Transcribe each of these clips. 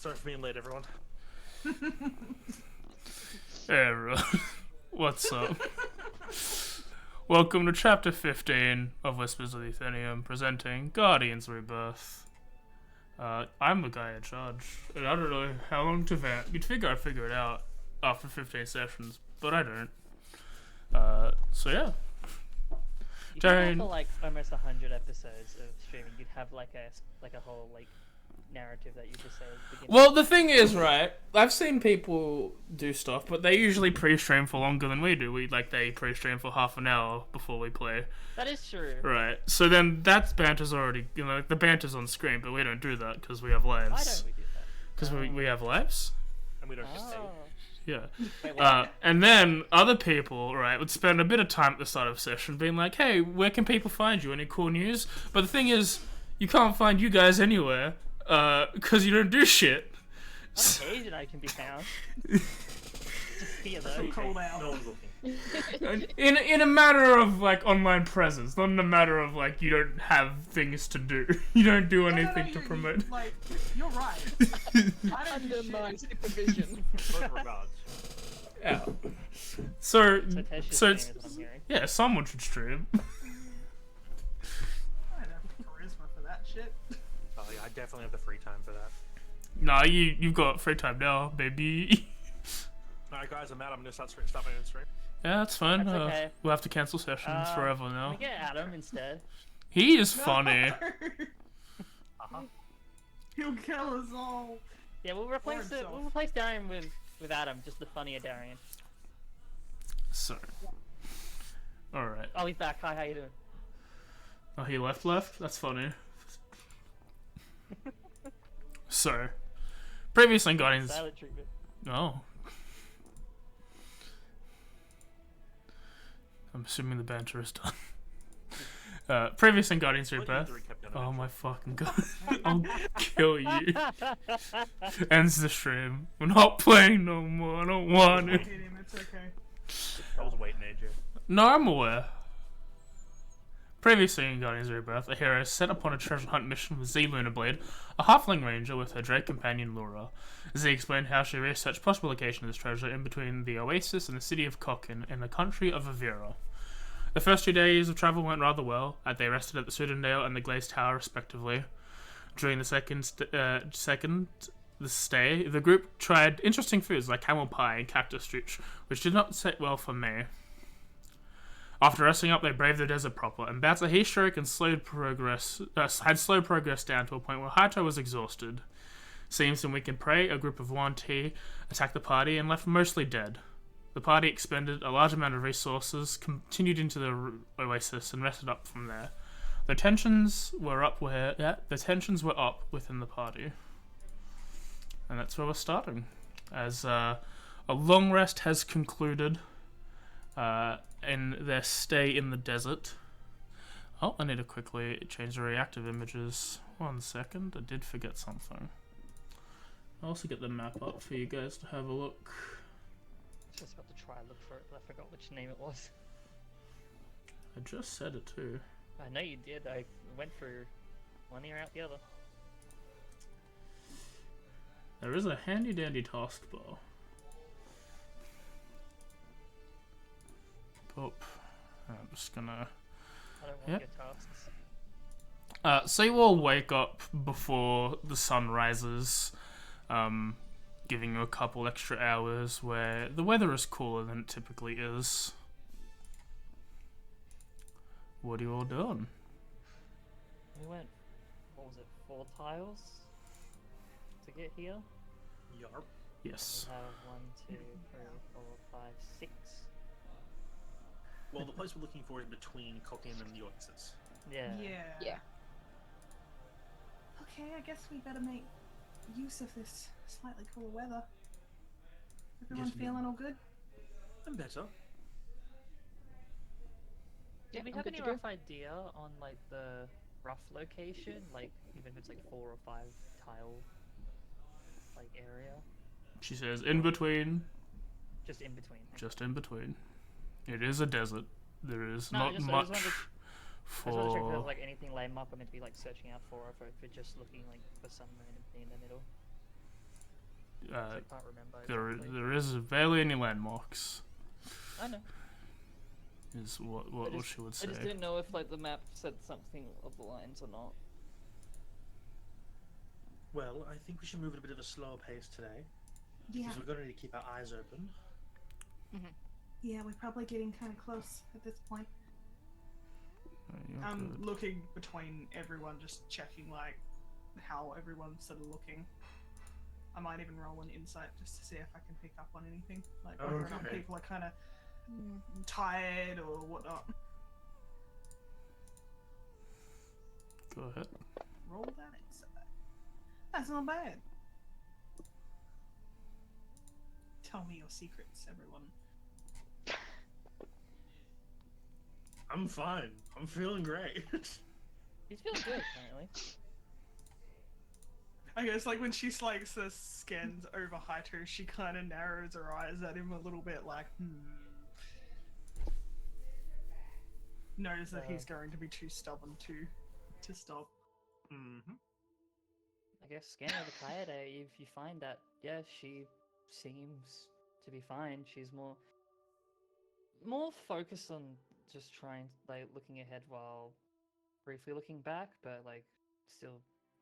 Sorry for being late, everyone. Hey everyone, what's up? Welcome to Chapter 15 of Whispers of Euthenium, presenting Guardians Rebirth. I'm the guy in charge, and I don't know how long to vamp. You'd figure I'd figure it out after 15 sessions, but I don't. So yeah. You could have for like almost 100 episodes of streaming. You'd have like a whole like narrative that you just say at the beginning. Well, the thing is, right, I've seen people do stuff, but they usually pre-stream for longer than we do. They pre-stream for half an hour before we play. That is true. Right, so then that banter's already, the banter's on screen, but we don't do that because we have lives. Why don't we do that? Because we have lives? And we don't get paid. Yeah. Wait, and then other people, right, would spend a bit of time at the start of a session being like, hey, where can people find you? Any cool news? But the thing is, you can't find you guys anywhere, because you don't do shit. On occasion I can be found. Just here though. So cold out. No one's looking. In a matter of, like, online presence, not in a matter of, like, you don't have things to do. You don't do anything to promote. You're right. I don't do Under my shit. supervision. Both regards. Yeah. So Tesh's it's, stream is what I'm hearing. yeah, someone should stream. I don't have charisma for that shit. Oh yeah, I definitely have the free time for that. Nah, you've got free time now, baby. Alright guys, I'm out. I'm gonna start my own stream. Yeah, that's fine. That's okay. We'll have to cancel sessions forever Can now. we get Adam instead? He is funny. Uh-huh. He'll kill us all. Yeah, we'll replace himself. We'll replace Darian with Adam, just the funnier Darian. So, all right. Oh, he's back. Hi, how you doing? Oh, he left. That's funny. So, previously in Guardians. Silent treatment. Oh. I'm assuming the banter is done. Previous in Guardians Rebirth. Oh my fucking god. I'll kill you. Ends the stream. We're not playing no more. I don't want it. Hit him, it's okay. I was waiting, AJ. No, I'm aware. Previously in Guardians Rebirth, a hero set upon a treasure hunt mission with Z Lunablade, a halfling ranger with her Drake companion Laura. Z explained how she researched possible location of this treasure in between the oasis and the city of Kokin in the country of Avira. The first 2 days of travel went rather well, as they rested at the Sudendale and the Glazed Tower respectively. During the second stay, the group tried interesting foods like camel pie and cactus juice, which did not sit well for me. After resting up, they braved the desert proper, and bouts of heat stroke and had slow progress down to a point where Hato was exhausted. Seems in weakened prey, a group of W.F.T.A attacked the party and left mostly dead. The party expended a large amount of resources, continued into the oasis, and rested up from there. The tensions were up within the party. And that's where we're starting. As a long rest has concluded in their stay in the desert. Oh, I need to quickly change the reactive images. 1 second, I did forget something. I'll also get the map up for you guys to have a look. Just about to try and look for it, but I forgot which name it was. I just said it too. I know you did. I went through one ear out the other. There is a handy dandy taskbar. Oh, I'm just gonna... I don't want Yep. your tasks. So you all wake up before the sun rises, giving you a couple extra hours where the weather is cooler than it typically is. What are you all doing? We went, what was it, 4 tiles to get here? Yarp. Yes. We have 1, 2, 3, 4, 5, 6. Well, the place we're looking for is between Kokin and the Oasis. Yeah. Yeah. Okay, I guess we better make use of this slightly cooler weather. Everyone Yes, feeling all good? I'm better. Do we I'm have good any to go. rough idea on like the rough location? Like even if it's like 4 or 5 tile like area? She says, in between, Just in between. just in between. It is a desert. There is No, not I just much wanted- I just want to check if for... there's like anything lame up I'm meant to be like searching out for, or if we're just looking like for some random thing in the middle. I can't remember exactly. there is barely any landmarks. I know. Is what she would say. I just didn't know if like the map said something of the lines or not. Well, I think we should move at a bit of a slower pace today. Yeah. Because we're going to need to keep our eyes open. Yeah, we're probably getting kind of close at this point. I'm looking between everyone, just checking like how everyone's sort of looking. I might even roll an insight just to see if I can pick up on anything, like whether or not Okay. people are kind of tired or whatnot. Go ahead. Roll that insight. That's not bad. Tell me your secrets, everyone. I'm fine. I'm feeling great. He's feeling good apparently. I guess like when she like so scans over Haito, she kind of narrows her eyes at him a little bit, like knows that he's going to be too stubborn to stop. I guess scanning over Kaede, if you find that, yeah, she seems to be fine. She's more focused on just trying, like, looking ahead while briefly looking back, but like still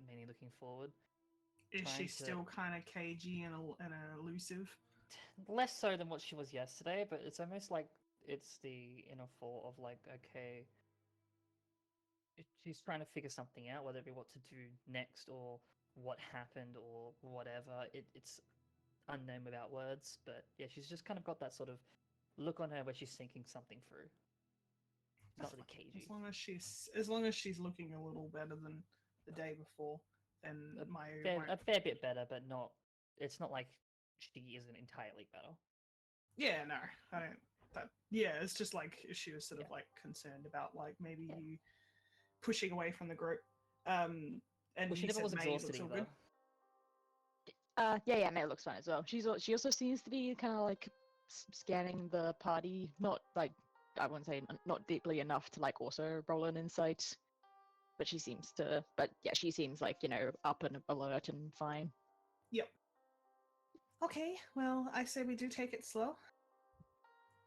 mainly looking forward. Is she Trying to- still kind of cagey and elusive? Less so than what she was yesterday, but it's almost like it's the inner thought of like, okay, she's trying to figure something out, whether it be what to do next or what happened or whatever. It's unknown without words, but yeah, she's just kind of got that sort of look on her where she's thinking something through. It's not really cagey. As long as she's looking a little better than the day before, then A fair bit better, but not. It's not like she isn't entirely better. Yeah, no, I don't. Yeah, it's just like she was sort of like concerned about like maybe you pushing away from the group. And Well, she never was exhausted either. Yeah, May looks fine as well. She also seems to be kind of like scanning the party, not like I wouldn't say not deeply enough to like also roll an insight, but she seems like up and alert and fine. Yep. Okay, well, I say we do take it slow.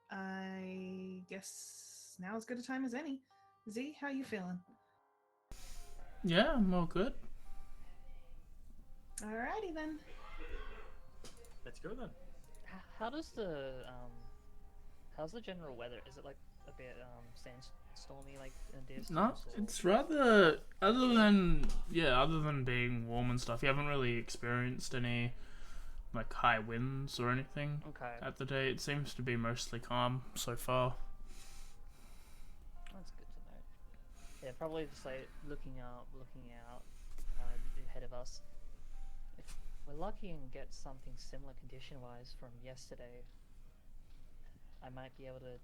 I guess now as good a time as any. Z, how you feeling? Yeah, I'm all good. Alrighty then. Let's go then. How's the general weather? Is it like a bit sandstormy, like in the distance? No, or- it's rather other than being warm and stuff. You haven't really experienced any like high winds or anything Okay. at the day. It seems to be mostly calm so far. That's good to know. Yeah, probably just like looking out ahead of us. If we're lucky and get something similar condition-wise from yesterday, I might be able to,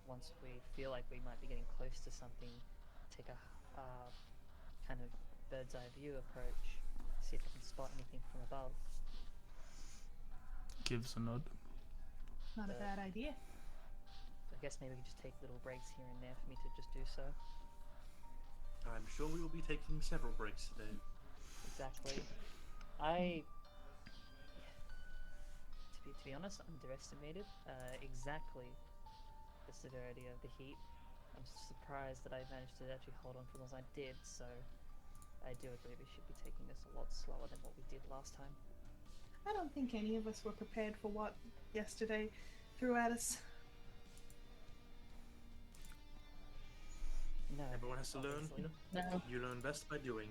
once we feel like we might be getting close to something, take a kind of bird's eye view approach, see if I can spot anything from above. Gives a nod. Not a bad idea. I guess maybe we could just take little breaks here and there for me to just do so. I'm sure we will be taking several breaks today. Exactly. To be honest, underestimated exactly the severity of the heat. I'm surprised that I managed to actually hold on for as long as I did, so I do agree we should be taking this a lot slower than what we did last time. I don't think any of us were prepared for what yesterday threw at us. No. Everyone has to learn. obviously. No. You learn best by doing.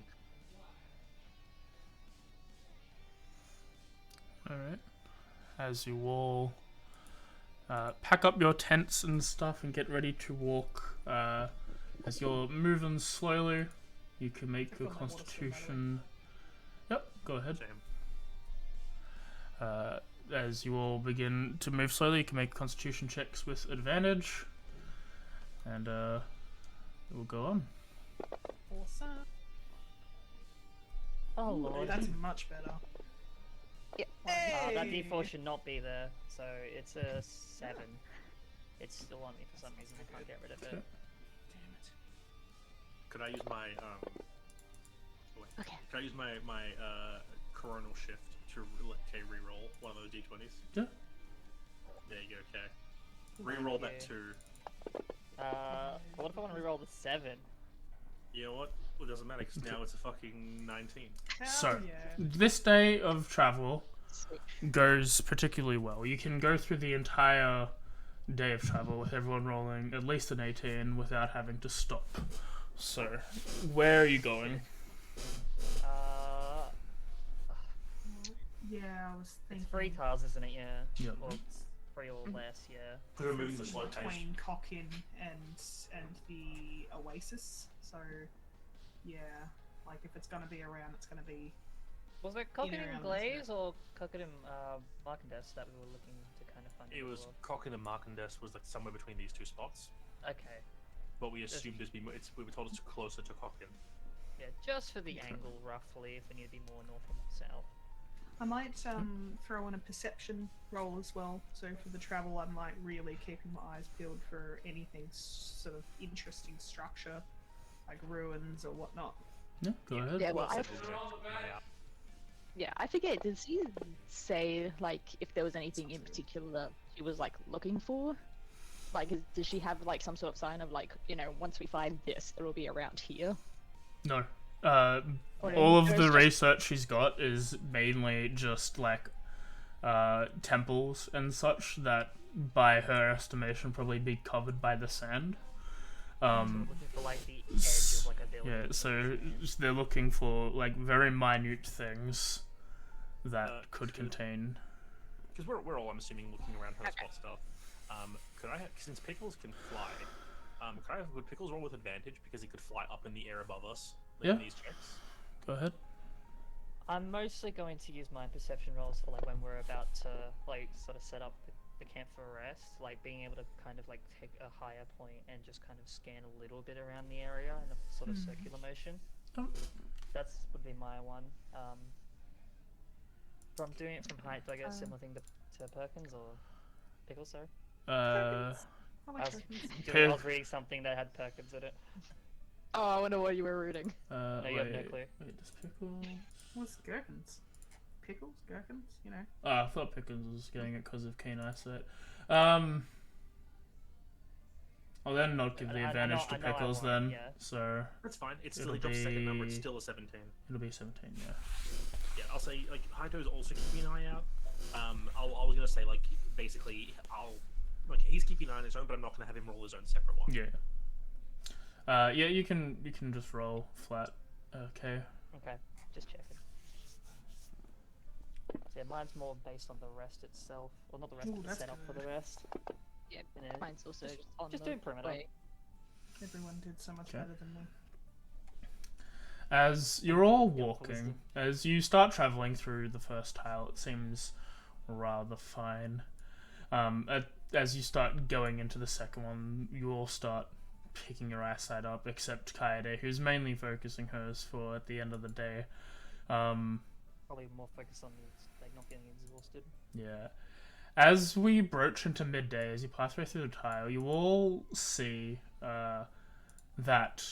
Alright. As you all pack up your tents and stuff and get ready to walk, as you're moving slowly, you can make I your feel my water constitution. Yep, go ahead. Same. As you all begin to move slowly, you can make constitution checks with advantage. And we'll go on. Awesome. Oh lord. That's much better. Yeah. That D4 should not be there, so it's a 7. It's still on me for some reason, I can't get rid of it. Damn it. Could I use my Okay. Could I use my coronal shift to let Kay reroll one of those d20s? Yeah. There you go, Kay. Reroll that Yeah. 2. What if I want to reroll the 7? You know what? Well, it doesn't matter because now it's a fucking 19. Hell So, yeah. this day of travel Sweet. goes particularly well. You can go through the entire day of travel with everyone rolling at least an 18 without having to stop. So, where are you going? Yeah, I was thinking. It's 3 cars, isn't it? Yeah. Yep. Or it's 3 or less, yeah. We're removing the flotation. Between Cockin and the Oasis. So, yeah, like if it's gonna be around, it's gonna be. Was it around Cockenham this Glaze or Cockenham Markendes that we were looking to kind of find? It was Cochin and Markendes was like somewhere between these 2 spots. Okay. But we assumed we were told it's closer to Cochin. Yeah, just for the angle, roughly, if we need to be more north or more south. I might throw in a perception roll as well. So for the travel, I'm like really keeping my eyes peeled for anything sort of interesting structure, like ruins or whatnot. Yeah, go ahead. Yeah, well, Yeah. I forget. Did she say like if there was anything in particular that she was like looking for? Like, does she have like some sort of sign of like, you know, once we find this, it'll be around here? No. Or All of it's the just- research she's got is mainly just like temples and such that, by her estimation, probably be covered by the sand. Looking for like the edge of like a building. Yeah, so they're looking for like very minute things that could contain. Because we're all, I'm assuming, looking around her spot stuff. Could I, since Pickles can fly, would Pickles roll with advantage because he could fly up in the air above us? Like, in Yeah. these checks. Go ahead. I'm mostly going to use my perception rolls for like when we're about to like sort of set up the camp for rest, like being able to kind of like take a higher point and just kind of scan a little bit around the area in a sort of circular motion. Oh. That's would be my one. From doing it from height, do I get a similar thing to Perkins or Pickles? Sorry. I I like was, Perkins. I was reading something that had Perkins in it. Oh, I wonder what you were reading. No, you have no clue. Wait, does Pickles? What's gherkins? Pickles, gherkins, you know. Oh, I thought Pickles was getting it because of keen eyesight. I'll then not give the I advantage know to I Pickles won't, then. yeah. So That's fine. It's still, It'll he drops second number, it's be- still a 17. it'll be 17. Yeah. Yeah, I'll say, like, Haito's also keeping an eye out. I was gonna say, like, basically, he's keeping an eye on his own, but I'm not gonna have him roll his own separate one. Yeah. Yeah, you can just roll flat. Okay. Okay, just checking. So yeah, mine's more based on the rest itself, well not the rest, Ooh, but the that's setup for the good. rest. Yeah, You know, mine's also just on just the doing perimeter. way. Everyone did so much Okay. better than me. As you're all Yeah, walking, as you start traveling through the first tile, it seems rather fine. As you start going into the second one, you all start picking your eyesight up, except Kaede, who's mainly focusing hers for at the end of the day. Probably more focused on like not getting exhausted. Yeah. As we broach into midday, as you pass right through the tile, you all see that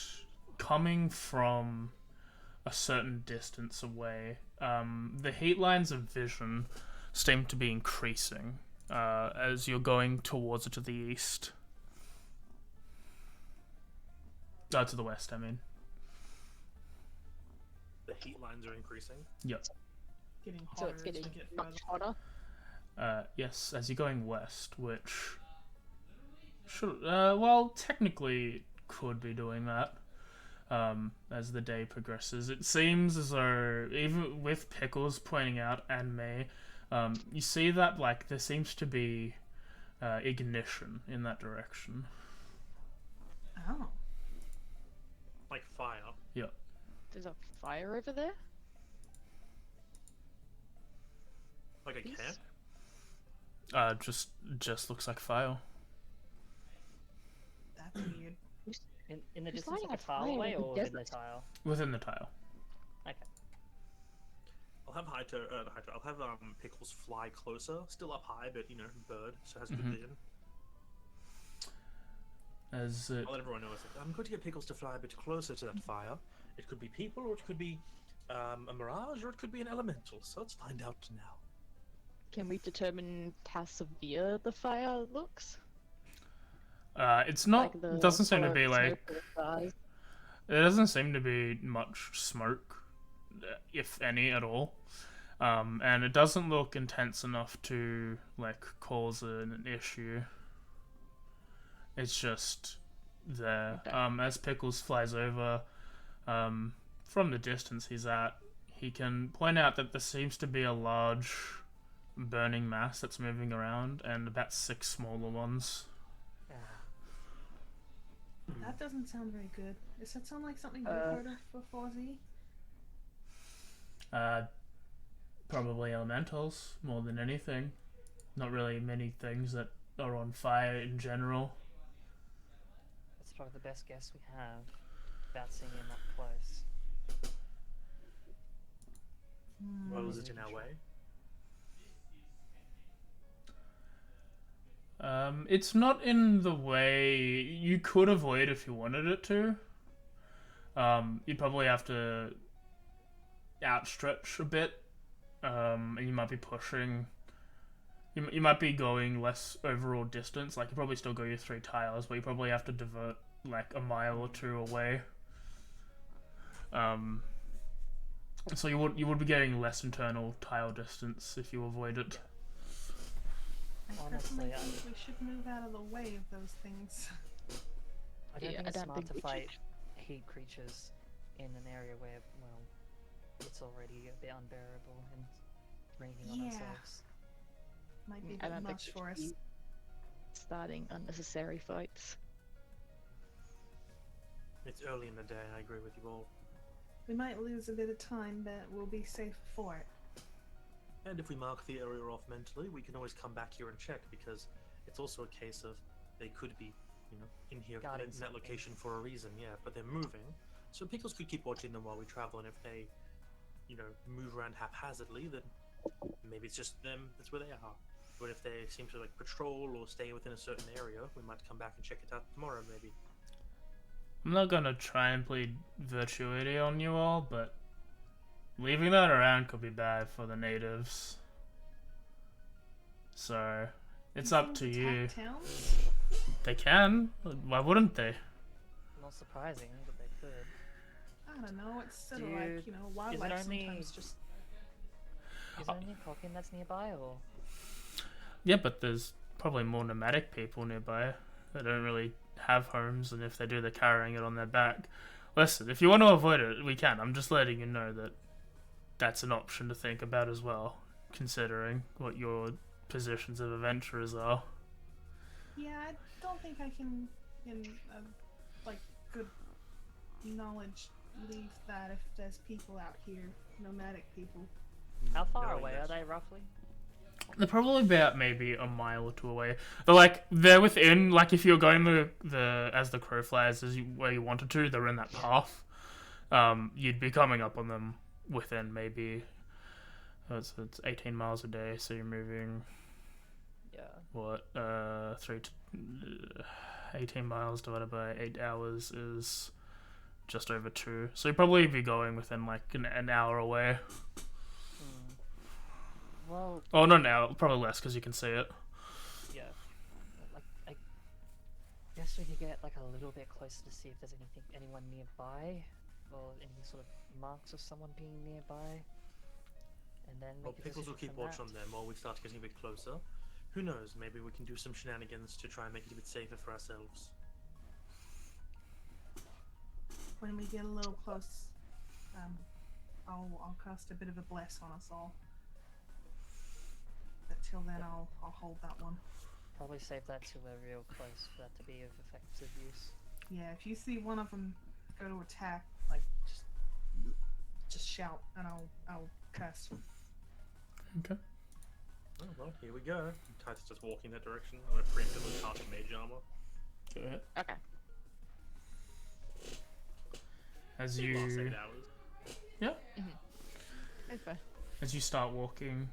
coming from a certain distance away, the heat lines of vision seem to be increasing as you're going towards it to the east. To the west, I mean. The heat lines are increasing. Yep. Getting So hotter it's as we getting get much further. hotter. Yes, as you're going west, which should, well, technically it could be doing that. As the day progresses, it seems as though, even with Pickles pointing out and me, you see that like there seems to be ignition in that direction. Oh. Like fire. Yep. There's a fire over there? Like a Please? camp? Just looks like fire. That's weird. In the Just distance, lighting like a a tile fire in away the or within the desert. tile? Within the tile. Okay. I'll have I'll have Pickles fly closer, still up high, but you know, bird, so has good vision. As it, I'll let everyone know. It's like, I'm going to get Pickles to fly a bit closer to that fire. It could be people, or it could be A mirage, or it could be an elemental. So let's find out now. Can we determine how severe the fire looks? It's not. Like the Doesn't seem to color be of the like. smoke or the size? There doesn't seem to be much smoke, if any at all. And it doesn't look intense enough to like cause an issue. It's just there. Okay. As Pickles flies over, from the distance he's at, he can point out that there seems to be a large burning mass that's moving around, and about 6 smaller ones. Ah, That doesn't sound very good. Does that sound like something you've heard of before, Z? Probably elementals more than anything. Not really many things that are on fire in general. that's probably the best guess we have without seeing him up close. Well, is it in our way? It's not in the way you could avoid if you wanted it to. You'd probably have to outstretch a bit, and you might be pushing. You might be going less overall distance. Like you probably still go your 3 tiles, but you probably have to divert like a mile or 2 away. So you would be getting less internal tile distance if you avoid it. I Honestly, personally think we should move out of the way of those things. I don't Yeah, think I it's don't smart think to we should. fight heat creatures in an area where, well, it's already a bit unbearable and raining on Yeah. ourselves. Might be a I bit don't think much we for us. should be starting unnecessary fights. It's early in the day. I agree with you all. We might lose a bit of time, but we'll be safe for it. And if we mark the area off mentally, we can always come back here and check, because it's also a case of they could be, in here Guarding in that something. location for a reason, yeah. But they're moving, so Pickles could keep watching them while we travel. And if they, move around haphazardly, then maybe it's just them. That's where they are. But if they seem to like patrol or stay within a certain area, we might come back and check it out tomorrow, maybe. I'm not gonna try and plead virtuity on you all, but leaving that around could be bad for the natives. So, it's up to Things you. attack towns? They can. Why wouldn't they? Not surprising, but they could. I don't know. It's sort of Dude, like, wildlife only- sometimes just. Is there only a Cockin that's nearby, or? Yeah, but there's probably more nomadic people nearby that don't really have homes, and if they do, they're carrying it on their back. Listen, if you want to avoid it, we can. I'm just letting you know that that's an option to think about as well, considering what your positions of adventurers are. Yeah, I don't think I can, in good knowledge, leave that if there's people out here, nomadic people. How far Knowing away that- are they roughly? They're probably about maybe a mile or 2 away. But they're within. Like if you're going the as the crow flies where you wanted to, they're in that path. You'd be coming up on them within maybe. It's 18 miles a day, so you're moving Yeah. what 18 miles divided by 8 hours is just over 2. So you'd probably be going within like an hour away. Well, Oh, not an hour, probably less because you can see it. yeah. I guess we could get like a little bit closer to see if there's anyone nearby, or any sort of marks of someone being nearby, and then Well, make a Pickles will decision keep from watch that. on them while we start getting a bit closer. Who knows? Maybe we can do some shenanigans to try and make it a bit safer for ourselves. When we get a little close, I'll cast a bit of a bless on us all. But till then, I'll hold that one. Probably save that till we're real close for that to be of effective use. Yeah, if you see one of them go to attack, just shout and I'll cast. Okay. Oh, well, here we go. Titus just walking that direction. I'm gonna preemptively cast mage armor. Go ahead. Okay. As It lasts 8 you hours. Okay. as you start walking,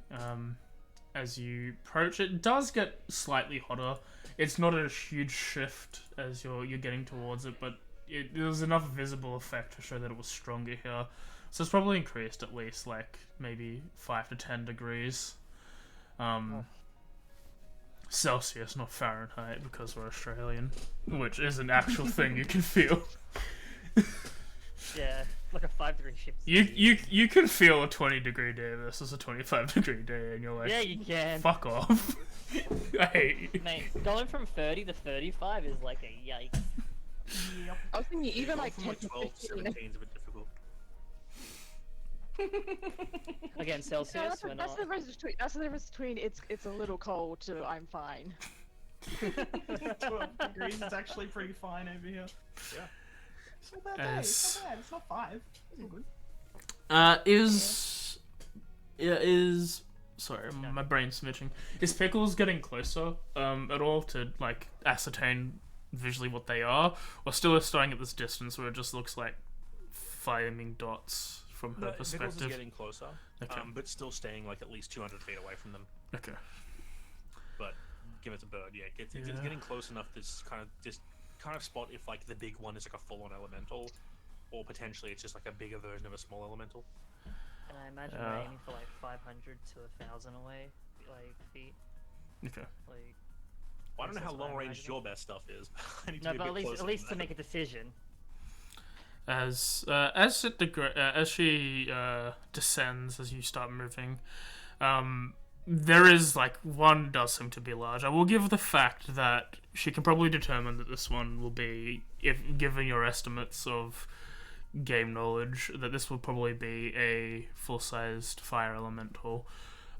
as you approach, it does get slightly hotter. It's not a huge shift as you're getting towards it, but there's enough visible effect to show that it was stronger here. So it's probably increased at least like maybe 5 to 10 degrees. Celsius, not Fahrenheit, because we're Australian, which is an actual thing you can feel. Yeah, like a 5-degree shift. You can feel a 20-degree day versus a 25-degree day, and you're like, Yeah, you can. fuck off. I hate you. Mate, going from 30 to 35 is like a yikes. Yep. I was thinking even like From 10 to 12 to 15. 17 is a bit difficult. Again, No, Celsius, that's, we're that's not. the difference between. That's the difference between it's a little cold to I'm fine. 12 degrees is actually pretty fine over here. Yeah. It's not a bad day. It's not bad. It's not 5. It's all good. Sorry, my brain's smidging. Is Pickles getting closer at all to like ascertain visually what they are, or still is staying at this distance where it just looks like flaming dots from her Pickles perspective? is getting closer, Okay. but still staying like at least 200 feet away from them. Okay. But give it a bird, yeah. It's Yeah. getting close enough to just kind of spot if like the big one is like a full-on elemental, or potentially it's just like a bigger version of a small elemental. And I imagine we're aiming for like 500 to 1,000 away, like feet. Okay. Like, Well, I don't know how That's what I'm long range imagining. your best stuff is. I need to no, be but a at bit least closer than to that. make a decision. As she descends, as you start moving, there is like one does seem to be large. I will give the fact that she can probably determine that this one will be, if given your estimates of game knowledge, that this will probably be a full-sized fire elemental.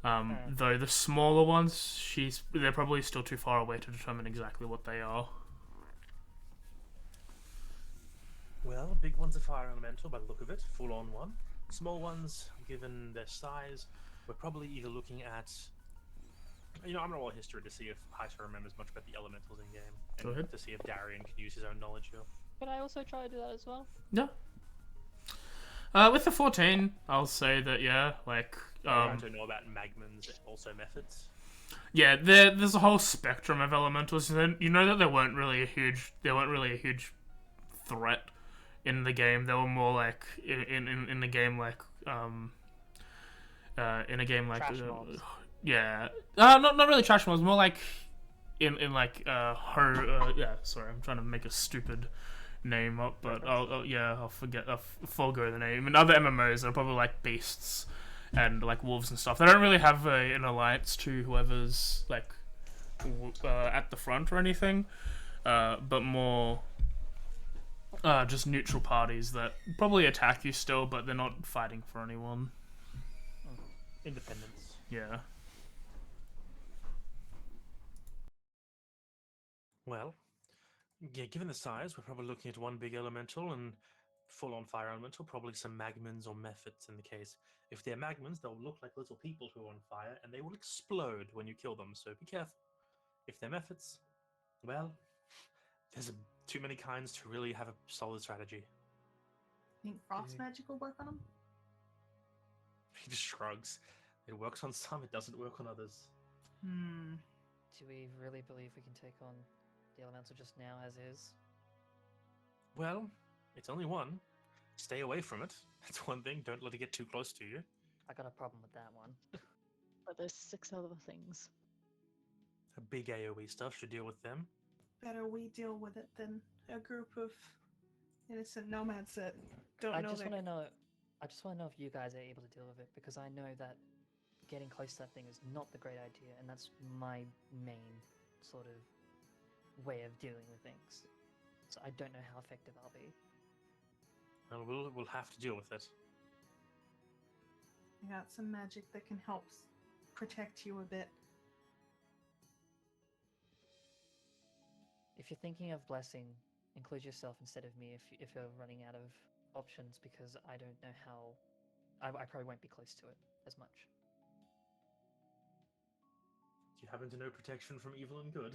Though the smaller ones, they're probably still too far away to determine exactly what they are. Well, big one's a fire elemental by the look of it, full on one. Small ones, given their size, we're probably either looking at. I'm gonna roll history to see if Hysa remembers much about the elementals in game, and Go ahead. to see if Darian can use his own knowledge here. Could I also try to do that as well? Yeah. With the 14, I'll say that like I don't know about magmans and also methods. yeah, there's a whole spectrum of elementals. You know that they weren't really a huge threat in the game. They were more like in the game like in a game like Trash mobs. yeah, not really trash mobs, more like in like yeah, sorry, I'm trying to make a stupid name up, but I'll forego the name. In other MMOs, they're probably like beasts and like wolves and stuff. They don't really have an alliance to whoever's like at the front or anything, but more just neutral parties that probably attack you still, but they're not fighting for anyone. Independence. Yeah. Well, yeah, given the size, we're probably looking at one big elemental and full-on fire elemental, probably some magmans or methods in the case. If they're magmans, they'll look like little people who are on fire, and they will explode when you kill them, so be careful. If they're methods, well, there's too many kinds to really have a solid strategy. Think frost magic will work on them? He just shrugs. It works on some, it doesn't work on others. Do we really believe we can take on the elemental just now as is? Well, it's only one. Stay away from it. That's one thing. Don't let it get too close to you. I got a problem with that one. But there's 6 other things. A big AoE stuff should deal with them. Better we deal with it than a group of innocent nomads that don't I know just their... want to know. I just want to know if you guys are able to deal with it, because I know that getting close to that thing is not the great idea, and that's my main sort of way of dealing with things. So I don't know how effective I'll be. Well, we'll have to deal with it. I got some magic that can help protect you a bit. If you're thinking of blessing, include yourself instead of me if you're running out of options, because I don't know how... I probably won't be close to it as much. Do you happen to know protection from evil and good?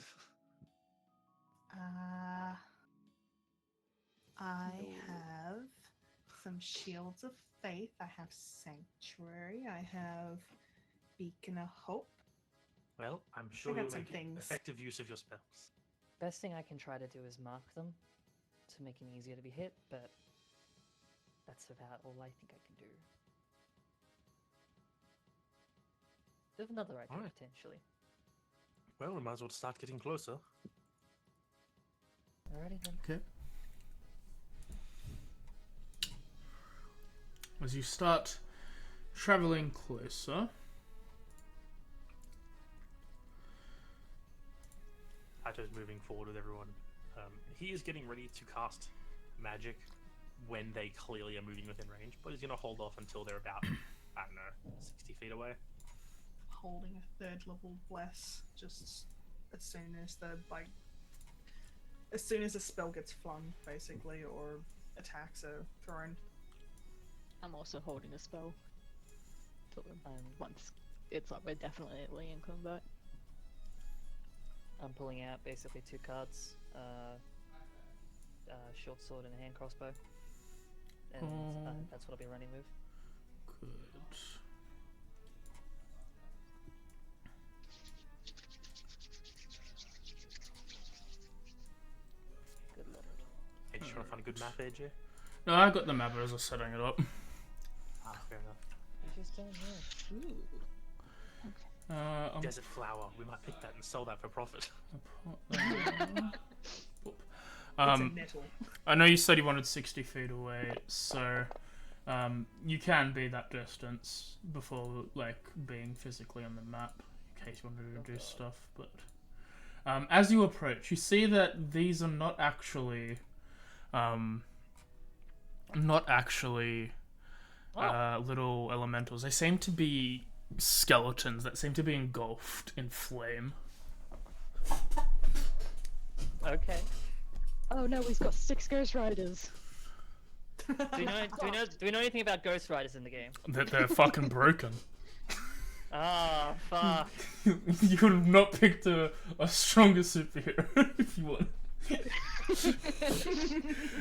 I have some shields of faith. I have sanctuary. I have beacon of hope. Well, I'm sure got you'll some make things. effective use of your spells. Best thing I can try to do is mark them to make it easier to be hit, but that's about all I think I can do. I have another idea, Alright. potentially. Well, we might as well start getting closer. Alrighty then. Okay. As you start traveling closer, Hato's moving forward with everyone. He is getting ready to cast magic when they clearly are moving within range, but he's going to hold off until they're about, I don't know, 60 feet away. Holding a 3rd level bless just as soon as a spell gets flung, basically, or attacks are thrown. I'm also holding a spell. So once it's up, we're definitely in combat. I'm pulling out basically 2 cards, short sword and a hand crossbow, and that's what I'll be running with. good. Good lord. Hey, just trying to find a good map, AJ? No, I got the map as I was setting it up. Ah, fair enough. You just don't know. Ooh. Desert flower. We might pick that and sell that for profit. It's a nettle. I know you said you wanted 60 feet away, so you can be that distance before like being physically on the map in case you wanted to do stuff. But as you approach, you see that these are not actually little elementals. They seem to be skeletons that seem to be engulfed in flame. Okay. Oh no, we've got 6 Ghost Riders. Do we know anything about Ghost Riders in the game? That they're fucking broken. Ah, fuck. You would have not picked a stronger superhero if you want.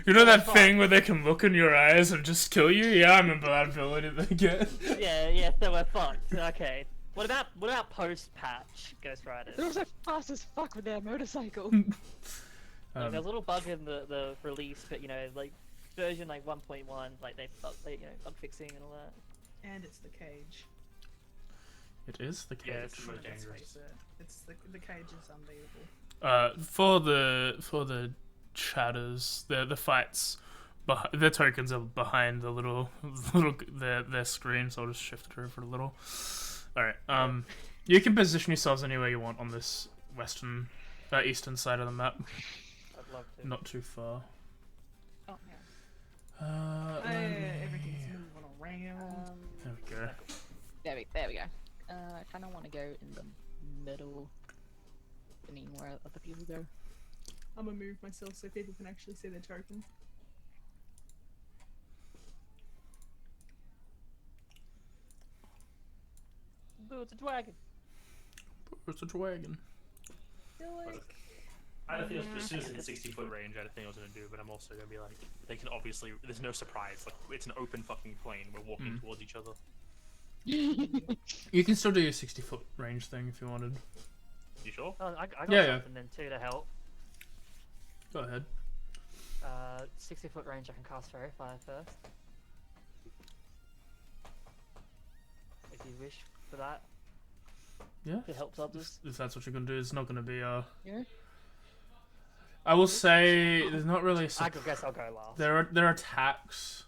You know that thing where they can look in your eyes and just kill you? Yeah, I remember that ability they get. Yeah, so we're fucked. Okay. What about post-patch Ghost Riders? They're also fast as fuck with their motorcycle. Like, there's a little bug in the release, but like version 1.1, like they bug fixing and all that. And it's the cage. It is the cage. Yeah, it's the most Let's dangerous. face it. It's the cage is unbeatable. For the chatters, the fights, their tokens are behind the little their screen, so I'll just shift it over a little. All right. You can position yourselves anywhere you want on this eastern side of the map. I'd love to. Not too far. Oh yeah. Everything's moving around. There we go. There we go. I kind of want to go in the middle. I mean, where other people go. I'm gonna move myself so people can actually see their token. Boo, it's a dragon. It's a dragon. Do it. I don't think as soon as it's in 60-foot range, I don't think I was going to do, but I'm also going to be like, they can obviously, there's no surprise, like, it's an open fucking plane, we're walking towards each other. You can still do your 60-foot range thing if you wanted. You sure? Oh, I got Yeah. something then too to help. Go ahead. 60-foot range I can cast Fairy Fire first. If you wish for that. Yeah. If it helps others. If that's what you're gonna do, it's not gonna be Yeah. I will say there's not really. I guess I'll go last. There are attacks,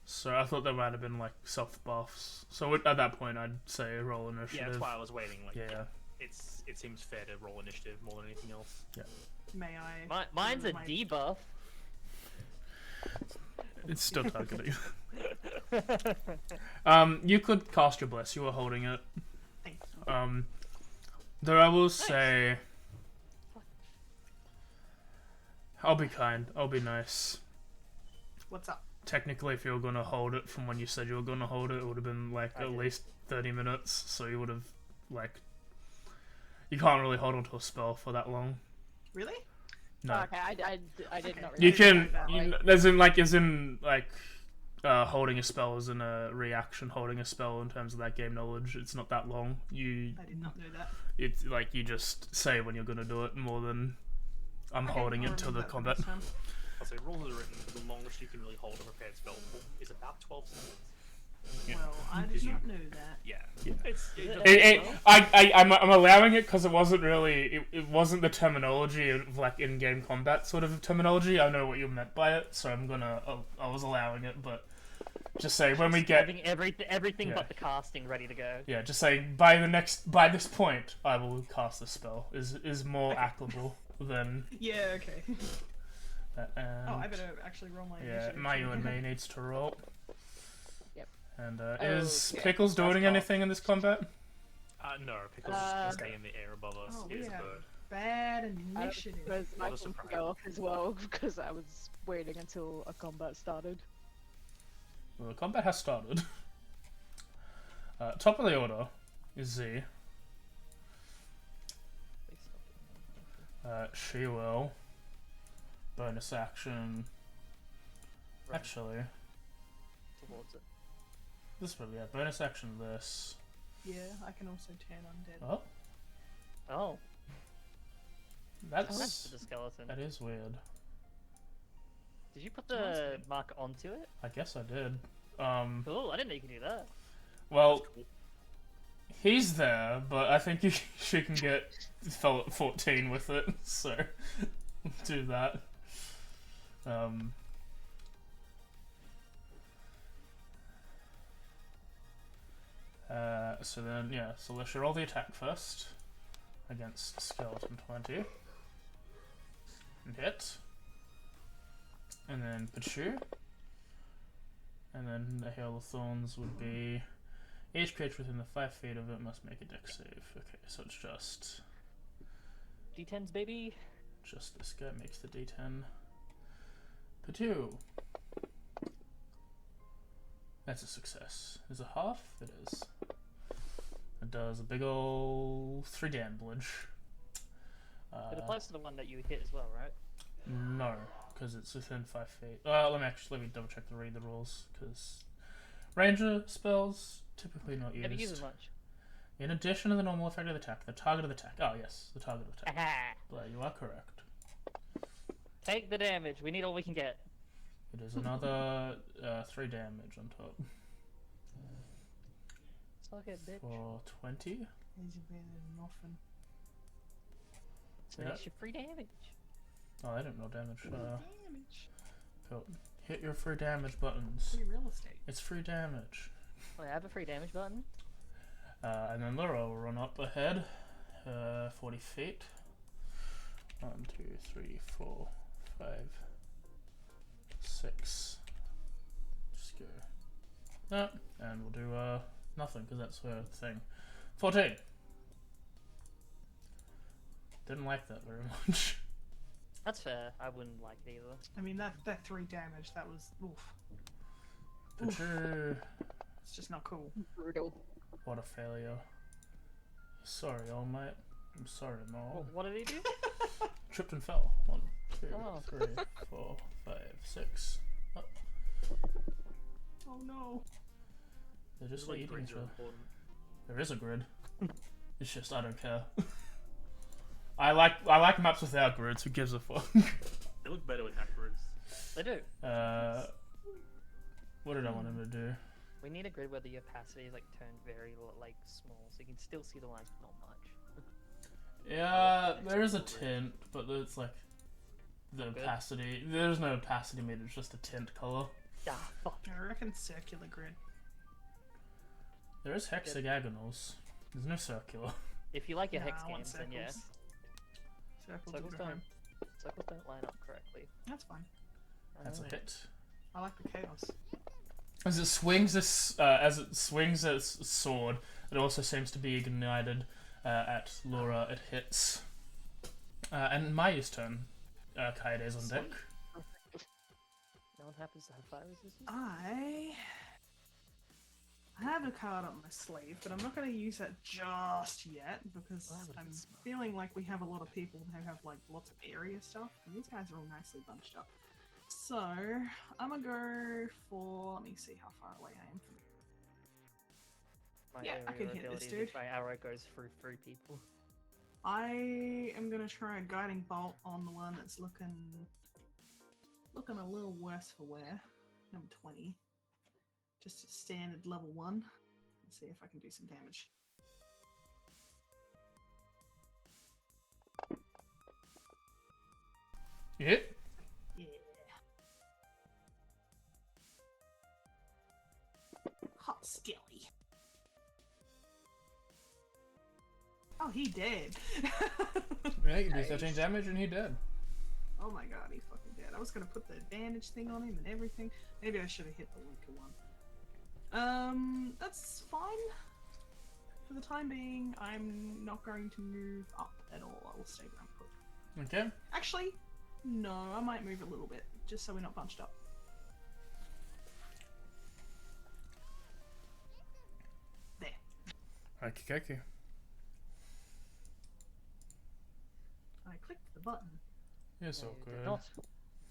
so I thought there might have been like soft buffs. So at that point, I'd say roll initiative. Yeah, that's why I was waiting. Like, Yeah. it seems fair to roll initiative more than anything else. Yeah. May I? Mine's a my- debuff. It's still targeting. You could cast your bless. You were holding it. Thank you. Though I will say, I'll be kind. I'll be nice. What's up? Technically, if you were gonna hold it from when you said you were gonna hold it, it would have been like I at did. least 30 minutes. So you would have like. You can't really hold onto a spell for that long. Really? No. Okay, I did Okay. not. You realize can, that, like- as in holding a spell is in a reaction. Holding a spell in terms of that game knowledge, it's not that long. I did not know that. It's like you just say when you're gonna do it more than I'm Okay, holding I'll it till the remember that for combat. next time. I'll say rules are written. The longest you can really hold a prepared spell for is about 12 seconds. Yeah. Well, I did not know that. Yeah. Yeah. It's I'm allowing it because it wasn't really it wasn't the terminology of like in-game combat sort of terminology. I know what you meant by it, so I was allowing it, but just say when we get Having everything Yeah. but the casting ready to go. yeah, just saying by this point I will cast the spell is more applicable than Yeah, okay. and Oh, I better actually roll my yeah, initiative. Mayu and me needs to roll. Yep. And is Okay, Pickles doing that's anything in this combat? no, Pickles is just stay in the air above us. Oh, He is we a have bird. bad I initiative. suppose What a Michael surprise. can go off as well because I was waiting until a combat started. Well, the combat has started. Top of the order is Z. Please stop doing that. She will bonus action. Run Actually, towards it. this will bonus action. This. Yeah, I can also turn undead. Oh, Oh, that's that's the skeleton. that is weird. Did you put Reminds the me. mark onto it? I guess I did. Cool. I didn't know you could do that. Well, he's there, but I think she can get 14 with it, so do that. So then, yeah, so let's roll the attack first against Skeleton 20. And hit. And then Pachu. And then the Hail of Thorns would be each creature within the 5 feet of it must make a dex save. Okay, so it's D10s, baby. just this guy makes the D10. Pachu. That's a success. Is it half? It is. It does a big ol' 3 damage. It applies to the one that you hit as well, right? No, because it's within 5 feet. Let me double check to read the rules, because ranger spells typically not Never use used. as much. In addition to the normal effect of the attack, the target of the attack. Oh yes, the target of attack. Aha! Blair, you are correct. Take the damage. We need all we can get. It is another 3 damage on top Suck it, bitch. for 20. Easy better than nothing. So Yeah. that's your free damage. Oh, I didn't roll damage. Damage. Cool. Hit your free damage buttons. Free real estate. It's free damage. Oh, I have a free damage button. And then Laura will run up ahead, 40 feet. 1, 2, 3, 4, 5, 6. Just go. No, and we'll do nothing because that's her thing. 14. Didn't like that very much. That's fair. I wouldn't like it either. I mean, that 3 damage, that was. Oof. Pachoo. It's just not cool. Brutal. What a failure. Sorry, old mate. I'm sorry, Noel. What did he do? Tripped and fell. 1, 2, Oh. 3, 4, 5, 6. Up. Oh no. They're just Like eating grids each are other. important. There is a grid. It's just I don't care. I like maps without grids. Who gives a fuck? They look better with grids. They do. What did I want him to do? We need a grid where the opacity is like turned very like small, so you can still see the lines, but not much. Yeah, there is a tint, but it's like the Good. opacity. There's no opacity meter. It's just a tint color. Ah, fuck. I reckon circular grid. There is hexagonals. There's no circular. If you like your Nah, hex I want games, then yeah. circles. Circles Circles would go don't. home. Circles don't line up correctly. That's fine. That's a Oh. hit. I like the chaos. As it swings its sword, it also seems to be ignited at Laura. It hits. And Mayu's turn. Kaede's on deck. No one happens to have fire resistance. I have a card up my sleeve, but I'm not going to use it just yet because That would've I'm been smart. feeling like we have a lot of people who have like lots of area stuff, and these guys are all nicely bunched up. So I'm gonna go for. Let me see how far away I am from here. My Yeah, I aerial can hit this ability is dude. if my arrow goes through 3 people. I am gonna try a guiding bolt on the one that's looking looking a little worse for wear. Number 20. Just a standard level 1. Let's see if I can do some damage. You hit? Yeah. Hot skelly. Oh, he dead. Yeah, you can do 13 damage and he dead. Oh my god, he's fucking dead. I was gonna put the advantage thing on him and everything. Maybe I should have hit the weaker one. That's fine. For the time being, I'm not going to move up at all. I will stay where I'm put. Okay. Actually, no, I might move a little bit, just so we're not bunched up. There. Okie dokie. I clicked the button. It's all You did good. not.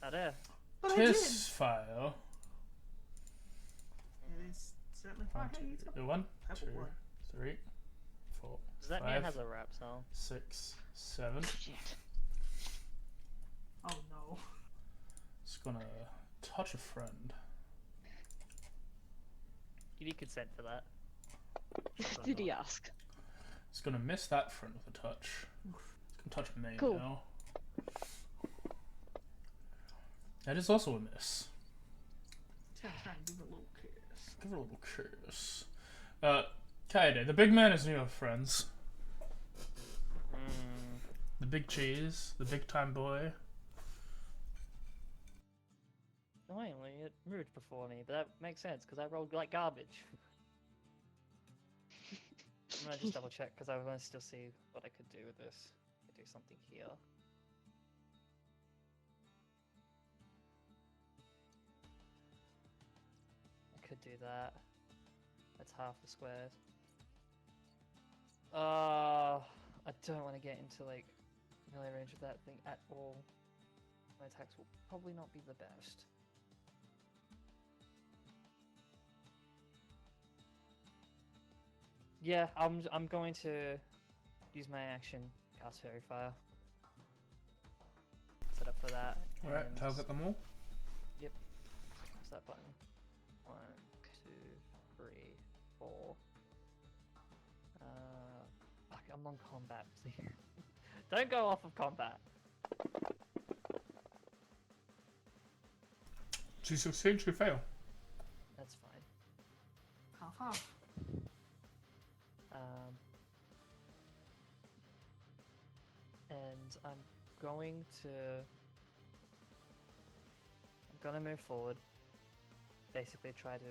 Not there. But I did! Tis fire. It is certainly fine. Hey, he's got 1, purple 2, blood. 3, 4, Does that mean it 5, has a rap sound? 6, 7. Shit. Oh no. It's gonna touch a friend. You need consent for that. Did he ask? It's gonna miss that friend with a touch. It's gonna touch me Cool. now. That is also a miss. Try and give it a little kiss. Give her a little kiss. Kaede, the big man is near friends. The big cheese, the big time boy. Annoyingly, it moved before me, but that makes sense because I rolled like garbage. I'm gonna just double check because I want to still see what I could do with this. I could do something here. I could do that. That's half the squares. I don't want to get into like melee range of that thing at all. My attacks will probably not be the best. Yeah, I'm going to use my action, cast Fairy Fire. Set up for that. Alright, and- target them all. Yep. Press that button. 1, 2, 3, 4. Fuck, I'm on combat. Please. Don't go off of combat. Two succeed, two fail. That's fine. Half. And I'm gonna move forward. Basically, try to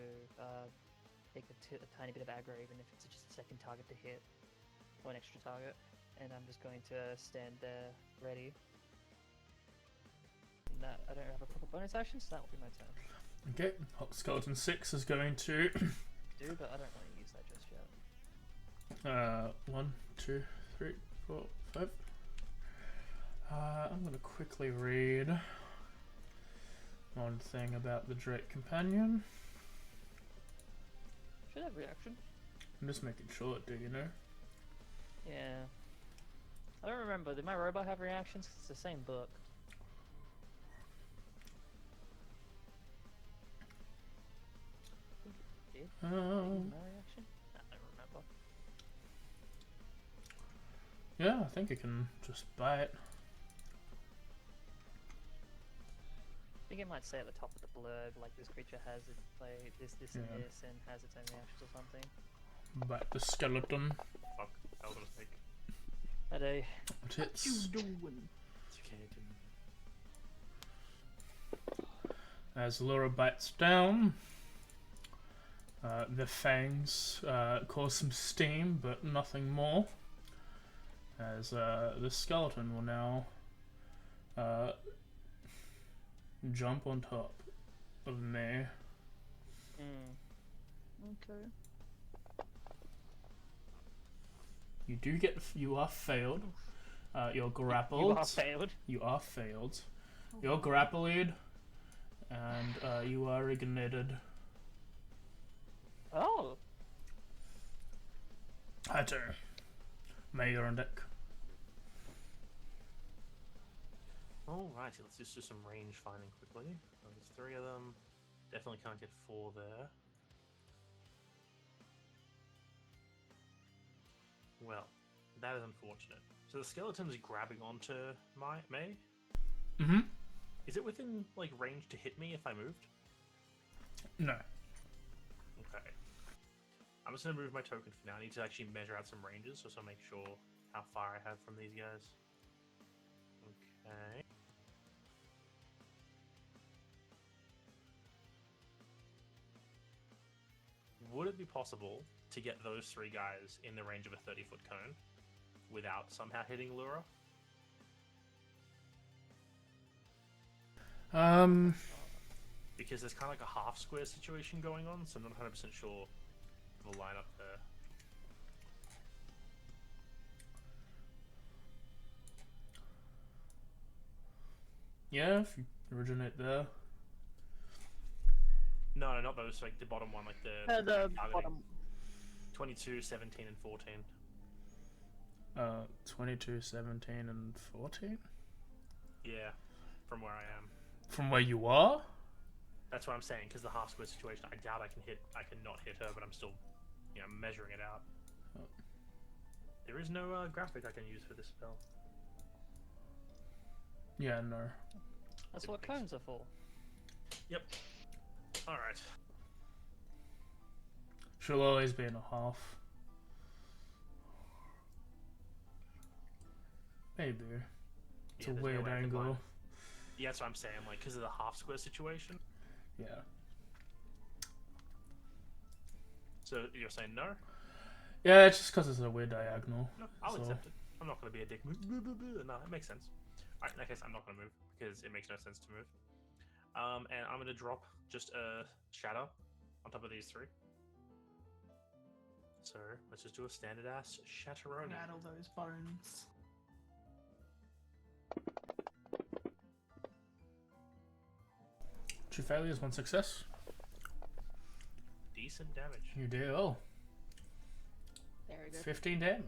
take a tiny bit of aggro, even if it's just a second target to hit, or an extra target. And I'm just going to stand there, ready. And that I don't have a proper bonus action, so that will be my turn. Okay, Hot Skeleton 6 is going to. Do, but I don't want to use that just yet. 1, 2, 3, 4, 5. I'm gonna quickly read one thing about the Drake Companion. Should have reaction. I'm just making sure it do, you know? Yeah. I don't remember. Did my robot have reactions? 'Cause it's the same book. I think it did. Did it use my reaction? I don't remember. Yeah, I think it can just bite. I think it might say at the top of the blurb, like this creature has it, like this, and Yeah. this, and has its own reactions or something. Bite the skeleton. Fuck, that was a mistake. But It What hits. you doing? It's okay, I didn't. As Laura bites down, the fangs cause some steam, but nothing more. As the skeleton will now jump on top of me. Okay. You are failed. You're grappled. You are failed. You are failed. You're grappled, and you are ignited. Oh! Hatter, may you're on deck. Alrighty, let's just do some range finding quickly. There's 3 of them. Definitely can't get 4 there. Well, that is unfortunate. So the skeleton's grabbing onto May? Mm-hmm. Is it within, like, range to hit me if I moved? No. Okay. I'm just gonna move my token for now. I need to actually measure out some ranges just to make sure how far I have from these guys. Okay. Would it be possible to get those 3 guys in the range of a 30-foot cone without somehow hitting Lura? Because there's kind of like a half square situation going on, so I'm not 100% sure the lineup there. Yeah, if you originate there. No, not those. Like the bottom one, like the The targeting. bottom. 22, 17, and 14. 22, 17, and 14? Yeah, from where I am. From where you are? That's what I'm saying. Because the half square situation, I doubt I can not hit her, but I'm still, measuring it out. Oh. There is no graphic I can use for this spell. Yeah, no. That's what cones are for. Yep. Alright. She'll always be in a half. Maybe. It's a there's no weird way I can line angle. it. Yeah, that's what I'm saying. Like, because of the half square situation. Yeah. So you're saying no? Yeah, it's just because it's a weird diagonal. No, I'll So- accept it. I'm not going to be a dick. No, it makes sense. Alright, in that case, I'm not going to move because it makes no sense to move. And I'm going to drop just a shatter on top of these 3. So let's just do a standard ass shatteroni. Rattle those bones. Two failures, one success. Decent damage. You deal Very good. 15 damage.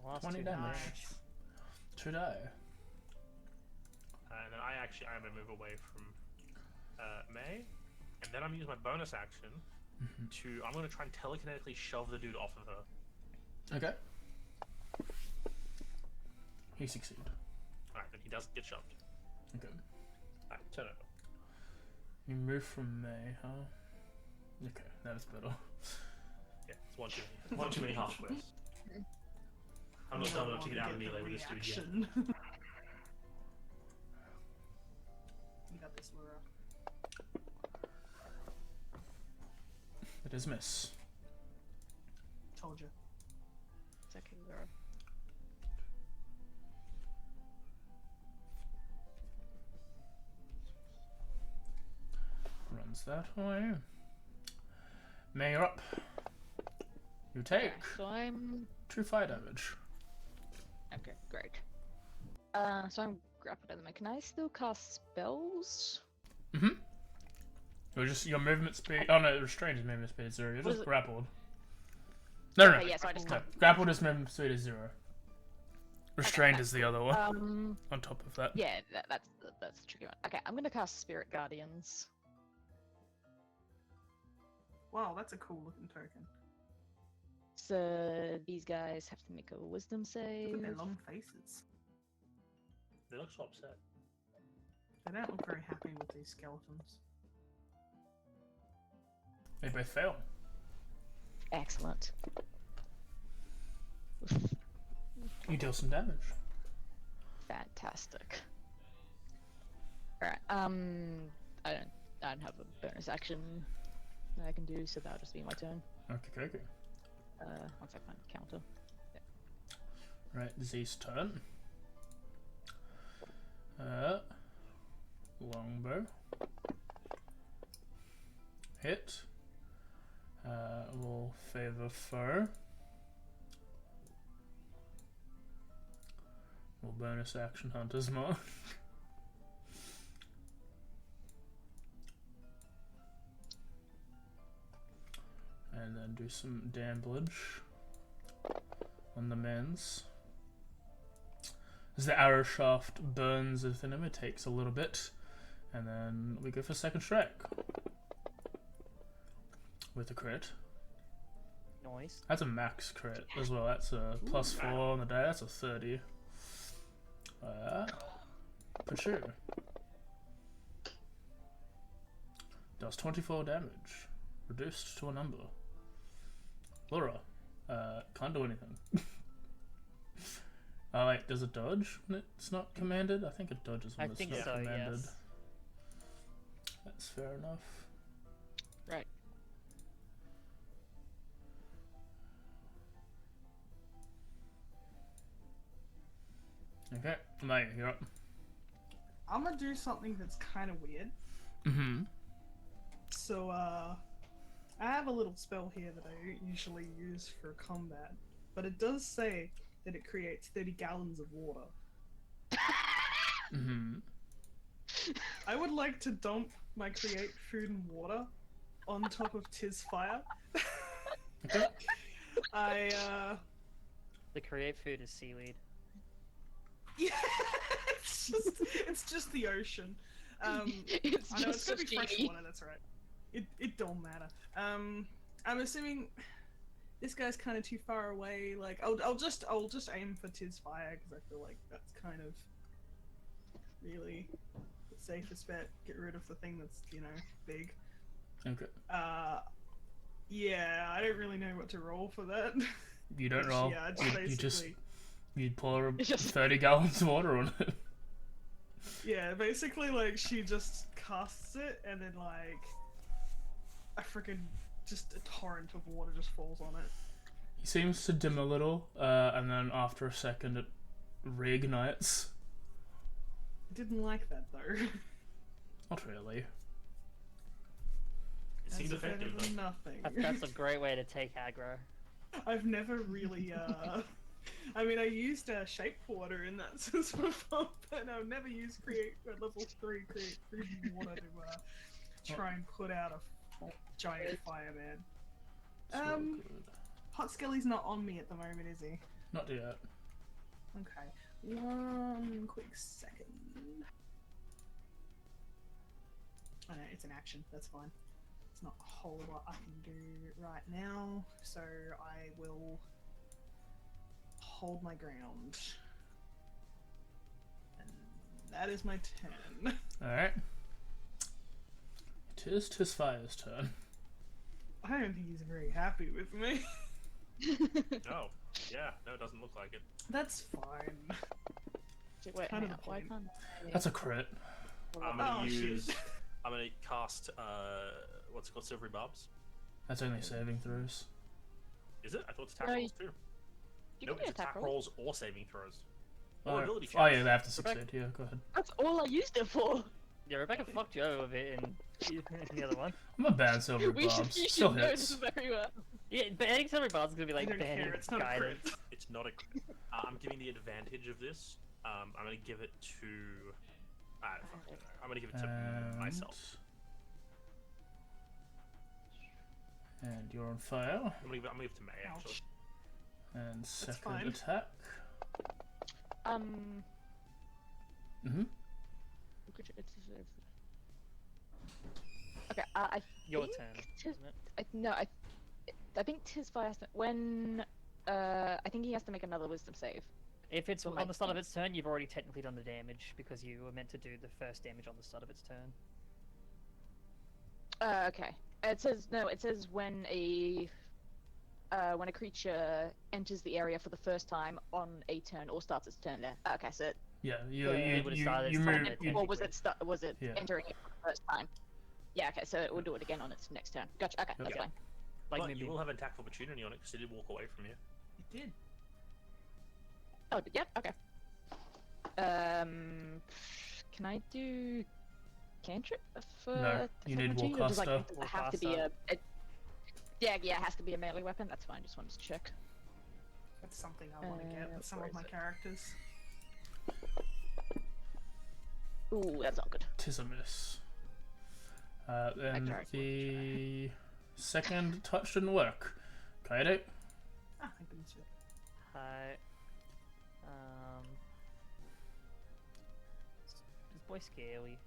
The last 20 2 damage. Nice. 2 die. And then I'm going to move away from May. And then I'm going to use my bonus action I'm going to try and telekinetically shove the dude off of her. Okay. He succeeded. Alright, then he does get shoved. Okay. Alright, turn over. You move from May, huh? Okay, that's better. Yeah, it's one too many. One too many half squares. I'm not dumb enough to get out of melee with this dude yet. Reaction. You got this, Laura. It is miss. Told you. Second girl. Runs that way. May, you're up. You take Okay, so I'm 2 fire damage. okay, great. So I'm grappled at the moment. Can I still cast spells? Mm-hmm. You're just your movement speed. Oh no, restrained is movement speed is 0. You're What just is it? grappled. No. Okay, yeah, so I just No, can't. grappled is movement speed is 0. Restrained is the other one. On top of that. Yeah, that's a tricky one. Okay, I'm gonna cast Spirit Guardians. Wow, that's a cool looking token. So these guys have to make a Wisdom Look save. at their long faces. They look so upset. They don't look very happy with these skeletons. They both fail. Excellent. You deal some damage. Fantastic. Alright, I don't have a bonus action that I can do, so that'll just be my turn. Okay. Once I find a counter. Right, Z's turn. Longbow. Hit. Will favor foe. Will bonus action Hunter's Mark. And then do some damage on the men's. As the arrow shaft burns the enemy, it takes a little bit, and then we go for second strike with a crit. Noise. That's a max crit as well. That's a +4 on the die. That's a 30. For sure. Does 24 damage, reduced to a number. Laura, can't do anything. Oh wait, does it dodge when it's not commanded? I think it dodges when I it's think not so, commanded. yes. That's fair enough. Right. Okay, mate, you're up. I'm gonna do something that's kind of weird. Mm-hmm. So, I have a little spell here that I don't usually use for combat, but it does say that it creates 30 gallons of water. Mm-hmm. I would like to dump my create food and water on top of Tis Fire. Okay. The create food is seaweed. Yeah, it's just the ocean. It's I know it's just gonna be fresh sashimi. water. That's right. It don't matter. I'm assuming this guy's kind of too far away. Like, I'll just aim for Tis Fire because I feel like that's kind of really the safest bet. Get rid of the thing that's big. Okay. Yeah, I don't really know what to roll for that. You don't roll. Yeah, it's You just basically. you pour It's just- 30 gallons of water on it. Yeah, basically, like, she just casts it, and then, like, a freaking just a torrent of water just falls on it. He seems to dim a little, and then after a second it reignites. I didn't like that, though. Not really. It That's seems better effective than though. nothing. That's a great way to take aggro. I've never really, I mean, I used Shape Water in that sense before, but I've never used level 3 create food and water to try and put out a giant fireman. So good. Hot Skelly's not on me at the moment, is he? Not yet. Okay. One quick second. Oh, no, it's an action. That's fine. It's not a whole lot I can do right now, so I will hold my ground. And that is my turn. Alright. It is Tisfire's turn. I don't think he's very happy with me. No. Yeah, no, it doesn't look like it. That's fine. Wait, Kind hang of on, the why point. can't I- That's a crit. I'm gonna Oh, shit. use. I'm gonna cast. What's it called? Silvery Barbs. That's only saving throws. Is it? I thought it's attack No, rolls too. You Nope, can do it's attack attack roll. rolls or saving throws. Or Oh, ability checks. oh yeah, they have to succeed. Yeah, go ahead. That's all I used it for. Yeah, Rebecca fucked you over a bit in the other one. I'm a bad silver You bombs. should Still know hits. this very well. Yeah, but adding silver bars is gonna be I like don't banning care, it's not a crit. guidance. It's not a. I'm giving the advantage of this. I'm gonna give it to. I'm gonna give it to myself. And you're on fire. I'm gonna give it to May actually. Ouch. And second fine. attack. Mm-hmm. Okay, I Your think turn, Tis- isn't it? I think Tisfire has to, when I think he has to make another Wisdom save. If it's So on my the start of things- its turn, you've already technically done the damage because you were meant to do the first damage on the start of its turn. Okay. It says no. It says when a creature enters the area for the first time on a turn or starts its turn there. Okay, so Yeah, Yeah, it would've started its move. turn and, Yeah, or was technically. it was it Yeah. entering it for the first time? Yeah. Okay, so it will do it again on its next turn. Gotcha. Okay, that's Yeah. fine. Like But maybe you will have an attack of opportunity on it because it did walk away from you. It did. Oh, yep. Okay. Can I do cantrip for? No, you need technology, or does, like, Warcaster. does it have to be yeah, it has to be a melee weapon. That's fine. Just wanted to check. That's something I want to get with some where of my is it? characters. Ooh, that's not good. Tis a miss. Then tried. the second touch didn't work. Kaede. Ah, thank goodness. I quite scary.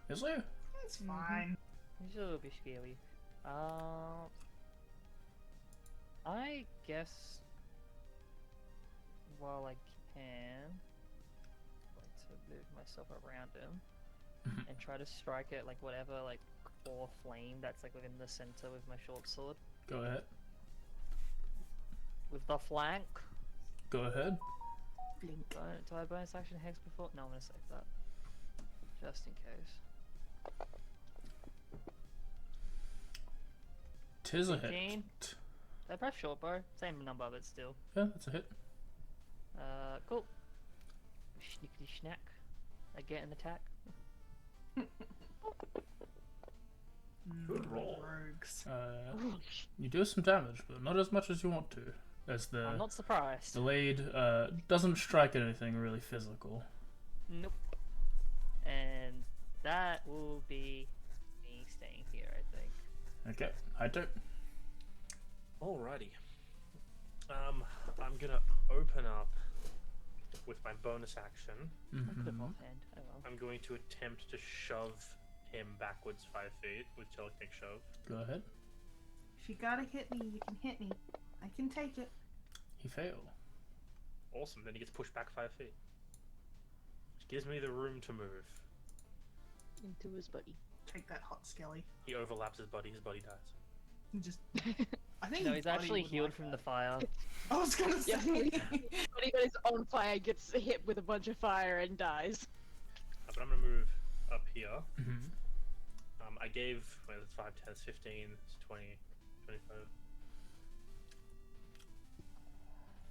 Is there? It's fine. He's a little bit scary. I guess while I can, I'm going to move myself around him and try to strike it like whatever like core flame that's like within the center with my short sword. Go ahead. With the flank. Go ahead. Blink. Do I bonus action hex before? No, I'm gonna save that. Just in case. 'Tis a hit. 15. Did I press short bow? Same number, but still. Yeah, that's a hit. Cool. Snickety snack. I get an attack. Good roll. Rogues. You do some damage, but not as much as you want to. As the I'm not surprised. blade doesn't strike at anything really physical. Nope. And that will be me staying here, I think. Okay, I don't. Alrighty. I'm gonna open up with my bonus action. I could have Mhm. offhand. Oh well. I'm going to attempt to shove him backwards 5 feet with telekinetic shove. Go ahead. If you gotta hit me, you can hit me. I can take it. He failed. Awesome. Then he gets pushed back 5 feet, which gives me the room to move. Into his buddy. Take that hot skelly. He overlaps his buddy. His buddy dies. And just. I think No, his he's actually buddy would healed like from that. the fire. I was gonna say. Yeah. When he is on fire, gets hit with a bunch of fire and dies. But I'm gonna move up here. Mhm. I gave, well, it's 5, 10, 15, 20, 25,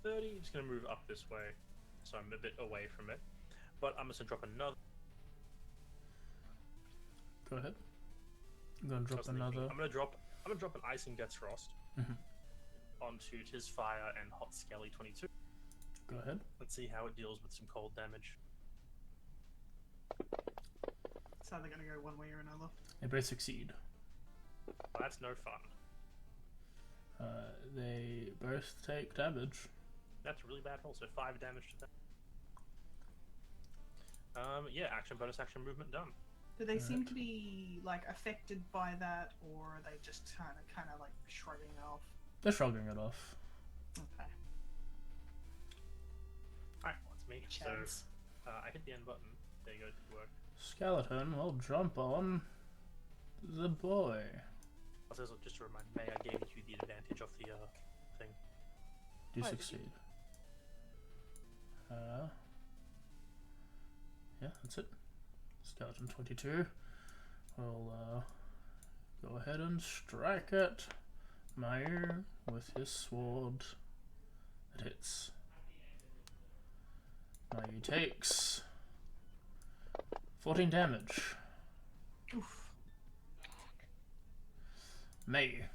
30. I'm just going to move up this way, so I'm a bit away from it. But I'm just going to drop another. Go ahead. I'm gonna drop another. I'm going to drop an Icing Death's Frost Mhm. onto Tis Fire and Hot Skelly 22. Go ahead. Let's see how it deals with some cold damage. It's either gonna go one way or another. They both succeed. Well, that's no fun. They both take damage. That's a really bad roll, so 5 damage to them. Yeah, action, bonus action, movement done. Do they seem to be like affected by that, or are they just kind of like shrugging it off? They're shrugging it off. Okay. Alright, well, that's me. Chads. So, I hit the end button. There you go, it did work. Skeleton will jump on the boy. Also, just to remind May, I gave you the advantage of the thing. Do Oh, did you? succeed. Yeah, that's it. Skeleton 22 will go ahead and strike at Mayu with his sword. It hits. Mayu takes 14 damage. Oof. May.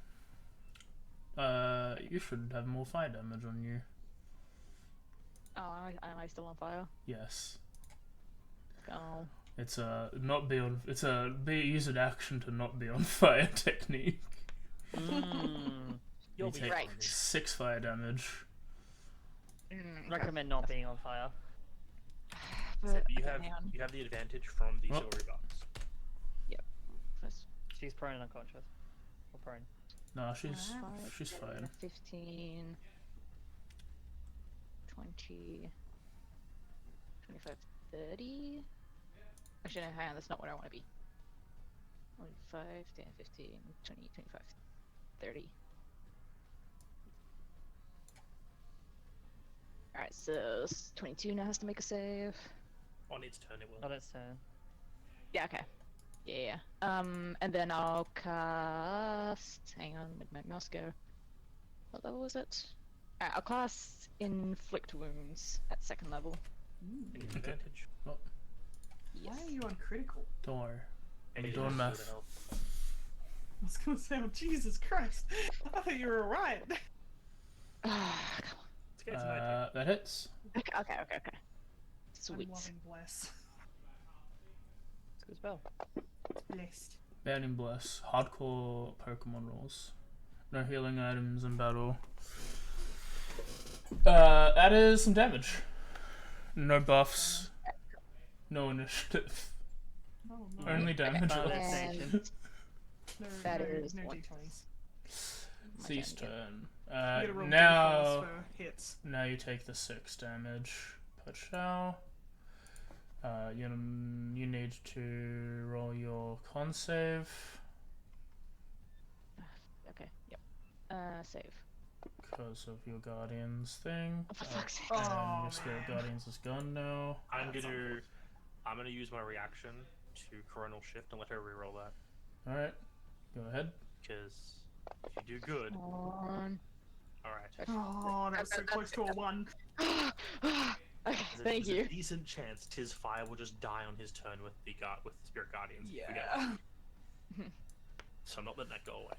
You should have more fire damage on you. Oh, am I still on fire? Yes. Oh. It's a not be on. It's a use an action to not be on fire technique. Mm. You'll You be take right. fine. 6 fire damage. Recommend not being on fire. But, You okay, have hang on. you have the advantage from the Oh. auxiliary buttons. First, She's prone and unconscious. Or prone. No, she's five, she's 10, fine. 15, 20, 25, 30. Actually, no, hang on, that's not what I want to be. 5, 10, 15, 20, 25, 30. Alright, so 22 now has to make a save. On its turn, it will. Not its turn. Yeah, okay. Yeah. And then I'll cast. Hang on, where'd my mouse go? What level was it? Alright, I'll cast Inflict Wounds at 2nd level. And its advantage. Yes. Why are you on critical? Don't worry. And I'm it doing is math. good health. I was gonna say, oh Jesus Christ! I thought you were alright. Ah, come Let's get it to my turn. That hits. on. Okay. Sweet. I'm loving bless. It's a good spell. Blessed. Banning Bless. Hardcore Pokemon rules. No healing items in battle. That is some damage. No buffs. No initiative. Oh, no. Only damage Final rolls. destination. No, That no, is no one. d20s. Cease turn, turn. You gotta roll d4s Now, for hits. now you take the 6 damage. Pachao. You need to roll your con save. Okay, yep. Save. Because of your Guardians thing. Oh, for fuck's sake. And Oh, your Spirit man. Guardians is gone now. I'm That's gonna use my reaction to Coronal Shift and let her reroll that. Alright, go ahead. Because if you do good, Come on. alright. Oh, that was so close to a 1. Okay, thank There's you. a decent chance Tis Fire will just die on his turn with the Spirit Guardians. if we get Yeah. lucky. So I'm not letting that go away.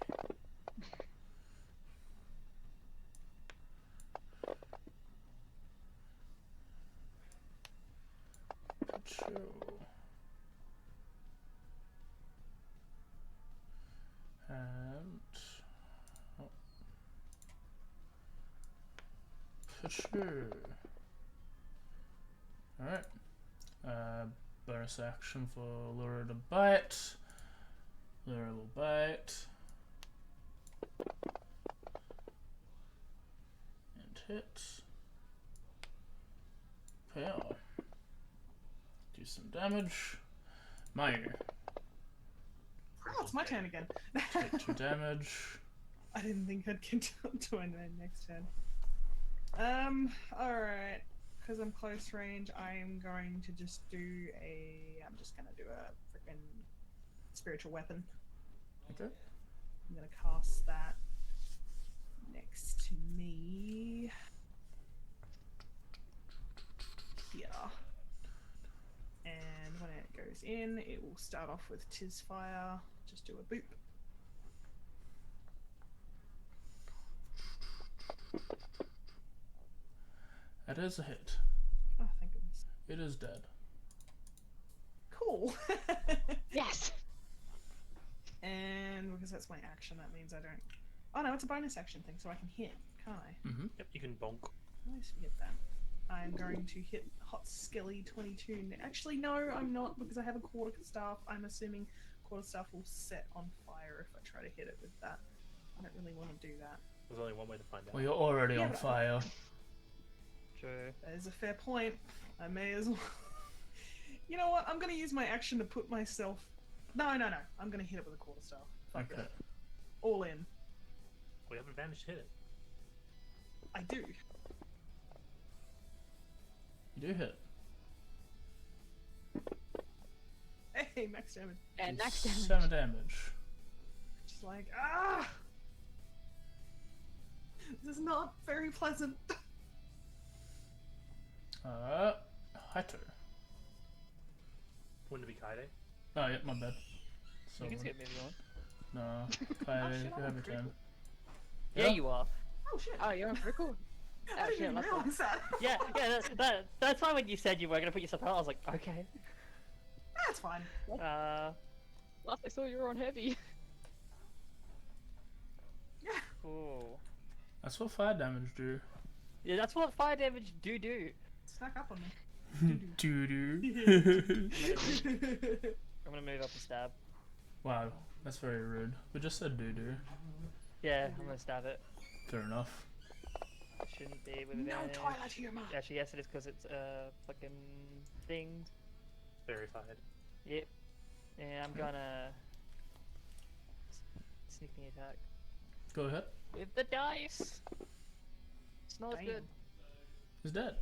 And Pachoo. Alright. Bonus action for Lure to bite. Lure will bite. And hit. Pow. Do some damage. Mayu. Oh, it's my turn again. Take 2 damage. I didn't think I'd get to my next turn. Alright. Because I'm close range, I'm going to just do I'm just gonna do a freaking spiritual weapon. Okay. I'm gonna cast that next to me. Here. And when it goes in, it will start off with Tis Fire. Just do a boop. That is a hit. Oh, thank goodness. It is dead. Cool. Yes! And because that's my action, that means I don't. Oh no, it's a bonus action thing, so I can hit, can't I? Mm-hmm. Yep, you can bonk. I always forget that. I'm going to hit Hot Skelly 22. Actually, no, I'm not, because I have a quarterstaff. I'm assuming quarterstaff will set on fire if I try to hit it with that. I don't really want to do that. There's only one way to find out. Well, you're already Yeah, on but fire. True. That is a fair point. I may as well. You know what? I'm going to use my action to put myself. No. I'm going to hit it with a quarterstaff. Fuck Okay. it. All in. We have advantage to hit it. I do. You do hit. Hey, max damage. And Do max damage. 7 damage. Just like, this is not very pleasant. Haito. Wouldn't it be Kaide? Oh, yeah, my bad. So, You can skip me if you want. no. Oh, Kaede, shit, you I'm have your pretty turn. cool. Yeah, you are. Oh shit. Oh, you're on critical. I didn't even that's fine. realize that. Yeah, that's why when you said you were gonna put yourself out, I was like, okay. That's fine. Last I saw you were on heavy. Yeah. Cool. That's what fire damage do. Yeah, that's what fire damage do. Snuck up on me. Doo-doo. I'm gonna move up and stab. Wow, that's very rude. We just said doo-doo. Yeah, I'm gonna stab it. Fair enough. Shouldn't be with No advantage. Twilight humor. Actually, yes, it is because it's fucking thinged. Verified. Yep. Yeah, I'm gonna sneak the attack Go ahead. with the dice. Smells Damn. good. He's dead.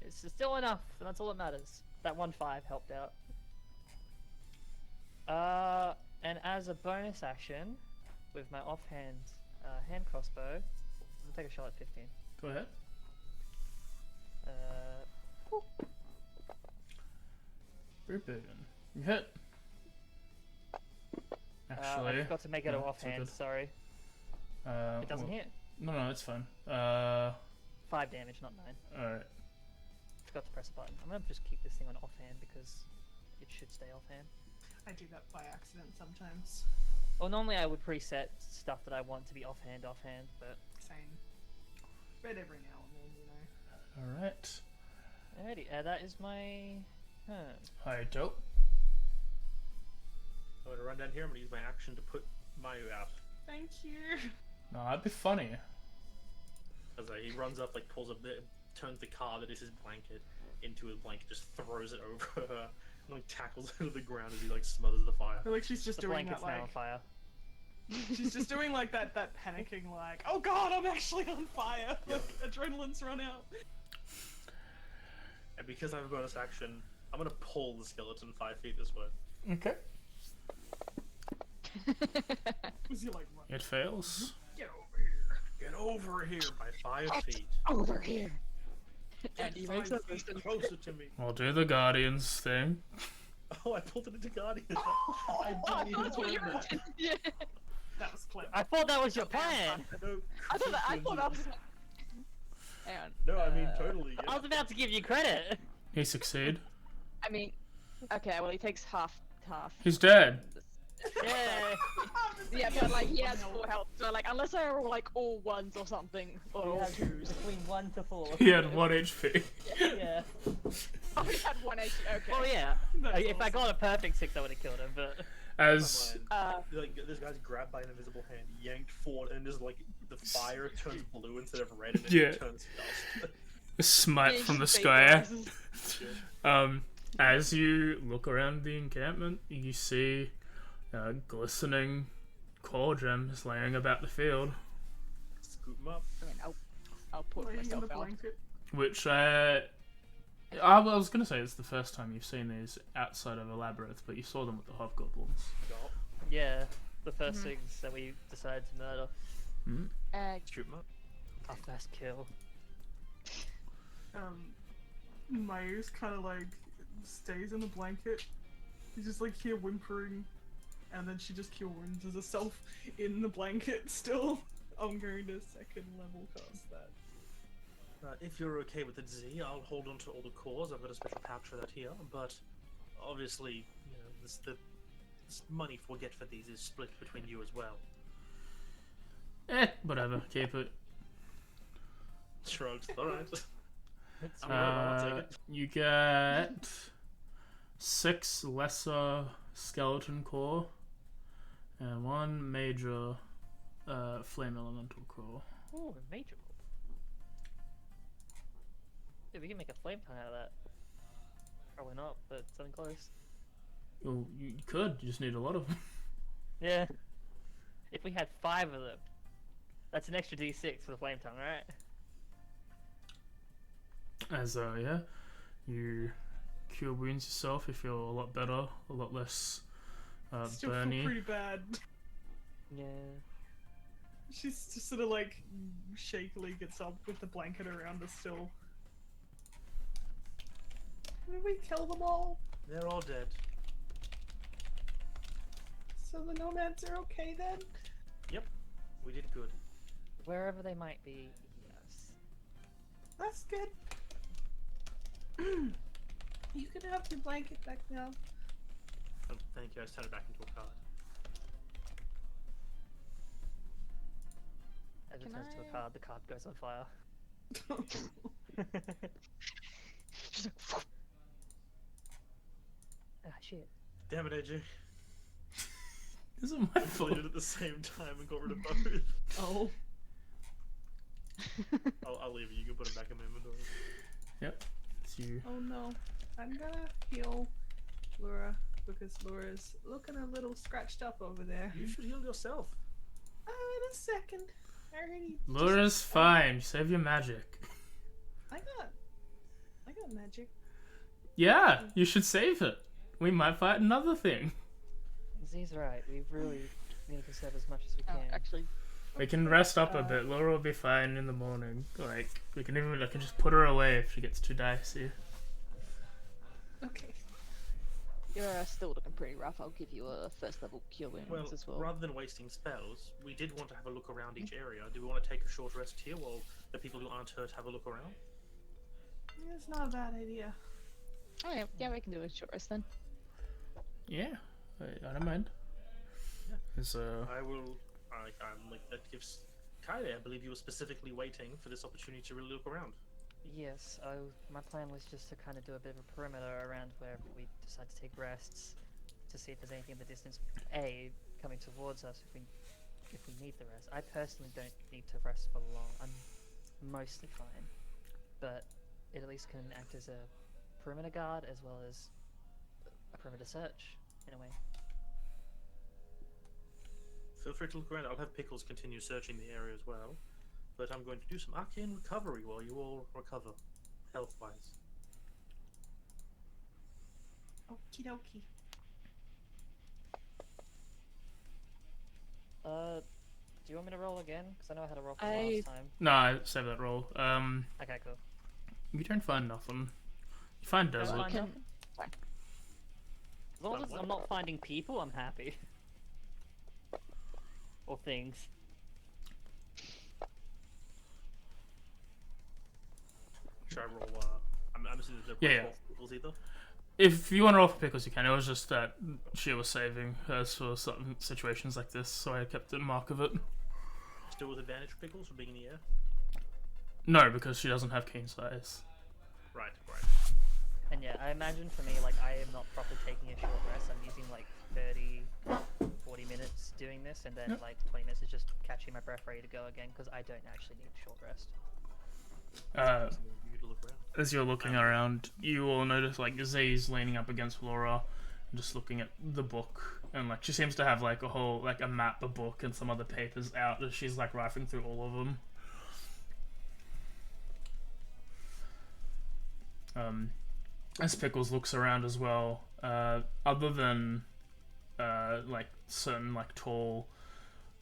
It's still enough, and that's all that matters. That 1-5 helped out. And as a bonus action, with my offhand hand crossbow, I'm gonna take a shot at 15. Go ahead. Boopin. You hit. Actually, I forgot to make it no, an it's all offhand. good. Sorry, it doesn't well, hit. No, it's fine. 5 damage, not 9. Alright. Forgot to press a button. I'm gonna just keep this thing on offhand because it should stay offhand. I do that by accident sometimes. Well, normally I would preset stuff that I want to be offhand, but Same. But every now and then, you know. Alright. Alrighty, that is my turn. Alright, dope. I'm gonna run down here. I'm gonna use my action to put Mayu out. Thank you. No, that'd be funny. As he runs up, like pulls a bit, turns the car that is his blanket into a blanket, just throws it over her, and like tackles her to the ground as he like smothers the fire. I feel like she's just The doing blanket's that now on like fire. she's just doing like that panicking like, oh god, I'm actually on fire. Yep. Like adrenaline's run out. And because I have a bonus action, I'm gonna pull the skeleton 5 feet this way. Okay. Was he like, run? It fails. Get over here. Get over here by 5 feet. Over here. Get And he 5 makes a feet wisdom. closer to me. I'll do the Guardians thing. Oh, I pulled it into Guardians. I Oh, I didn't thought even that's what you plan were that. doing. Yeah. That was clever. I thought that was your plan! No, I thought that was. Hang on. No, I mean totally. I Yeah. was about to give you credit. He succeed. I mean, okay, well he takes half. He's dead. Yeah. Yeah, but like he has 4 health, so like unless they're all like all ones or something, or all twos. Between 1 to 4. He had 1 HP. Yeah. Oh, he had 1 HP. Okay. Well, yeah. That's If I awesome. got a perfect 6, I would have killed him, but. As Like this guy's grabbed by an invisible hand, yanked forward, and just like the fire turns blue instead of red, and Yeah. it turns dust. a smite Yeah, from the she sky. vaporizes. As you look around the encampment, you see glistening core gems laying about the field, Scoop him up. I mean, I'll put Laying in myself the out. blanket. which I was gonna say it's the first time you've seen these outside of a labyrinth, but you saw them with the hobgoblins. Go. Yeah. The first things that we decided to murder. Shoot him up. Our first kill. Mayu's kind of like stays in the blanket. You just like hear whimpering, and then she just cure wounds herself in the blanket still. I'm going to 2nd level cast that. If you're okay with it, Z, I'll hold on to all the cores. I've got a special pouch for that here. But obviously, you know, this money we'll get for these is split between you as well. Whatever, keep it. Shrugs. All right. I'll take it. You get 6 lesser skeleton core and 1 major flame elemental core. Ooh, a major. Yeah, we can make a flame tongue out of that. Probably not, but something close. Well, you could. You just need a lot of them. Yeah. If we had 5 of them, that's an extra D6 for the flame tongue, right? As yeah, you cure wounds yourself. You feel a lot better, a lot less Still burny. feel pretty bad. Yeah. She's just sort of like shakily gets up with the blanket around her still. Did we kill them all? They're all dead. So the nomads are okay then? Yep. We did good. Wherever they might be, yes. That's good. You can have your blanket back now. Oh, thank you. I just turned it back into a card. As it Can turns to a I- card, the card goes on fire. Just like, Ah, shit. Damn it, AJ. This is my I fault. played it at the same time and got rid of both. Oh. I'll leave it. You can put them back in my inventory. Yep. It's you. Oh no. I'm gonna heal Laura because Laura's looking a little scratched up over there. You should heal yourself. In a second. I already Laura's fine. Save your magic. I got magic. Yeah, you should save it. We might fight another thing. Z's right. We really need to conserve as much as we oh, can. actually, We can rest up a bit. Laura will be fine in the morning. Like, I can just put her away if she gets too dicey. Okay. you're still looking pretty rough. I'll give you a 1st level cure wounds Well, as well. rather than wasting spells, we did want to have a look around each area. Do we want to take a short rest here while the people who aren't hurt have a look around? It's not a bad idea. Oh yeah, we can do a short rest then. Yeah, I don't mind. It's, I will. I'm like that gives Kylie. I believe you were specifically waiting for this opportunity to really look around. Yes, my plan was just to kind of do a bit of a perimeter around where we decide to take rests to see if there's anything in the distance. Coming towards us if we need the rest. I personally don't need to rest for long. I'm mostly fine, but it at least can act as a perimeter guard as well as a perimeter search in a way. Feel free to look around. I'll have Pickles continue searching the area as well. But I'm going to do some arcane recovery while you all recover, health-wise. Okie dokie. Do you want me to roll again? Because I know I had a roll from I- last time. No, save that roll. Okay, cool. You don't find nothing. You find Don't desert. find Can- nothing? As long as I'm not finding people, I'm happy. Or things. Should I roll? I'm assuming there's Yeah, no yeah. roll for Pickles either. If you want to roll for Pickles, you can. It was just that she was saving us for certain situations like this, so I kept a mark of it. Still with advantage for Pickles for being in the air. No, because she doesn't have keen size. Right. And yeah, I imagine for me, like, I am not properly taking a short rest. I'm using like 30, 40 minutes doing this, and then Yep. like 20 minutes is just catching my breath ready to go again, because I don't actually need a short rest. So you to look around. As you're looking around, you will notice like Z's leaning up against Laura, and just looking at the book, and like she seems to have like a map, a book, and some other papers out as she's like rifling through all of them. As Pickles looks around as well, other than like certain like tall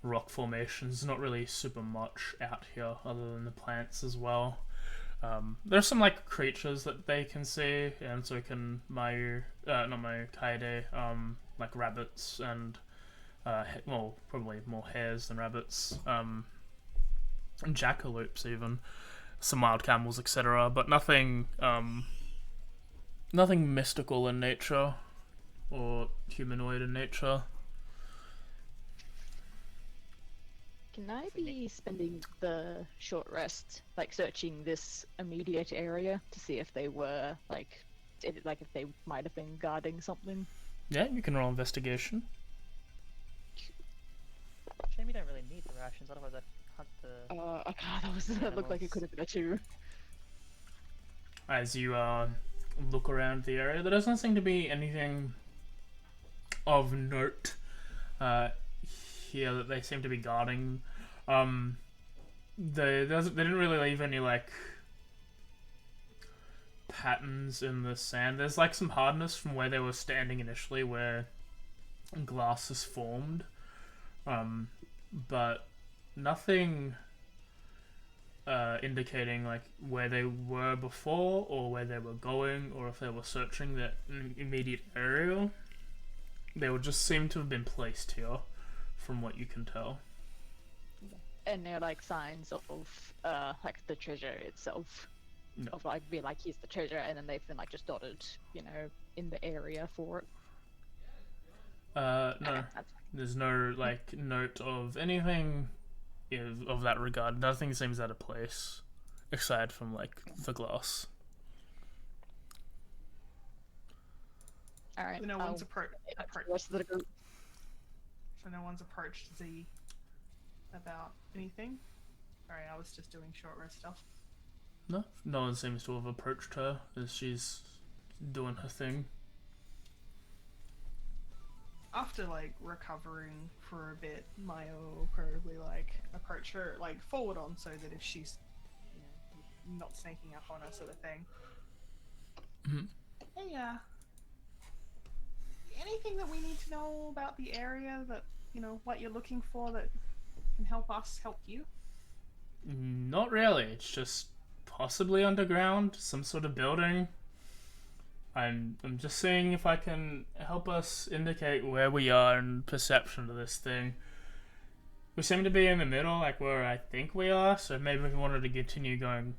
rock formations, not really super much out here other than the plants as well. There's some like creatures that they can see, and so can Kaede, like rabbits and well, probably more hares than rabbits, and jackalopes even, some wild camels, etc. But nothing mystical in nature or humanoid in nature. Can I be spending the short rest, like searching this immediate area to see if they were if they might have been guarding something? Yeah, you can roll investigation. Shame you don't really need the rations, otherwise I'd hunt the... Okay, that looked like it could have been a 2. As you look around the area, there doesn't seem to be anything of note here that they seem to be guarding. They didn't really leave any like patterns in the sand. There's like some hardness from where they were standing initially, where glass is formed, but nothing indicating like where they were before or where they were going, or if they were searching that immediate area. They would just seem to have been placed here, from what you can tell. And they're like signs of like the treasure itself. No. Of like be like, here's the treasure, and then they've been like just dotted, in the area for it. No. That's There's no like note of anything of that regard. Nothing seems out of place, aside from like the glass. all right. So no one's approached. The rest of the group. So no one's approached Z about anything. Sorry, I was just doing short rest stuff. No one seems to have approached her as she's doing her thing. After like recovering for a bit, Maya will probably like approach her like forward on, so that if she's not sneaking up on us, sort of thing. Mhm. Hey, anything that we need to know about the area, that what you're looking for that can help us help you? Not really. It's just possibly underground, some sort of building. I'm just seeing if I can help us indicate where we are in perception of this thing. We seem to be in the middle, like where I think we are, so maybe if we wanted to continue going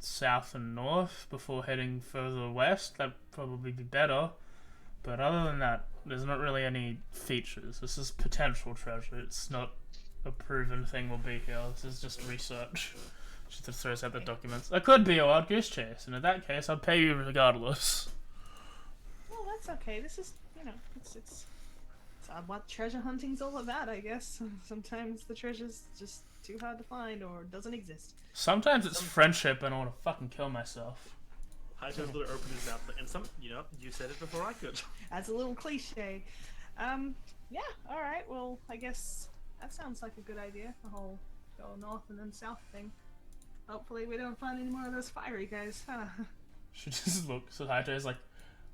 south and north before heading further west, that'd probably be better. But other than that, there's not really any features. This is potential treasure. It's not a proven thing will be here. This is just research. She just throws out the documents. I could be a wild goose chase, and in that case, I'd pay you regardless. Well, that's okay. This is, it's what treasure hunting's all about, I guess. Sometimes the treasure's just too hard to find or doesn't exist. Sometimes it's friendship, and I want to fucking kill myself. I just open his mouth, and you said it before I could. That's a little cliche. Yeah, alright, well, I guess that sounds like a good idea, the whole go north and then south thing. Hopefully we don't find any more of those fiery guys. She just looks at Haito, is like,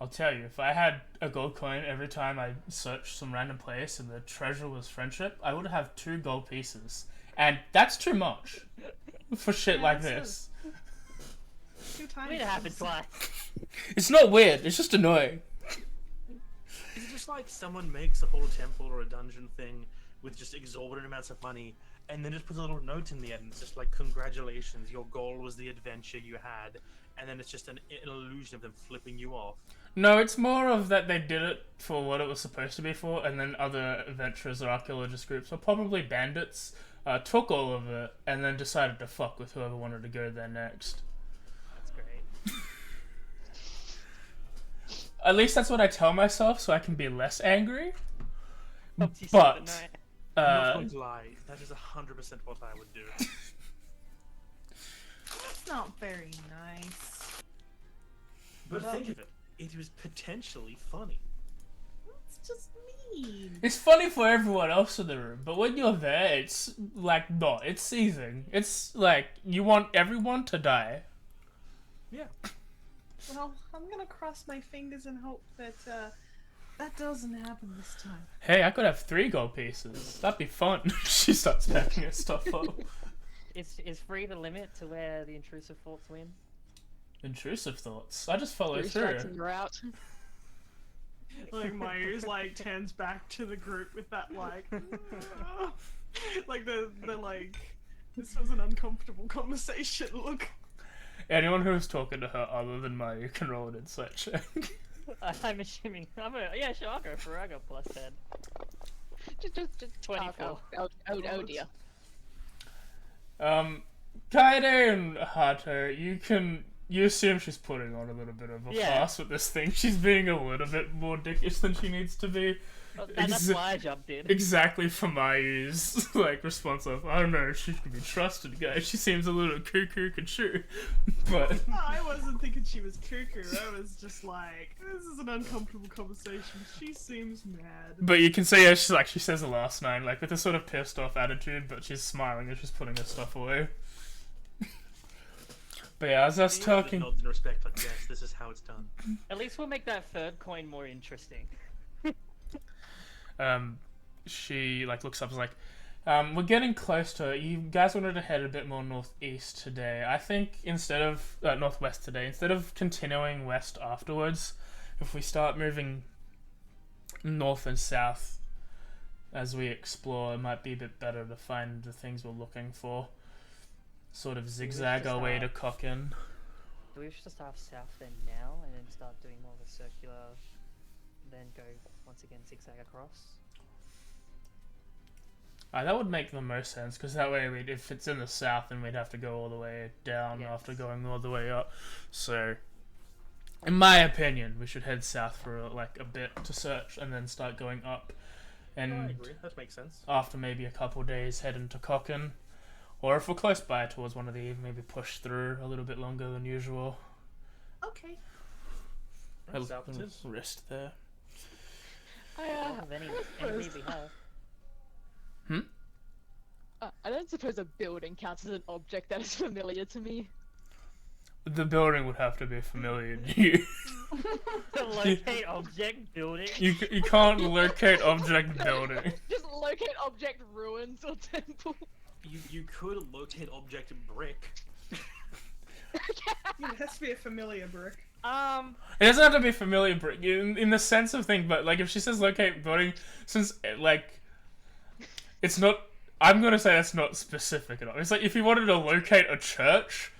I'll tell you, if I had a gold coin every time I searched some random place and the treasure was friendship, I would have 2 gold pieces. And that's too much for shit like this. 2 times. It happened twice. It's not weird, it's just annoying. Is it just like someone makes a whole temple or a dungeon thing with just exorbitant amounts of money, and then just puts a little note in the end? It's just like, congratulations, your goal was the adventure you had, and then it's just an illusion of them flipping you off. No, it's more of that they did it for what it was supposed to be for, and then other adventurers or archaeologist groups, or probably bandits, took all of it, and then decided to fuck with whoever wanted to go there next. That's great. At least that's what I tell myself, so I can be less angry. Helps you sleep But at night. I'm not going to lie, that is 100% what I would do. That's not very nice. But think of it, it was potentially funny. It's just mean. it's funny for everyone else in the room, but when you're there, it's like not. It's seething. It's like you want everyone to die. Yeah. Well, I'm gonna cross my fingers and hope that that doesn't happen this time. Hey, I could have 3 gold pieces. That'd be fun. She starts packing her stuff up. Is free the limit to where the intrusive thoughts win? Intrusive thoughts. I just follow Three through. strikes and you're out. Like Myers like turns back to the group with that like like the like this was an uncomfortable conversation look. Anyone who's talking to her other than Mayu can roll an insight check. I'm assuming. Yeah, sure, I'll go for it. I got plus 10. Just 24. Oh dear. Kaede and Hato, you assume she's putting on a little bit of a Yeah. farce with this thing. She's being a little bit more dickish than she needs to be. And that's why I jumped in. Exactly for Mayu's response of, I don't know if she can be trusted, guys. She seems a little cuckoo choo. But I wasn't thinking she was cuckoo. I was just like, this is an uncomfortable conversation. She seems mad. you can see her, she says the last line, with a sort of pissed off attitude, but she's smiling as she's putting her stuff away. But yeah, as us talking... Nods in respect, like, yes, this is how it's done. At least we'll make that third coin more interesting. She looks up and is like, we're getting close to it. You guys wanted to head a bit more northeast today. I think instead of northwest today, instead of continuing west afterwards, if we start moving north and south as we explore, it might be a bit better to find the things we're looking for. Sort of zigzag our way to Cochin. Do we just start south then now and then start doing more of a circular, then go once again zigzag across? That would make the most sense, because that way, if it's in the south, then we'd have to go all the way down after going all the way up. So, in my opinion, we should head south for a bit to search, and then start going up. And I agree. That makes sense. after maybe a couple days, head into Cochin. Or if we're close by towards one of these, maybe push through a little bit longer than usual. Okay. A South it little is. rest there. I don't have any we have. I don't suppose a building counts as an object that is familiar to me. The building would have to be familiar to you. To locate object building. You can't locate object building. Just locate object ruins or temple. You could locate object brick. It has to be a familiar brick. It doesn't have to be familiar brick in the sense of thing, but if she says locate building, since it's not. I'm gonna say that's not specific enough. It's if you wanted to locate a church,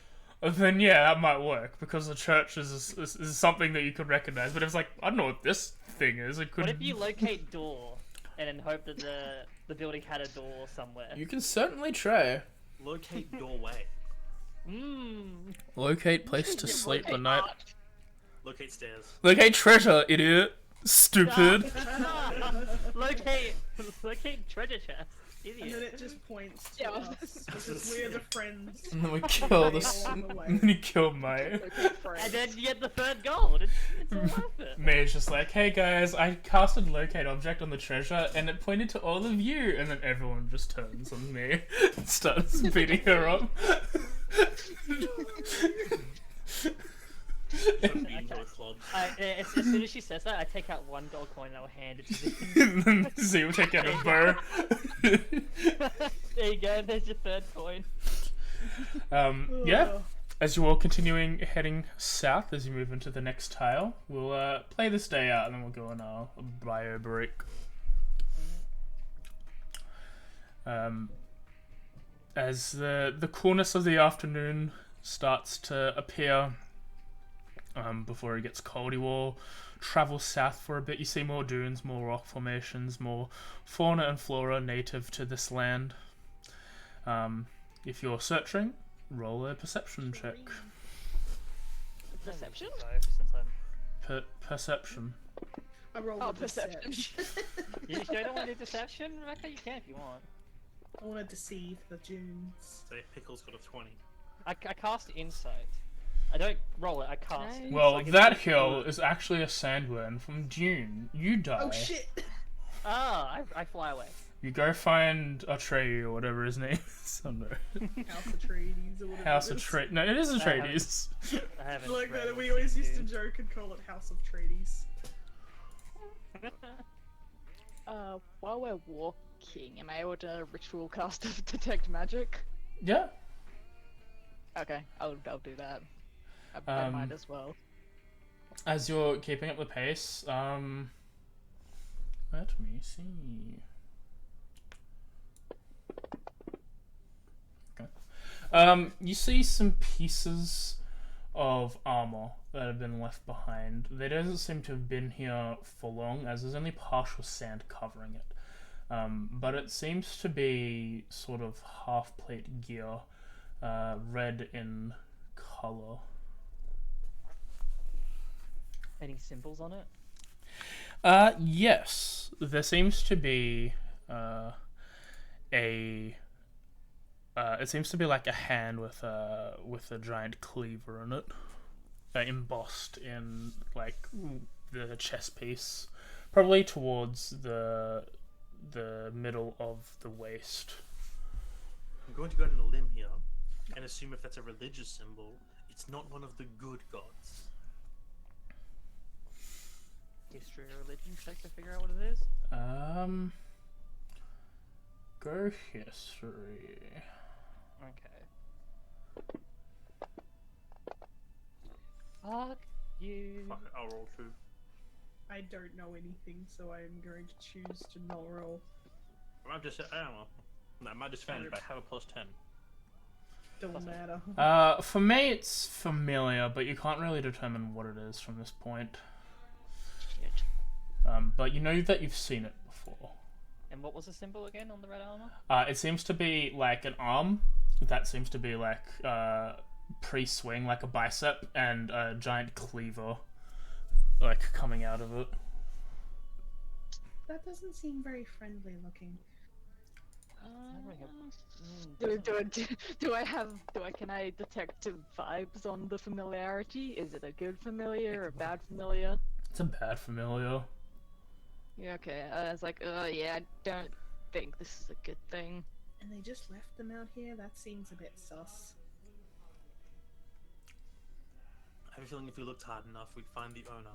then yeah, that might work because the church is something that you could recognize. But if it's I don't know what this thing is, it could. What if you locate door and then hope that the building had a door somewhere? You can certainly try. Locate doorway. Mmm. Locate place to sleep the night. Locate stairs. Locate treasure, idiot. Stupid. Locate treasure chest. And then Idiot. it just points to Yeah. us because we're the friends. And then we kill this. Along the way. And then you kill May. And then you get the third gold. It's all worth it. May's just like, hey guys, I casted locate object on the treasure and it pointed to all of you. And then everyone just turns on me and starts beating her up. Beaten her with clubs. As soon as she says that, I take out one gold coin and I'll hand it to Zim. And then Z will take out a bow. There you go, there's your third coin. Yeah. As you're all continuing heading south as you move into the next tile, we'll play this day out and then we'll go on our bio break. As the coolness of the afternoon starts to appear, before it gets cold, you will travel south for a bit. You see more dunes, more rock formations, more fauna and flora native to this land. If you're searching, roll a perception check. Perception? Perception. I rolled Oh, a perception. You sure don't want to do deception, Rebecca? You can if you want. I want to deceive the dunes. So Pickle's got a 20. I cast insight. I don't roll it, I cast it. Well, So I get that to- hill is actually a sandworm from Dune. You die. Oh shit! Ah, I fly away. You go find Atreyu or whatever his name is. Oh no. House Atreides or whatever. House it is. Atreyu. No, it is Atreides. I haven't. Like read that, we it, always used to dude. joke and call it House of Trades. While we're walking, am I able to ritual cast detect magic? Yeah. Okay, I'll do that. I might as well. As you're keeping up the pace, let me see. Okay. You see some pieces of armor that have been left behind. They don't seem to have been here for long, as there's only partial sand covering it. But it seems to be sort of half-plate gear, red in color. Any symbols on it? Yes. There seems to be it seems to be like a hand with a giant cleaver in it, embossed in like the chest piece, probably towards the middle of the waist. I'm going to go out on a limb here and assume if that's a religious symbol, it's not one of the good gods. History or religion check to figure out what it is? Go history. Okay. Fuck you. Fuck it, I'll roll 2. I don't know anything, so I'm going to choose to not roll. I might just, I don't know. No, I might disadvantage, but I have a plus 10. Don't matter. For me, it's familiar, but you can't really determine what it is from this point. Shit. But you know that you've seen it before. And what was the symbol again on the red armor? It seems to be like an arm that seems to be like pre-swing, like a bicep, and a giant cleaver like coming out of it. That doesn't seem very friendly looking. Can I detect vibes on the familiarity? Is it a good familiar or a bad familiar? It's a bad familiar. Yeah, okay. I was like, yeah, I don't think this is a good thing. And they just left them out here? That seems a bit sus. I have a feeling if we looked hard enough, we'd find the owner.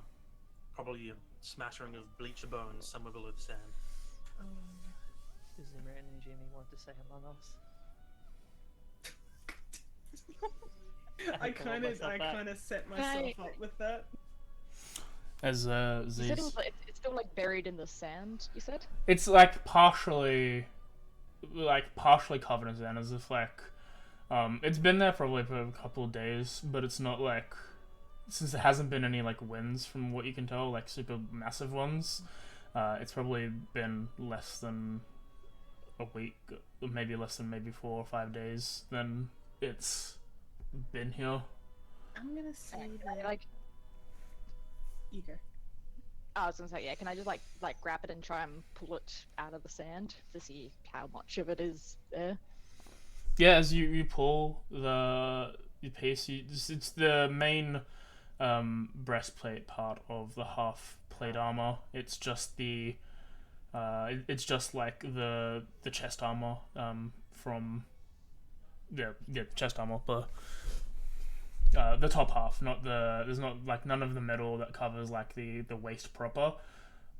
Probably a smattering of bleacher bones somewhere below the sand. Zimmer and Jimmy want to say Among Us. I kind of set myself up with that. As You said these, it's still like buried in the sand. You said? it's like partially covered in sand, as if like it's been there probably for a couple of days, but it's not like, since there hasn't been any like winds from what you can tell, like super massive ones. It's probably been less than a week, maybe less than maybe 4 or 5 days. Then it's been here. I'm gonna say Can I, that. like, You go. I was gonna say, yeah. Can I just like grab it and try and pull it out of the sand to see how much of it is there? Yeah, as you pull the piece, it's the main breastplate part of the half plate armor. It's just the it's just like the chest armor from the chest armor, but the top half, not there's not like none of the metal that covers like the waist proper,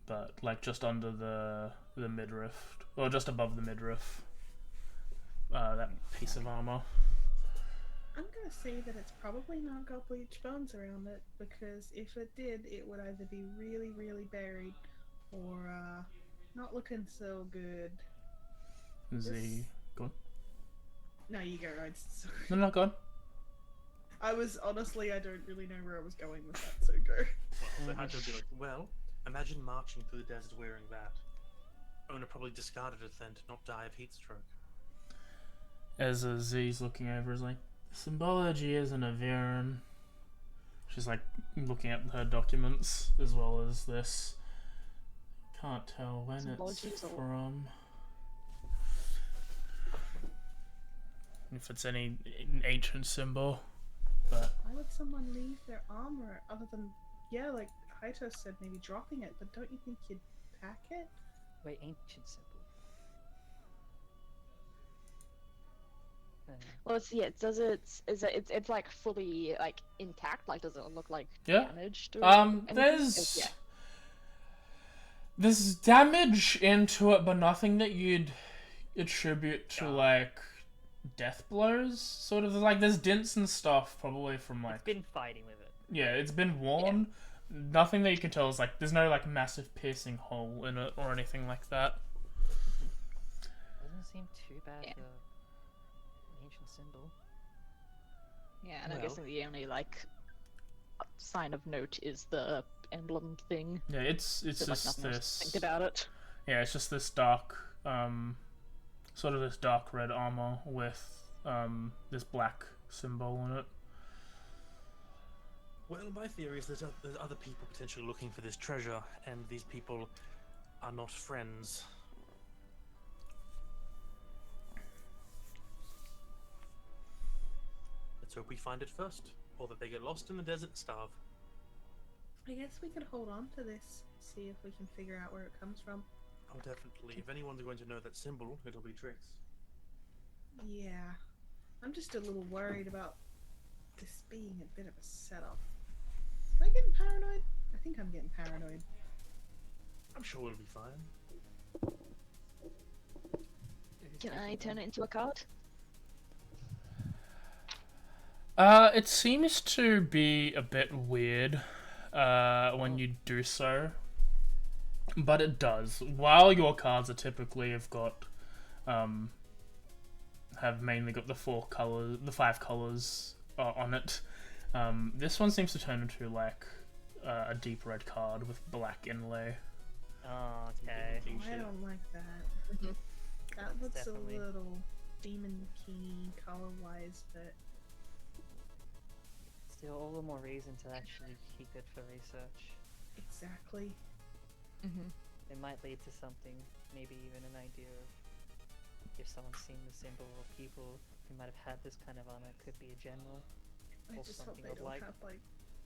but like just under the midriff or just above the midriff. That piece of armor. I'm gonna say that it's probably not got bleached bones around it, because if it did, it would either be really, really buried or not looking so good. Z. Go on. No, you go. No, not gone. I was honestly, I don't really know where I was going with that, so go. Well, so Hato would be like, well, imagine marching through the desert wearing that. Owner probably discarded it then to not die of heat stroke. As Z's looking over, is like, symbology isn't a Viren. She's like looking at her documents as well as this. Can't tell when Symbology it's is all- from. If it's any ancient symbol, but Why would someone leave their armor other than, yeah, like Haito said, maybe dropping it, but don't you think you'd pack it? Wait, ancient symbol. Well, it's like fully like intact? Like, does it look like yeah. damaged? Or anything? There's Yeah. there's damage into it, but nothing that you'd attribute to like death blows. Sort of like there's dents and stuff probably from like It's been fighting with it. yeah, it's been worn. Nothing that you can tell is like there's no like massive piercing hole in it or anything like that. Doesn't seem too bad Yeah. for an ancient symbol. Yeah, and I'm Well. guessing the only like sign of note is the emblem thing. Yeah, it's So, like, just nothing else to this. think about it. Yeah, it's just this dark, sort of this dark red armor with this black symbol on it. Well, my theory is there's other people potentially looking for this treasure, and these people are not friends. Let's hope we find it first, or that they get lost in the desert and starve. I guess we could hold on to this, see if we can figure out where it comes from. Oh, definitely. If anyone's going to know that symbol, it'll be Trix. Yeah. I'm just a little worried about this being a bit of a setup. Am I getting paranoid? I think I'm getting paranoid. I'm sure it'll be fine. Can I turn it into a card? It seems to be a bit weird when you do so, but it does. While your cards are typically have mainly got the 5 colors on it. This one seems to turn into like a deep red card with black inlay. Oh, okay. King I shit. don't like that. Mhm. That looks definitely- a little demon key color wise, but Still, all the more reason to actually keep it for research. exactly. Mm-hmm. It might lead to something, maybe even an idea of if someone's seen the symbol or people who might have had this kind of armor. It could be a general. I Or just hope something they of don't like- have like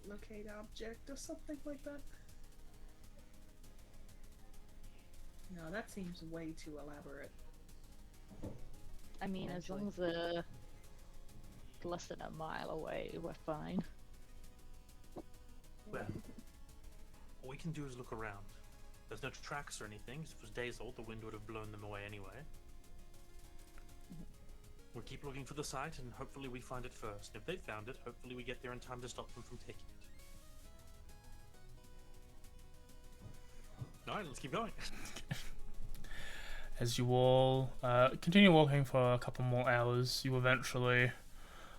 locate object or something like that. No, that seems way too elaborate. I mean, as long as they're less than a mile away, we're fine. Well, what we can do is look around. There's no tracks or anything. If it was days old, the wind would have blown them away anyway. We'll keep looking for the site, and hopefully we find it first. If they found it, hopefully we get there in time to stop them from taking it. Alright, let's keep going. As you all continue walking for a couple more hours, you eventually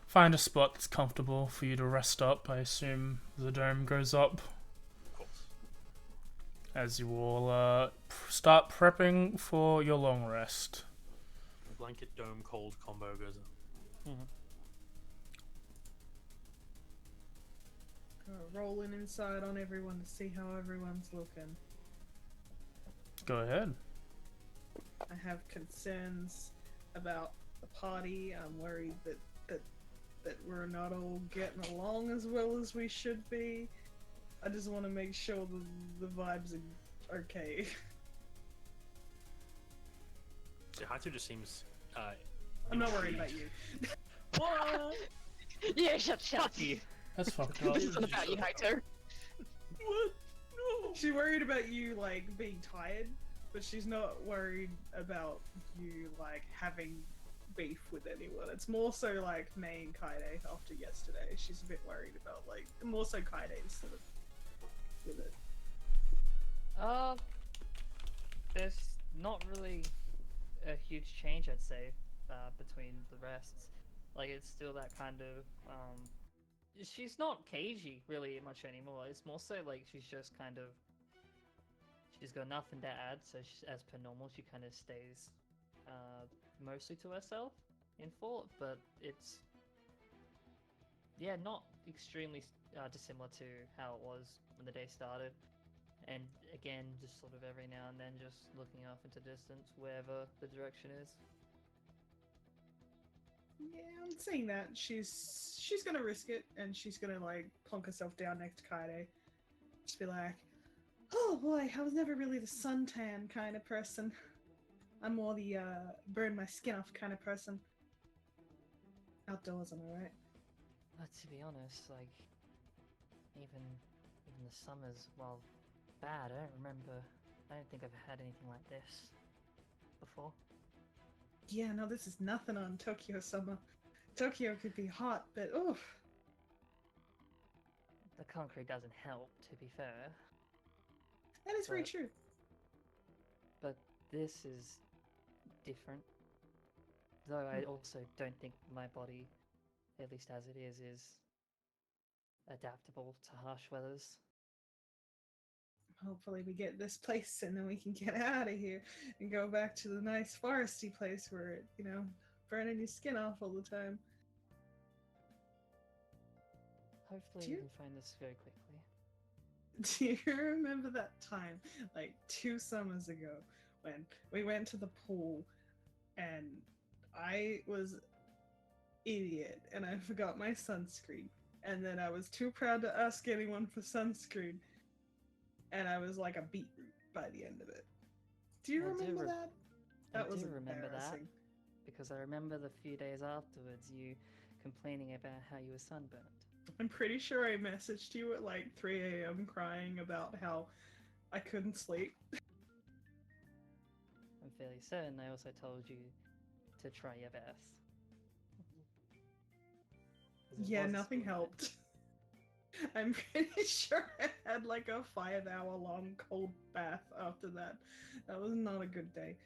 find a spot that's comfortable for you to rest up. I assume the dome goes up. Of course. As you all start prepping for your long rest. The blanket dome cold combo goes up. roll an insight on everyone to see how everyone's looking. Go ahead. I have concerns about the party. I'm worried that we're not all getting along as well as we should be. I just want to make sure the vibes are okay. So Hato just seems. I'm not worried about you. What? Yeah, shut. Fuck you. That's fucked up. This isn't about you, Haito. What? No. She's worried about you like being tired, but she's not worried about you like having beef with anyone. It's more so like May and Kaide after yesterday. She's a bit worried about like more so Kaide's sort of with it. There's not really a huge change, I'd say, between the rest. Like, it's still that kind of, she's not cagey, really, much anymore. It's more so, like, she's just kind of, she's got nothing to add, so as per normal, she kind of stays, mostly to herself in Fort, but it's, yeah, not extremely dissimilar to how it was when the day started. And again, just sort of every now and then, just looking off into distance, wherever the direction is. Yeah, I'm saying that she's gonna risk it, and she's gonna like plonk herself down next to Kaide. Just be like, "Oh boy, I was never really the suntan kind of person. I'm more the burn my skin off kind of person. Outdoors, am I right?" But to be honest, like, even the summers, while bad, I don't think I've had anything like this before. Yeah, no, this is nothing on Tokyo summer. Tokyo could be hot, but oof. The concrete doesn't help, to be fair, That is very But- true. but this is different. Though I also don't think my body, at least as it is adaptable to harsh weathers. Hopefully we get this place and then we can get out of here and go back to the nice foresty place where it, burning your skin off all the time. Hopefully Do we you- can find this very quickly. Do you remember that time, like 2 summers ago, when we went to the pool and I was idiot and I forgot my sunscreen, and then I was too proud to ask anyone for sunscreen, and I was like a beetroot by the end of it. Do you I do remember rem- that? I That was do remember that, embarrassing. because I remember the few days afterwards you complaining about how you were sunburnt. I'm pretty sure I messaged you at like 3 a.m. crying about how I couldn't sleep. I'm fairly certain I also told you to try your best. 'Cause it Yeah, was nothing still night. helped. I'm pretty sure I had like a 5-hour long cold bath after that. That was not a good day.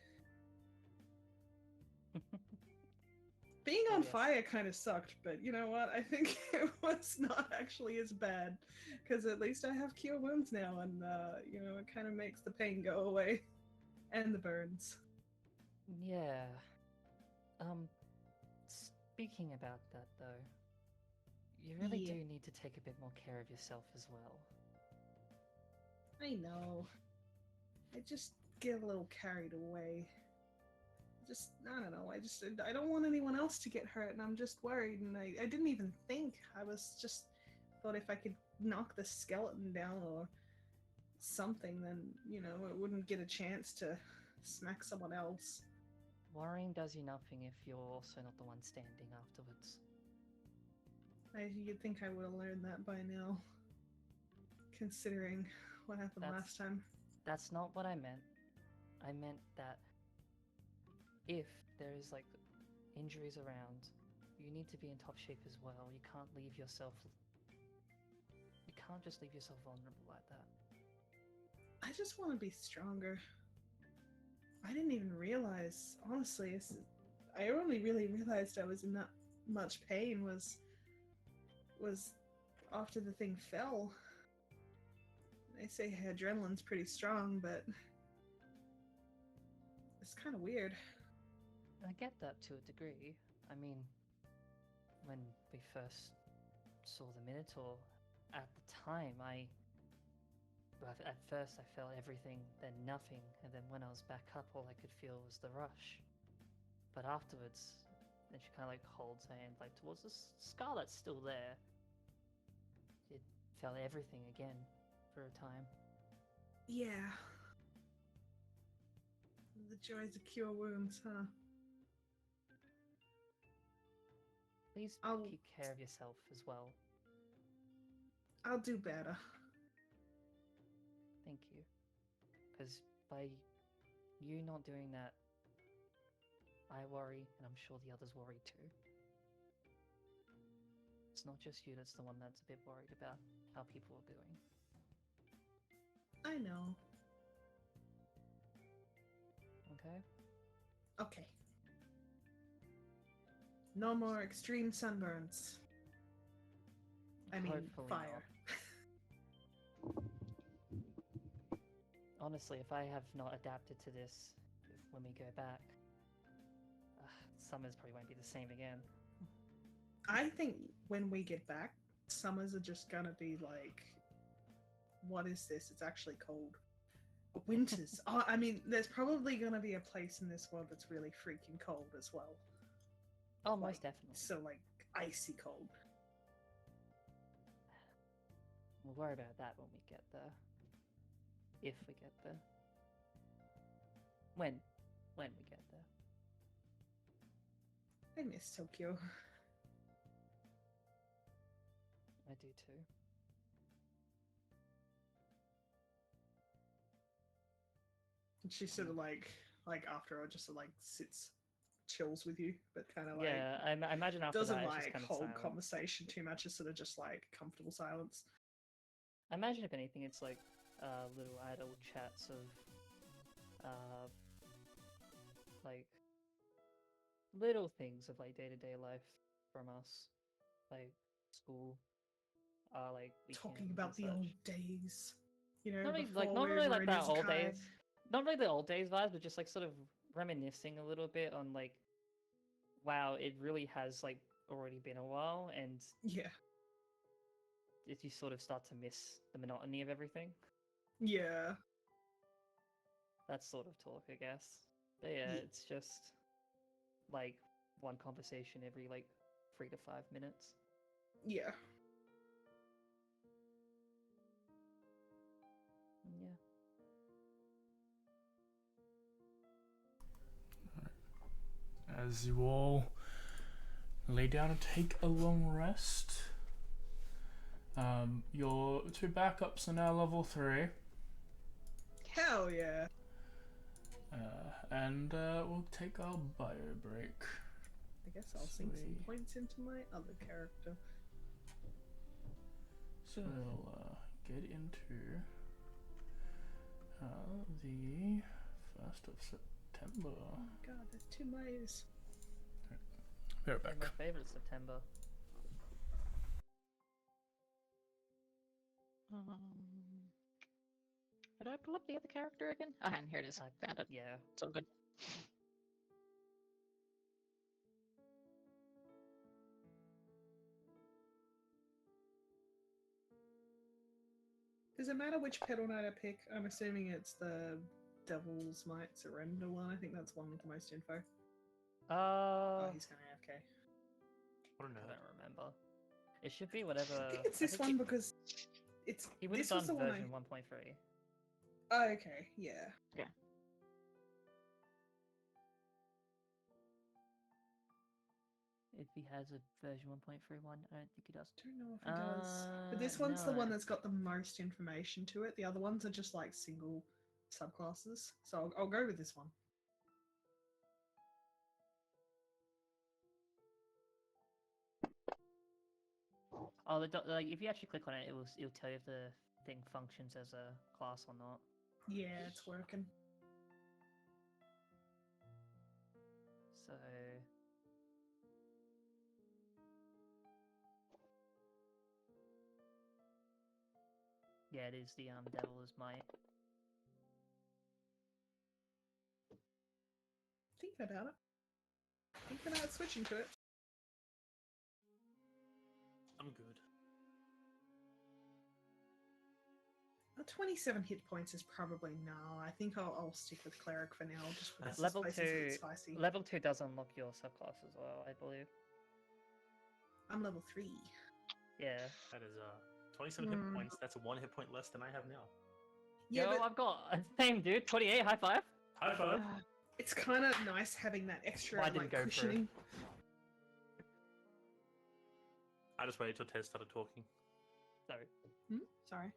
Being on Yes. fire kind of sucked, but you know what? I think it was not actually as bad because at least I have cure wounds now, and it kind of makes the pain go away and the burns. Yeah. Speaking about that though, you really Yeah. do need to take a bit more care of yourself as well. I know. I just get a little carried away. I don't know. I don't want anyone else to get hurt, and I'm just worried. And I didn't even think. I was just thought if I could knock the skeleton down or something, then it wouldn't get a chance to smack someone else. Worrying does you nothing if you're also not the one standing afterwards. You'd think I would have learned that by now, considering what happened That's- last time. That's not what I meant. I meant that if there is like injuries around, you need to be in top shape as well. You can't leave yourself. You can't just leave yourself vulnerable like that. I just want to be stronger. I didn't even realize, honestly, I only really realized I was in that much pain was after the thing fell. They say adrenaline's pretty strong, but it's kind of weird. I get that to a degree. I mean, when we first saw the Minotaur, at the time, at first I felt everything, then nothing, and then when I was back up, all I could feel was the rush. But afterwards, then she kind of like holds her hand like towards the scar that's still there. It felt everything again for a time. Yeah. The joys of cure wounds, huh? Please I'll- keep care of yourself as well. I'll do better. Thank you. Because by you not doing that, I worry, and I'm sure the others worry too. It's not just you that's the one that's a bit worried about how people are doing. I know. Okay? Okay. No more extreme sunburns. I mean, Hopefully fire. Honestly, if I have not adapted to this when we go back, summers probably won't be the same again. I think when we get back, summers are just gonna be like, what is this? It's actually cold. Winters. Oh, I mean, there's probably gonna be a place in this world that's really freaking cold as well. Oh, Like, most definitely. So, like, icy cold. We'll worry about that when we get there. If we get there. When we get there. I miss Tokyo. I do too. And she sort of like after, just sort of like sits, chills with you, but kind of like Yeah, I imagine after doesn't that it's just like kind of hold silent. conversation too much. It's sort of just like comfortable silence. I imagine if anything, it's like little idle chats of like little things of like day-to-day life from us, like school, like Talking weekends about and the such. old days, you know, Not really, before not we really were like in that old Isekai. days. Not really the old days vibes, but just like sort of reminiscing a little bit on like, wow, it really has like already been a while, and Yeah, you sort of start to miss the monotony of everything. yeah. That sort of talk, I guess. But yeah, Ye- it's just like one conversation every like 3 to 5 minutes. Yeah. Yeah. As you all lay down and take a long rest, your two backups are now level 3. Hell yeah. And we'll take our bio break. I guess I'll sink some Sweet. points into my other character. So we'll get into the 1st of September. Oh my god, there's 2 Mays. Be right My back. favorite September. Did I pull up the other character again? Oh, and here it is. Found it. Yeah. It's all good. Does it matter which Pedal Knight I pick? I'm assuming it's the Devil's Might Surrender one. I think that's one with the most info. Oh, he's kind of AFK. What a I nerd. don't remember. It should be whatever. I think it's I this think one because it's he would have this was the done one version I. 1.3. Oh, okay, yeah. If he has a version 1.31, I don't think he does. I don't know if it does. But this one's the one that's got the most information to it. The other ones are just like single subclasses. So I'll go with this one. Oh, like if you actually click on it, it'll tell you if the thing functions as a class or not. Yeah, it's working. So yeah, it is the Devil's Might. Thinking about it. Thinking about switching to it. I'm good. 27 hit points is probably no. I think I'll stick with cleric for now. Just because this Level place is a bit 2. spicy. Level 2 does unlock your subclass as well, I believe. I'm level 3. Yeah. That is 27 hit points. That's 1 hit point less than I have now. Yeah, Yo, but I've got same dude. 28. High five. High five. it's kind of nice having that extra Mine didn't like go through. cushioning. I just waited till Ted started talking. Sorry. Sorry.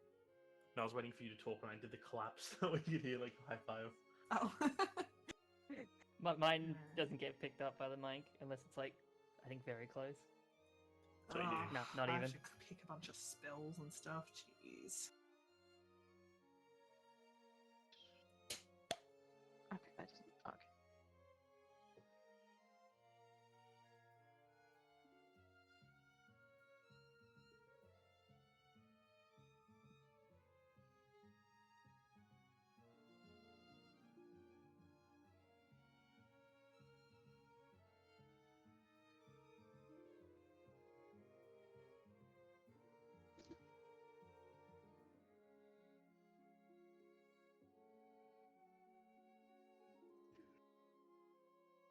No, I was waiting for you to talk when I did the collapse, so you could hear like high five. Oh. Mine doesn't get picked up by the mic unless it's like, I think very close. So you do. No, not I even. have to pick a bunch of spells and stuff. Jeez. Okay, that doesn't. Okay.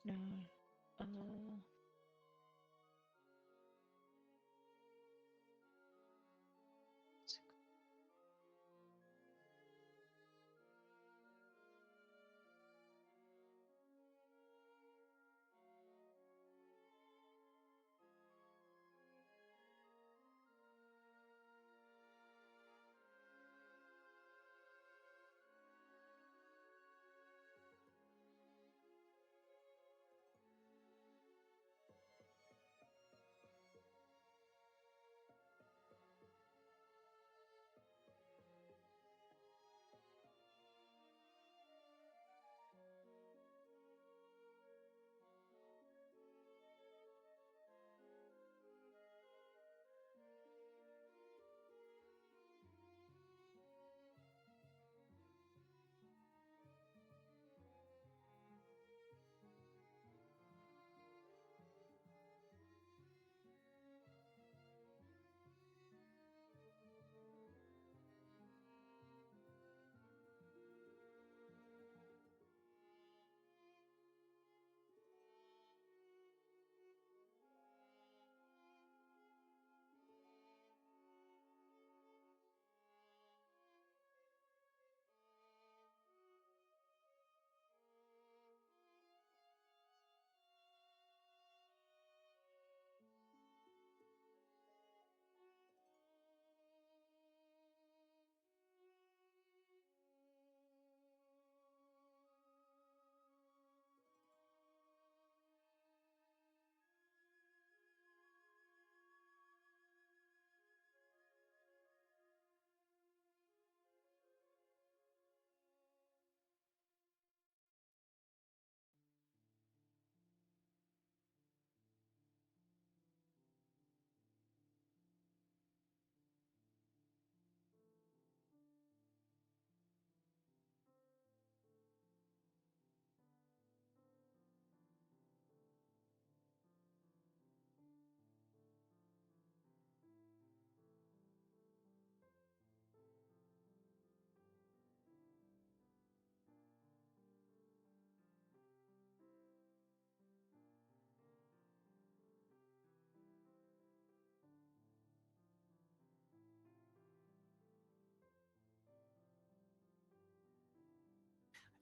No.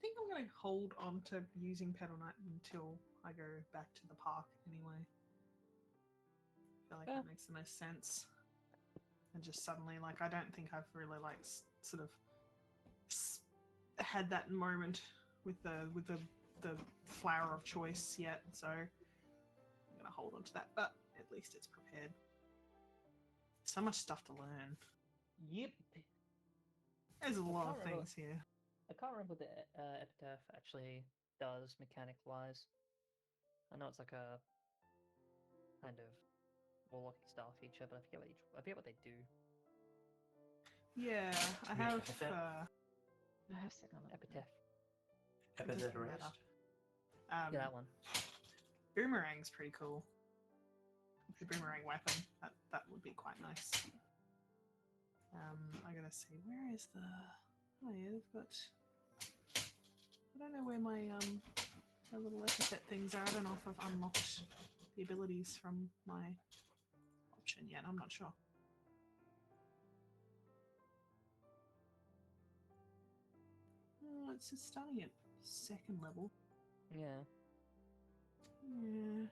I think I'm going to hold on to using Pedal Knight until I go back to the park anyway. I feel like that makes the most sense. And just suddenly, like, I don't think I've really, like, sort of had that moment with the flower of choice yet, so I'm going to hold on to that, but at least it's prepared. So much stuff to learn. Yep. There's a lot of can't remember- things here. I can't remember what the epitaph actually does mechanic-wise. I know it's like a kind of warlocky style feature, but I forget what they do. Yeah, I have. I have seen on Epitaph. Epithet matter. rest. Yeah, that one. Boomerang's pretty cool. The boomerang weapon. That would be quite nice. I gotta see, where is the... Oh yeah, they've got... I don't know where my little epithet things are. I don't know if I've unlocked the abilities from my option yet. I'm not sure. Oh, it's just starting at 2nd level. Yeah. Yeah.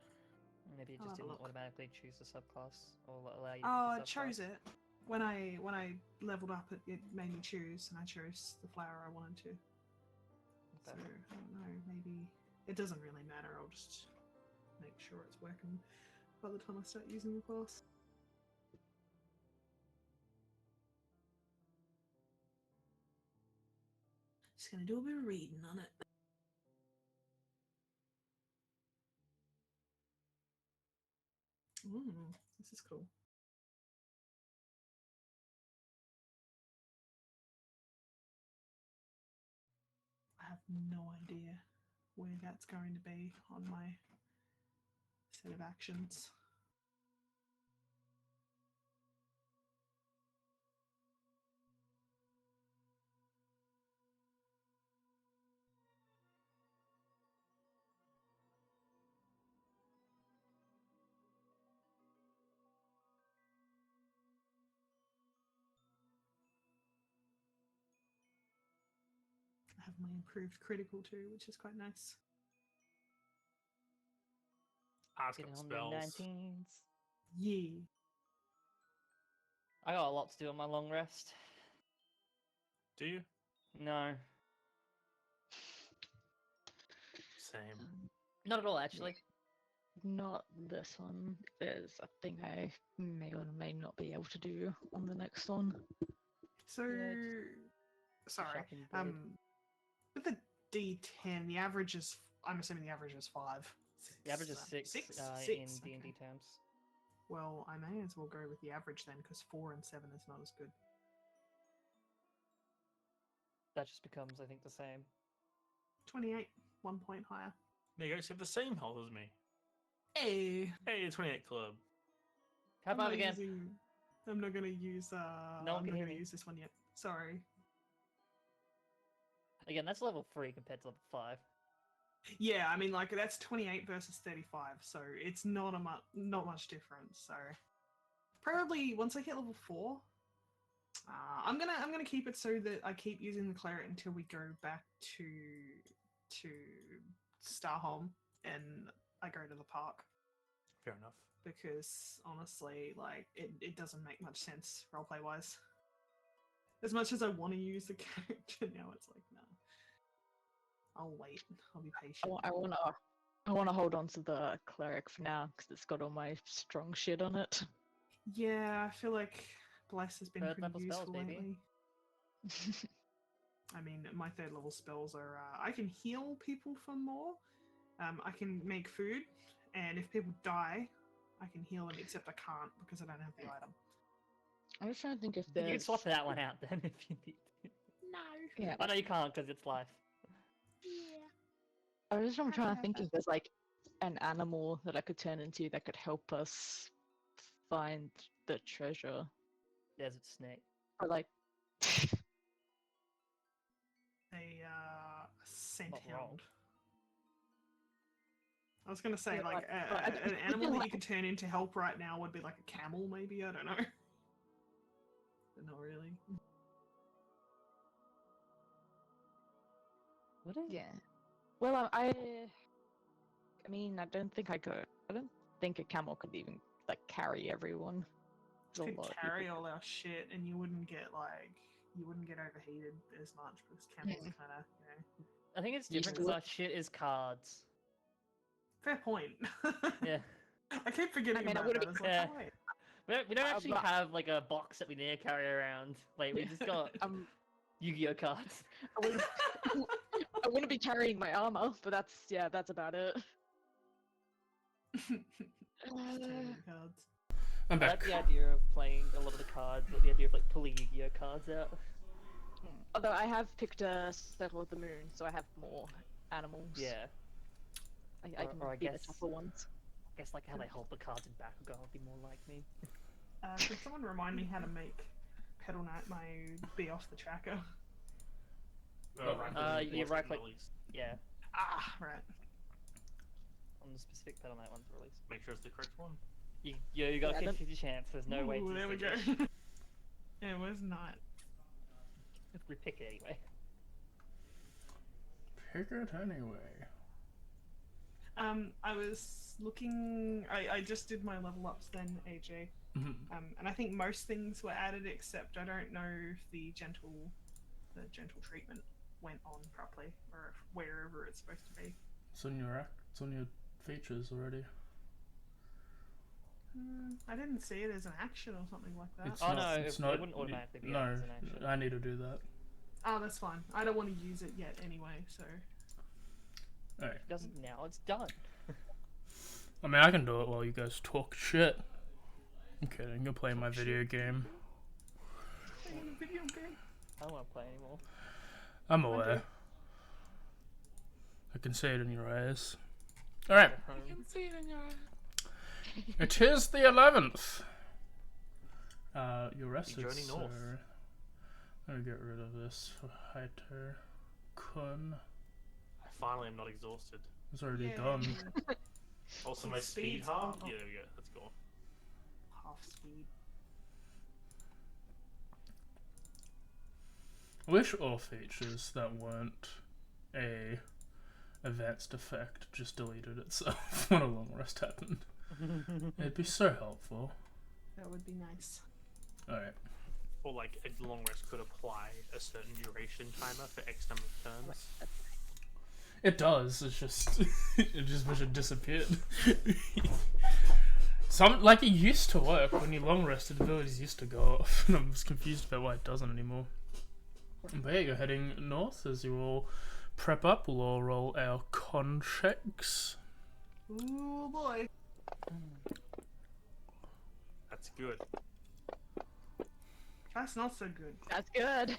Maybe it I'll just have a didn't look. automatically choose the subclass or allow you to Oh, pick it the chose subclass. it. When I leveled up, it made me choose, and I chose the flower I wanted to. So, Okay. I don't know, maybe... It doesn't really matter, I'll just make sure it's working by the time I start using the class. Just gonna do a bit of reading on it. Ooh, this is cool. I have no idea where that's going to be on my set of actions. I have my improved critical too, which is quite nice. Ask Getting up on the spells. 19s. Yeah. I got a lot to do on my long rest. Do you? No, Same. not at all actually. Not this one. There's a thing I may or may not be able to do on the next one. So, Yeah, sorry. sharpened blade. With the D10, the average is. I'm assuming the average is 5. The average is 6, in D&D okay. terms. Well, I may as well go with the average then, because 4 and 7 is not as good. That just becomes, I think, the same. 28, 1 point higher. There you go. So you have the same health as me. Hey, Hey, 28 club. How about again? I'm not gonna use. No one I'm can not hear gonna me. use this one yet. Sorry. Again, that's level 3 compared to level 5. Yeah, I mean, like that's 28 versus 35, so it's not not much difference. So probably once I hit level 4, I'm gonna keep it so that I keep using the cleric until we go back to Starholm and I go to the park. Fair enough. Because honestly, like it doesn't make much sense roleplay wise. As much as I want to use the character now, it's like no. I'll wait. I'll be patient. I wanna hold on to the cleric for now because it's got all my strong shit on it. Yeah, I feel like Bless has been Third pretty level spells, useful baby. lately. I mean, my 3rd level spells are I can heal people for more. I can make food, and if people die, I can heal them. Except I can't because I don't have the item. I'm just trying to think if You there's. can swap that one out then if you need to. No. Yeah, Oh no, you can't because it's life. Yeah. I'm Have trying to to think have if there's like an animal that I could turn into that could help us find the treasure. Desert snake. Or like A scent Not wrong. hound. I was gonna say Yeah, like but I an animal that like- you could turn into help right now would be like a camel, maybe. I don't know. But not really. Would it? yeah. Well, I mean, I don't think I could. I don't think a camel could even like carry everyone. You There's a could lot of carry people. all our shit, and you wouldn't get overheated as much because camels Yeah. kind of I think it's You different still- because our shit is cards. Fair point. Yeah. I keep forgetting I mean, I about would've that. been- It's like, Yeah. oh, wait. We don't actually but- have like a box that we need to carry around. Like we Yeah. just got Um, Yu-Gi-Oh cards. I wouldn't, I wouldn't be carrying my armor, but that's about it. Just turning cards. I'm I like back. the idea of playing a lot of the cards, but the idea of like pulling Yu-Gi-Oh cards out. Although I have picked a Circle of the Moon, so I have more animals. Yeah. I can or I be the guess- tougher ones. I guess like how they hold the cards in Bakugan would be more like me. Could someone remind me how to make petal Battle Knight my be off the tracker? you right click. Release. Yeah, Ah, right. on the specific Battle Knight one's released. Make sure it's the correct one. You got a Yeah, 50-50 chance. There's no way Ooh, to there we go. distinguish. It was not. We pick it anyway. Pick it anyway. I was looking. I just did my level ups then, AJ. Mhm. And I think most things were added except I don't know if the gentle treatment went on properly or if wherever it's supposed to be. It's on your features already. I didn't see it as an action or something like that. It's Oh not, no, it's it not, wouldn't automatically be no, as an action. I need to do that. Oh, that's fine. I don't want to use it yet anyway, so. Alright. It doesn't now. It's done. I mean, I can do it while you guys talk shit. I'm kidding. I'm gonna play my video game. Playing a video game. I don't want to play anymore. I'm aware. I can see it in your eyes. Alright. I can see it in your eyes. It is the 11th. You're rested, journey north. sir. I'm gonna get rid of this for Haito Kun. I finally am not exhausted. It's already Yay. done. Also, Your my speed speed's half. up. Yeah, there we go. Let's go. Half speed. I wish all features that weren't a advanced effect just deleted itself when a long rest happened. It'd be so helpful. That would be nice. Alright. Or like a long rest could apply a certain duration timer for X number of turns. It does, it's just it just wish it disappeared. Like it used to work when you long rested, abilities used to go off, and I'm just confused about why it doesn't anymore. But yeah, you're heading north as you all prep up. We'll all roll our con checks. Ooh boy. That's good. That's not so good. That's good.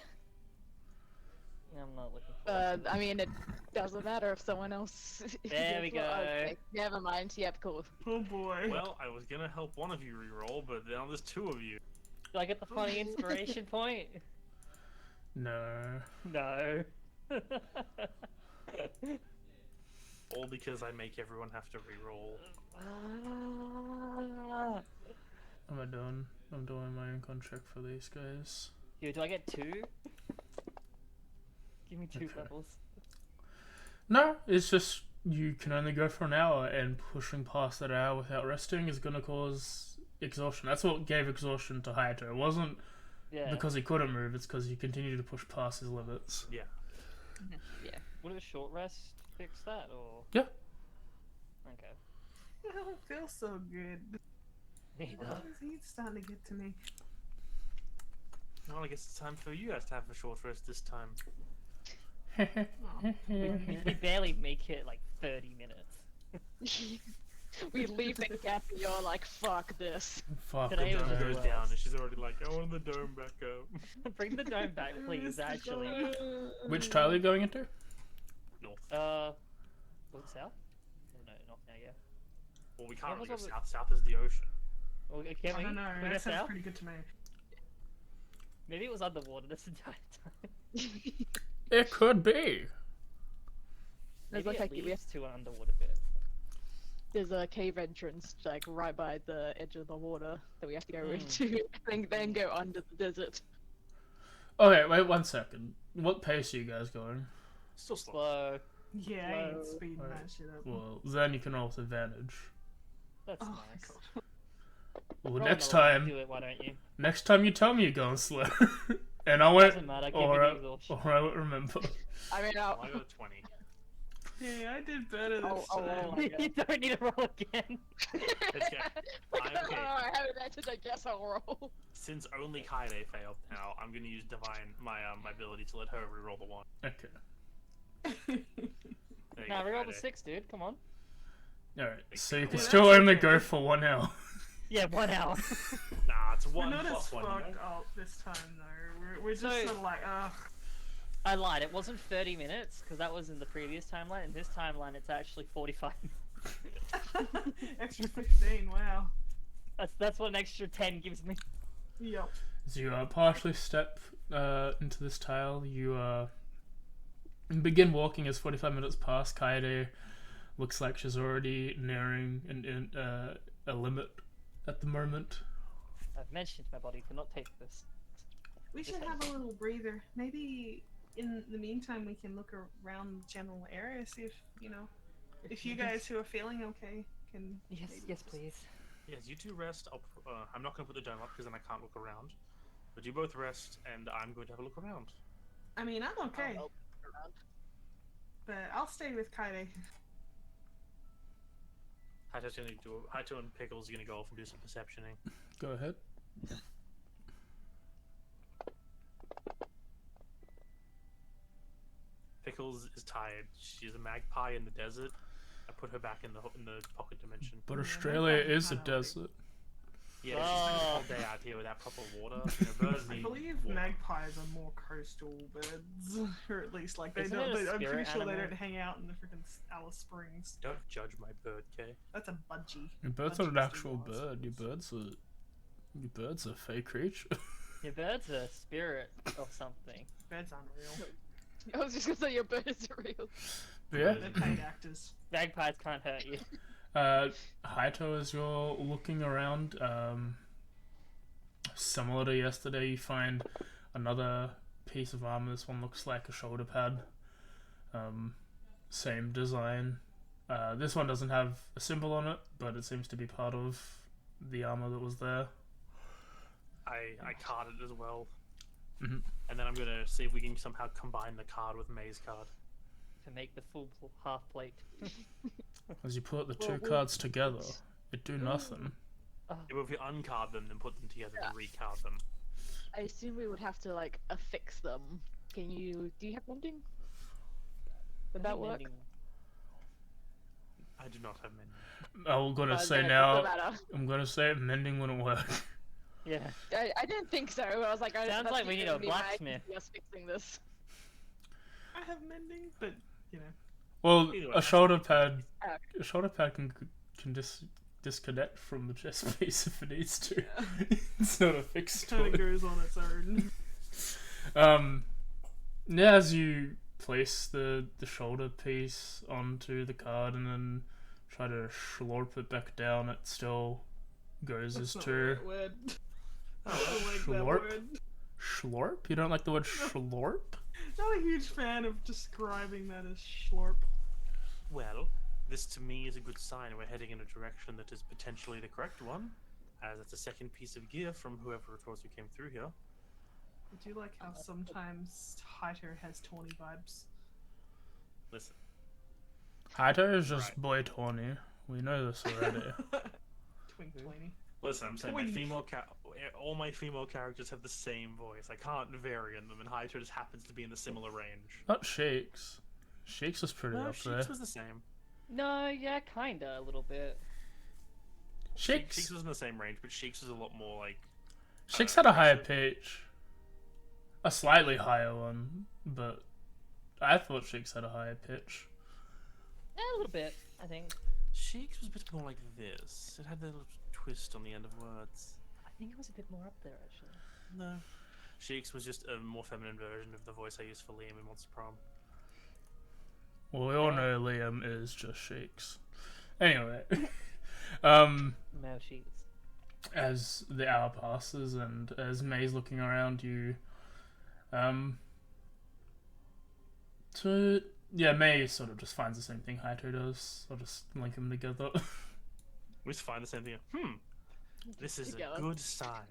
Yeah, I'm not looking forward. I mean, it doesn't matter if someone else. There we go. Okay, never mind. Yep, cool. Oh boy. Well, I was gonna help one of you reroll, but now there's two of you. Do I get the funny inspiration point? No. No. All because I make everyone have to reroll. Am I done? I'm doing my own contract for these guys. Yo, do I get 2? Give me 2 Okay. levels. No, it's just you can only go for an hour, and pushing past that hour without resting is going to cause exhaustion. That's what gave exhaustion to Hayato. It wasn't Yeah. because he couldn't move, it's because he continued to push past his limits. Yeah. Would a short rest fix that, or? Yeah. Okay. I don't feel so good. He's starting to get to me. Well, I guess it's time for you guys to have a short rest this time. We barely make it like 30 minutes. We leave the gap and you're like, fuck this. Fuck Today the was Dome the dome. goes down, and she's already like, I want the dome back up. Bring the dome back, please, actually. Which tile are you going into? North. Was it south? Oh, no, not now, yeah. Well, we can't Yeah, really go what's up south. South is the ocean. Well, can I we? don't know. Can we go That sounds south? pretty good to me. Maybe it was underwater this entire time. It could be. There's Maybe like it we have leads to an underwater bit. There's a cave entrance like right by the edge of the water that we have to go into, and then go under the desert. Okay, wait 1 second. What pace are you guys going? Still slow. Slow. Yeah, I ain't Slow. speeding Right. that shit up. Well, then you can roll with advantage. That's Oh my nice. god. Well, Roll next another one, time, Do it, why don't you? next time you tell me you're going slow, and I won't, Doesn't matter, give or me the I, exhaustion. or I won't remember. I mean, Well, I got a 20. Yeah, I did better this Oh, time. my God. You don't need to roll again. Let's go. Okay. I haven't answered. I guess I'll roll. Since only Kaide failed now, I'm gonna use divine my ability to let her reroll the 1. Okay. There you Nah, go, reroll the Kaide. 6, dude. Come on. Alright, so you Yeah, can that's still only okay. go for 1 hour. Yeah, 1 hour. Nah, it's We're 1 not as plus 1. You fucked know? up this time though. We're just So- sort of like, ugh. I lied. It wasn't 30 minutes because that was in the previous timeline. In this timeline, it's actually 45. Extra 15, wow. That's what an extra 10 gives me. Yep. As you partially step into this tile, you begin walking as 45 minutes pass. Kaede looks like she's already nearing a limit at the moment. I've mentioned my body cannot take this. We should have a little breather. Maybe in the meantime we can look around the general area, see if, if you guys who are feeling okay can... Yes, maybe yes, just- please. Yes, you two rest. I'm not going to put the dome up because then I can't look around. But you both rest, and I'm going to have a look around. I mean, I'm okay, I'll look around. but I'll stay with Kaede. Haito and Pickles are going to go off and do some perceptioning. Go ahead. Pickles is tired. She's a magpie in the desert. I put her back in the pocket dimension. But Yeah, Australia magpies is a kinda like- desert. Yeah, she's spent a whole day out here without proper water. Birds I need believe water. magpies are more coastal birds, or at least like they Isn't don't. it a I'm pretty spirit sure they animal? don't hang out in the freaking Alice Springs. Don't judge my bird, Kay. That's a budgie. Your bird's not an Budgies do actual lots of bird. Your bird's a fake creature. Your bird's a spirit or something. Birds aren't real. I was just gonna say your bird is real. Yeah. They're paid actors. Magpies can't hurt you. Haito, as you're looking around, similar to yesterday, you find another piece of armor. This one looks like a shoulder pad. Same design. This one doesn't have a symbol on it, but it seems to be part of the armor that was there. I card it as well. Mhm. And then I'm going to see if we can somehow combine the card with May's card. To make the full half plate. As you put the two Well, we- cards together, it do nothing. If we uncard them, then put them together and recard them. I assume we would have to like affix them. Do you have mending? Would that work? I do not have many. I'm gonna say then it now. doesn't matter. I'm gonna say mending wouldn't work. Yeah. I didn't think so. I was like, Sounds that's like we need a gonna be my blacksmith. Yes, fixing this. I have mending, but Well, Either way, a shoulder pad. Okay. A shoulder pad can disconnect from the chest piece if it needs to. It's not a fixed kind of toy. goes on its own. Yeah, as you place the shoulder piece onto the card and then try to slurp it back down, it still goes That's as not to the right word. I don't like that Schlorp? word. slurp. You don't like the word slurp? Not a huge fan of describing that as schlorp. Well, this to me is a good sign. We're heading in a direction that is potentially the correct one, as it's a second piece of gear from whoever it was who came through here. I do like how sometimes Haito has tawny vibes. Listen, Haito is just Right. boy Tawny. We know this already. Twink twainy. listen. I'm saying Twink. all my female characters have the same voice. I can't vary in them, and Haito just happens to be in the similar range. Not Shakes. Shakes is pretty No, up there. Sheeks was the same. No, yeah, kinda, a little bit. Shakes Sheeks was in the same range, but Sheeks was a lot more like. Shakes had a higher pitch. A slightly higher one, but I thought Shakes had a higher pitch. Yeah, a little bit, I think. Sheeks was a bit more like this. It had that little twist on the end of words. I think it was a bit more up there, actually. No. Sheeks was just a more feminine version of the voice I used for Liam in Monster Prom. Well, we all know Liam is just Shakes. Anyway, Male sheets. as the hour passes and as May's looking around you, so yeah, May sort of just finds the same thing Haito does. I'll just link them together. We just find the same thing. This is Together. a good sign.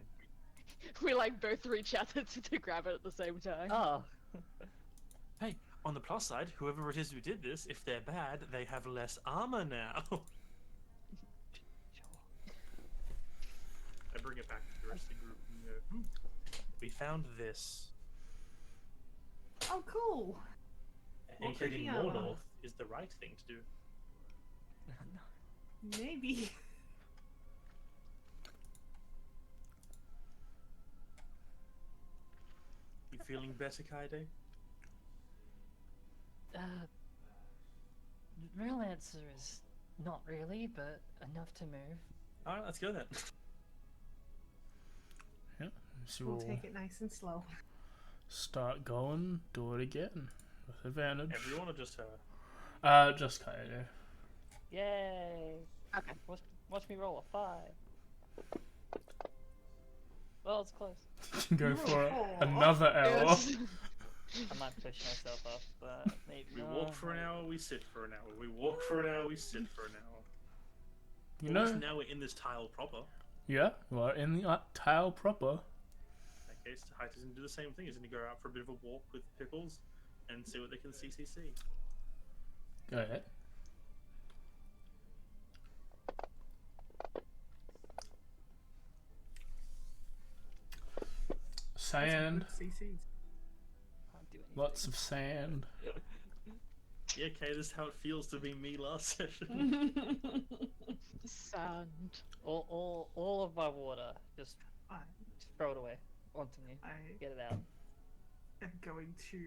We like both reach out to grab it at the same time. Oh. Hey, on the plus side, whoever it is who did this, if they're bad, they have less armor now. I bring it back to the rest of the group and go, we found this. Oh, cool. And Well, heading freaking more out. north is the right thing to do. Maybe. You feeling better, Kaide? The real answer is not really, but enough to move. Alright, let's go then. Yeah. So We'll we'll take it nice and slow. start going, do it again with advantage. Everyone or just her? Just Kaede. Yay! Okay. Watch me roll a 5. Well, it's close. Go for Aw. another hour. Yes. I might push myself up, but maybe. We walk for an hour, we sit for an hour. We walk for an hour, we sit for an hour. You Well, at know, least now we're in this tile proper. yeah, we're in the tile proper. In that case, Height is going to do the same thing. He's going to go out for a bit of a walk with Pickles and see what they can CCC. Go ahead. Sand, Good CCs. Can't do anything. lots of sand. Yeah, okay, this is how it feels to be me last session. Sand. All of my water. Just I, throw it away onto me. I Get it out. am going to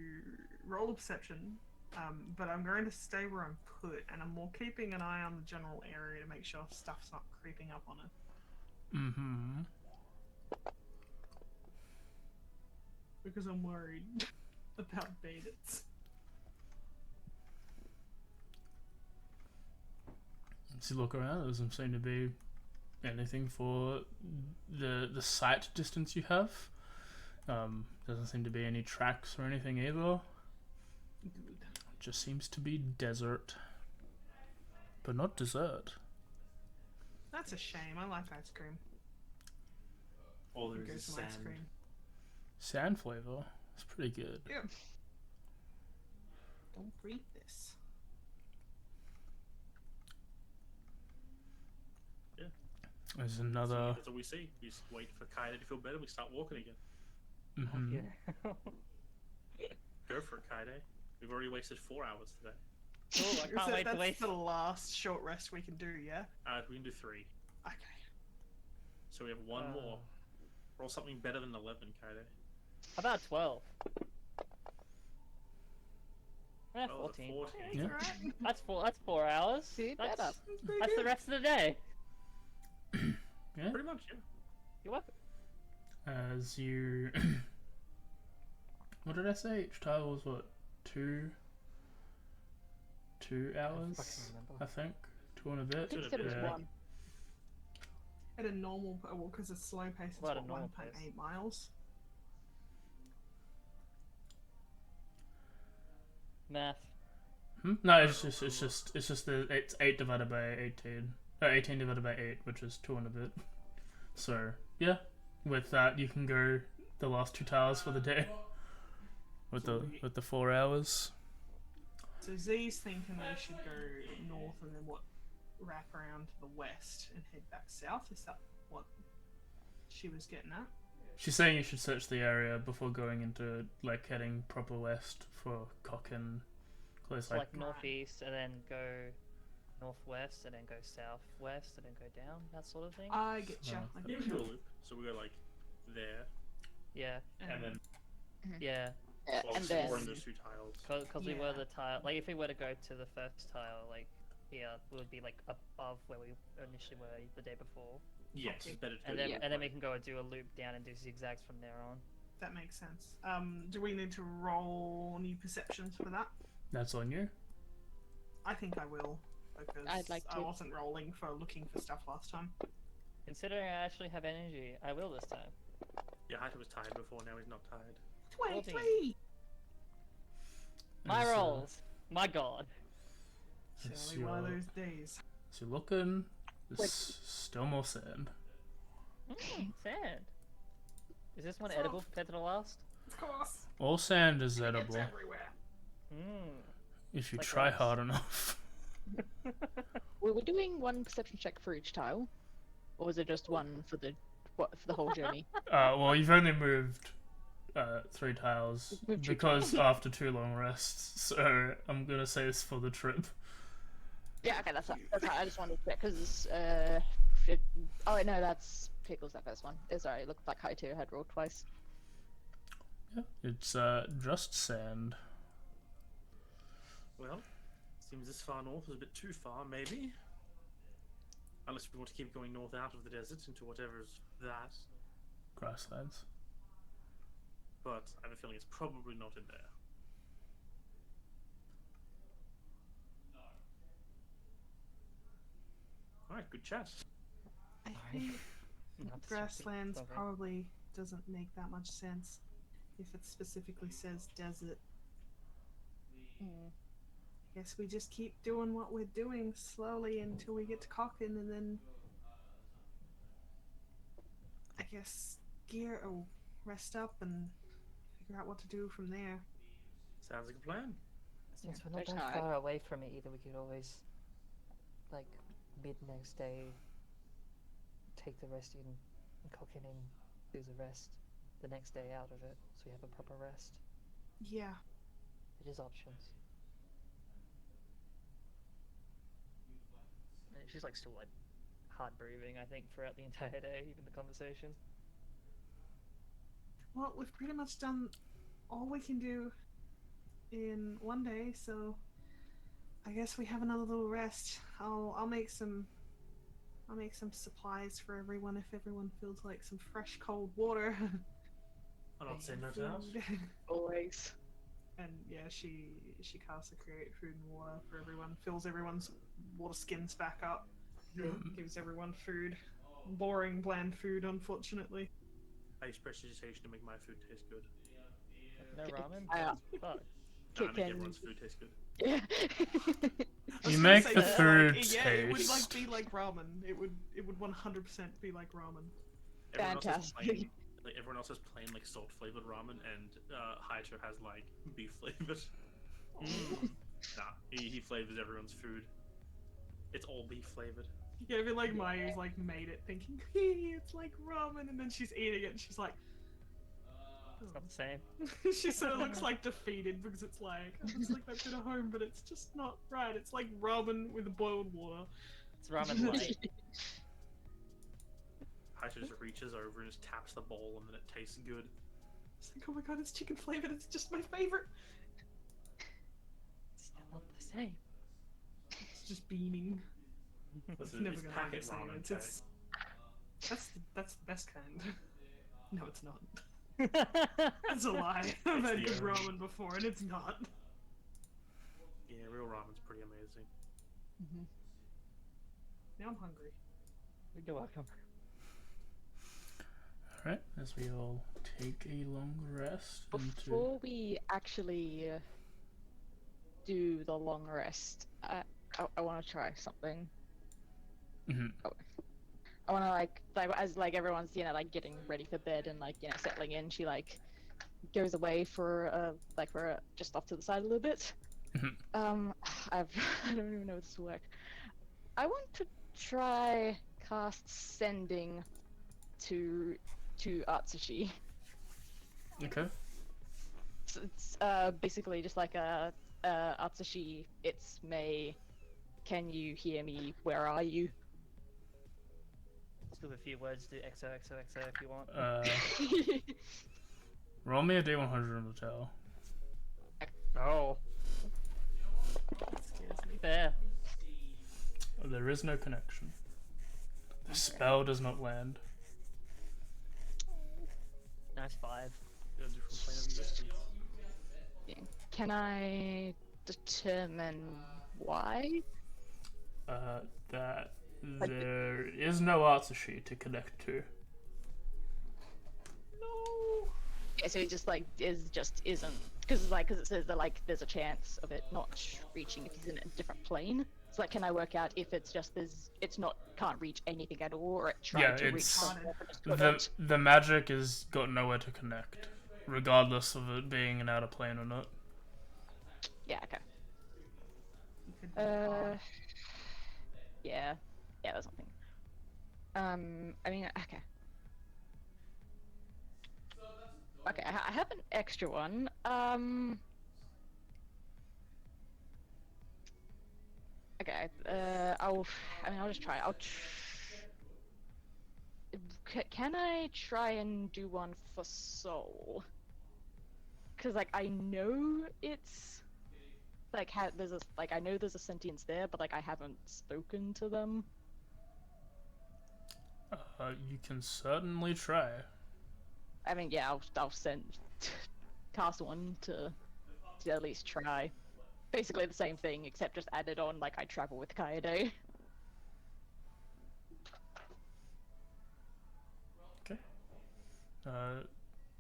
roll a perception, but I'm going to stay where I'm put, and I'm more keeping an eye on the general area to make sure stuff's not creeping up on it. Mm-hmm. Because I'm worried about bandits. As you look around, there doesn't seem to be anything for the sight distance you have. Doesn't seem to be any tracks or anything either. Good. Just seems to be desert, but not dessert. That's a shame. I like ice cream. All there Go is some ice sand. cream. Sand flavor. It's pretty good. Yeah. Don't breathe this. There's So another. that's all we see. We just wait for Kaide to feel better. We start walking again. Mhm. Yeah. Go for it, Kaide. We've already wasted 4 hours today. Cool, I can't wait to That's waste. the last short rest we can do, yeah? We can do 3. Okay. So we have one more. Roll something better than 11, Kaide. How about 12? Eh, Oh, 14. 14. Yeah. Alright. That's 4 hours. See, that's, better. that's the rest of the day. Yeah. Pretty much, yeah. You're welcome. As you. What did I say? Each tile was what? 2 hours? remember. I think. 2 and a I bit. think it was Yeah. 1. At a normal, well, because it's slow pace, it's What a what, normal 1.8 pace. miles. Math. No, it's just it's 8 divided by 18. 18 divided by 8, which is 2 and a bit. So yeah, with that you can go the last 2 tiles for the day. With the 4 hours. So Z's thinking we should go north and then wrap around to the west and head back south. Is that what she was getting at? She's saying you should search the area before going into like heading proper west for Cochin. Close So like like northeast and then go northwest and then go southwest and then go down, that sort of thing. I get you. Oh. I Yeah, get we do a you. loop. So we go like there, Yeah, and then yeah. well, And explore then in those 2 tiles. Because we were Yeah. the tile. Like if we were to go to the first tile, like here, we would be like above where we initially were the day before, Yes, it's better to and go then the and then way. we can go and do a loop down and do zigzags from there on. That makes sense. Do we need to roll new perceptions for that? that's on you. I think I will, because I'd like I to. wasn't rolling for looking for stuff last time. Considering I actually have energy, I will this time. Yeah, Haita was tired before, now he's not tired. 23! My As, rolls. My god. It's Surely one of your- those days. So you're looking. Wait. There's still more sand. Sand. Is this one It's edible off. compared to the last? Of course. All sand is It's edible everywhere. if you like try rocks. hard enough. We were doing 1 perception check for each tile, or was it just 1 for the whole journey? Well, you've only moved 3 tiles Moved 2 because after 2 long rests. So I'm gonna say it's for the trip. Yeah, okay, that's fine. I just wanted to check because oh wait, no, that's Pickles. That first one. Sorry, it looked like Haito had rolled twice. Yeah, it's just sand. Well, seems this far north is a bit too far, maybe. Unless we want to keep going north out of the desert into whatever's that. Grasslands. but I have a feeling it's probably not in there. Alright, good chat. I Sorry. think Not distracted. grasslands Okay. probably doesn't make that much sense if it specifically says desert. Guess we just keep doing what we're doing slowly until we get to Cochin, and then I guess gear or rest up and figure out what to do from there. Sounds like a plan. Since we're not There's that not- far away from it either, we could always, like, mid next day, take the rest in Cochin and do the rest the next day out of it, so we have a proper rest. Yeah. It is options. And she's like still like hard breathing, I think, throughout the entire day, even the conversation. Well, we've pretty much done all we can do in one day, so I guess we have another little rest. I'll make some supplies for everyone if everyone feels like some fresh cold water. I'll not say no to that. Food. Always. And yeah, she casts a create food and water for everyone, fills everyone's water skins back up, gives everyone food. Boring, bland food, unfortunately. I use prestidigitation to make my food taste good. No ramen? Fuck. No, I make Can- everyone's food taste good. Yeah. I was You gonna make say the that, food like, yeah, it would like taste. be like ramen. It would 100% be like ramen. Everyone else has Fantastic. plain, like everyone else has plain like salt flavored ramen, and Haito has like beef flavored. Nah, he flavors everyone's food. It's all beef flavored. Yeah, I feel like Mayu's like made it thinking it's like ramen, and then she's eating it and she's like, It's not the same. she sort of looks like defeated because it's like, oh, it's like that bit of home, but it's just not right. It's like ramen with boiled water. It's ramen light. Haito just reaches over and just taps the bowl, and then it tastes good. It's like, oh my god, it's chicken flavored. It's just my favorite. It's still not the same. It's just beaming. It's Listen, never it's gonna be packet the same. ramen. It's that's the best kind. No, it's not. That's a lie. I've had the good only- ramen before, and it's not. Yeah, real ramen's pretty amazing. Now I'm hungry. You're welcome. Alright, as we all take a long rest into... Before we actually do the long rest, I want to try something. Mhm. I want to like as like everyone's like getting ready for bed and like settling in, she like goes away for just off to the side a little bit. Mhm. I don't even know if this will work. I want to try cast sending to Atsushi. Okay. It's basically just like a Atsushi, it's May. Can you hear me? Where are you? Just with a few words, do XOXOXO if you want. Roll me a D100 on the tell. Oh, Scares me. fair. There is no connection. The spell does not land. Nice 5. Got a different plane of existence. Can I determine why? That there is no Atsushi to connect to. No. Yeah, so it just isn't because it says that there's a chance of it not reaching if he's in a different plane. So can I work out if it's just can't reach anything at all, or it tried Yeah, to reach it's somewhere but just couldn't? the magic is got nowhere to connect, regardless of it being an outer plane or not. Yeah, okay. You could be hard. Yeah, that's something. I mean, okay. Okay, I have an extra one. Okay, I'll just try. Can I try and do one for Soul? Because I know it's there's I know there's a sentience there, but I haven't spoken to them. You can certainly try. I mean, yeah, I'll cast one to at least try. Basically the same thing, except just added on like I travel with Kaede. Okay.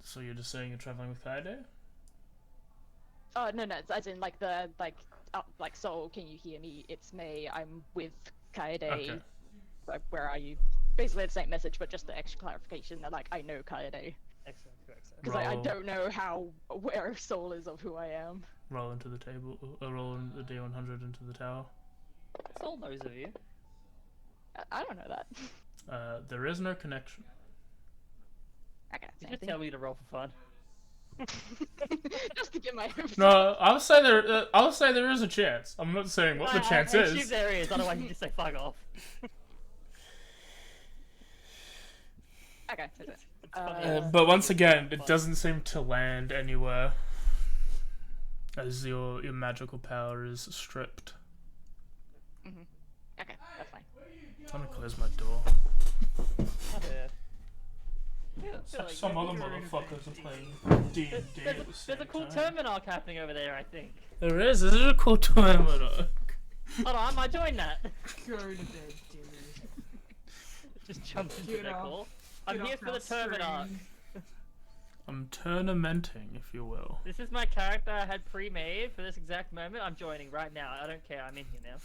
So you're just saying you're traveling with Kaede? Oh no, it's as in like like Soul, can you hear me? It's me. I'm with Kaede. Okay. Like, where are you? Basically the same message, but just the extra clarification that like I know Kaede. Excellent, excellent. Because I Roll. don't know where Soul is of who I am. Roll into the table. Roll the D100 into the tower. Soul knows of you. I don't know that. There is no connection. Okay, You same just thing. tell me to roll for fun. Just to get my hopes No, up. I'll say there. I'll say there is a chance. I'm not saying what the chance I assume is. there is, otherwise you just say fuck off. Okay, that's it. It's funny. But once again, it doesn't seem to land anywhere, as your magical power is stripped. Okay, that's fine. I'm gonna close my door. Yeah. I feel like Some other you're- motherfuckers are playing D&D at the There's same a cool time. tournament arc happening over there, I think. There is. This is a cool tournament arc. Hold on, I might join that. Go to bed, Dimmy. Just jump into Get that off. call. I'm Get here off for the our tournament arc. screen. I'm tournamenting, if you will. This is my character I had pre-made for this exact moment. I'm joining right now. I don't care. I'm in here now.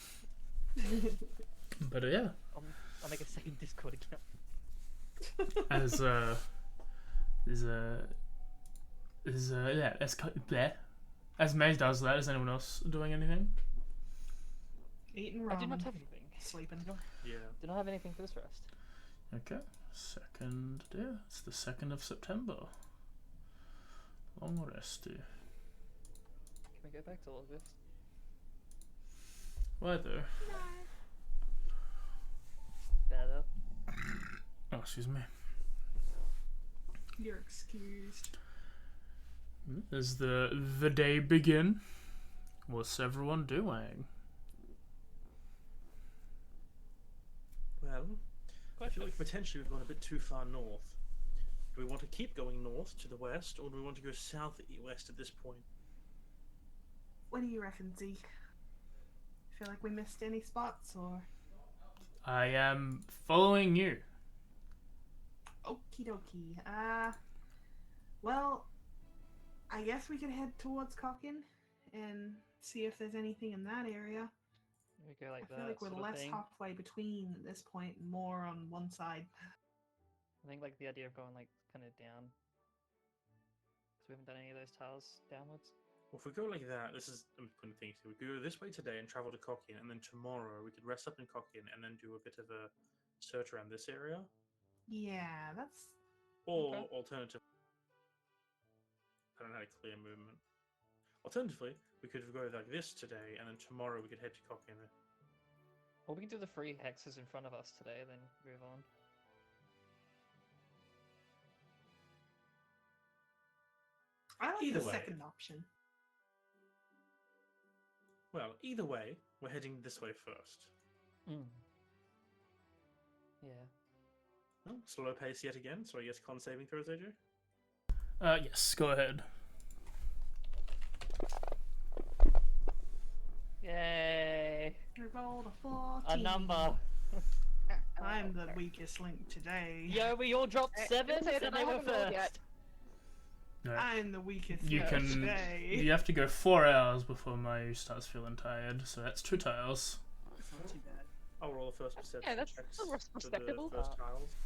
But yeah, I'll make a second Discord account. as as Maze does that. Is anyone else doing anything? Eating I ramen. do not have anything. Sleeping. Yeah. Do not have anything for this rest. Okay, it's the 2nd of September. Long resty. Can we go back to August? Why though? Better. Oh, excuse me. You're excused. As the day begin, what's everyone doing? Well, I Question. feel like potentially we've gone a bit too far north. Do we want to keep going north to the west, or do we want to go south-west at this point? What do you reckon, Zeke? Feel like we missed any spots, or I am following you. okie dokie? Well, I guess we could head towards Cockin and see if there's anything in that area. We go like I feel that like we're sort of less thing. halfway between at this point, and more on one side. I think like the idea of going like kind of down. Because we haven't done any of those tiles downwards. Well, if we go like that, I'm putting things here. We could go this way today and travel to Cockin, and then tomorrow we could rest up in Cockin and then do a bit of a search around this area. Yeah, that's Or Okay. alternative, I don't know how to clear movement. Alternatively, we could go like this today, and then tomorrow we could head to Cockin. Or we can do the free hexes in front of us today, then move on. I like Either the way. second option. Well, either way, we're heading this way first. Yeah. Well, slow pace yet again, so I guess con saving throws, AJ? Yes, go ahead. Yay! I rolled a 14. A number. I'm the weakest link today. Yo, we all dropped I 7, didn't say so that they I were haven't rolled first. yet. No, I'm the weakest you link can. today. You have to go 4 hours before Mayu starts feeling tired, so that's 2 tiles. It's not too bad. I'll roll a first perception Yeah, that's checks still for the respectable. first tiles.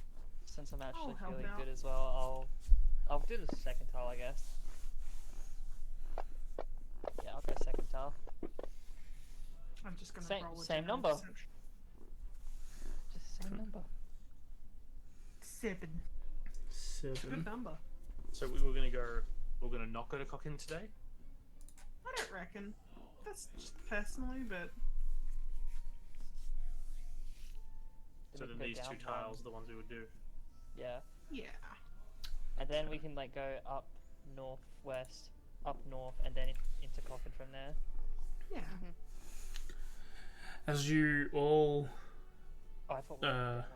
Since I'm actually help feeling out. good as well, I'll do the second tile, I guess. Yeah, I'll go second tile. I'm just gonna Same- roll a same general number. perception. Just the same number. 7. It's a good 7. number. So we're gonna not go to Cochin today? I don't reckon. That's just personally, but So we then can go these two down tiles one. are the ones we would do. Yeah. yeah. And then we can like go up northwest, up north, and then into Coffin from there. Yeah. As you all Oh, I thought we were going one more.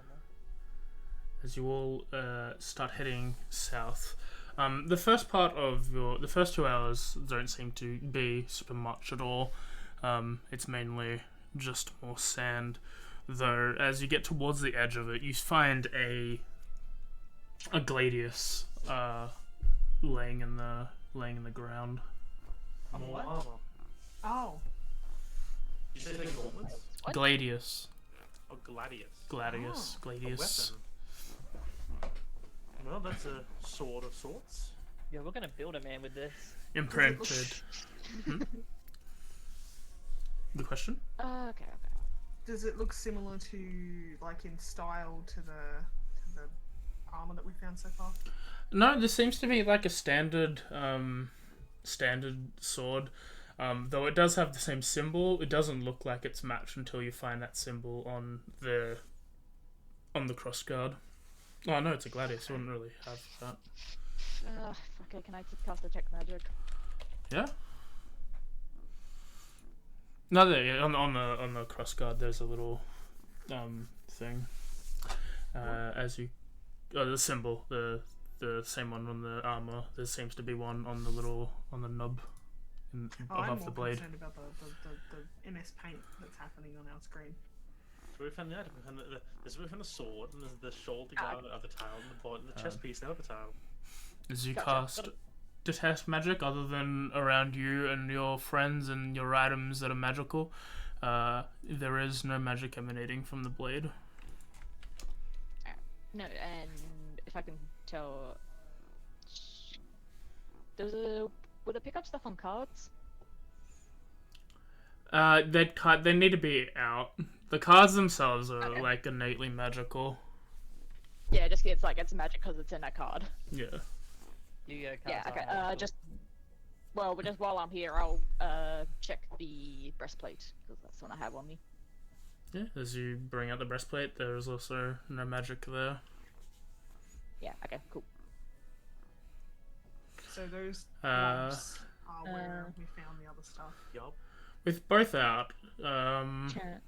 as you all start heading south, The first the first 2 hours don't seem to be super much at all. It's mainly just more sand. Though, as you get towards the edge of it, you find a gladius laying in the ground. More what? armor. Oh, You say like gauntlets? What? Gladius. Oh, gladius. Gladius. A Gladius. weapon. Well, that's a sword of sorts. Yeah, we're gonna build a man with this. Imprinted. The question? Okay. does it look similar to, like, in style to the armor that we found so far? No, this seems to be like a standard sword. Though it does have the same symbol, it doesn't look like it's matched until you find that symbol on the crossguard. Oh no, it's a gladius. You wouldn't really have that. Okay, can I cast detect magic? Yeah. No, there on the crossguard. There's a little thing. As you, the symbol, the same one on the armor. There seems to be one on the nub I'm above more the blade. concerned about the MS Paint that's happening on our screen. So we found that. We found the sword, and there's the shoulder guard of the tile, and the bottom, the chest piece, and the other tile. As you Gotcha. cast detect magic, other than around you and your friends and your items that are magical, there is no magic emanating from the blade. No, and if I can tell, would it pick up stuff on cards? They need to be out. The cards themselves are Okay. like innately magical. Yeah, just it's magic because it's in a card. Yeah. You go. Yeah, cards okay. are magical. Just while I'm here, I'll check the breastplate because that's the one I have on me. Yeah. As you bring out the breastplate, there's also no magic there. Yeah. Okay. Cool. So those Uh, blobs are where we found the other stuff. Yup. With both out, Chat.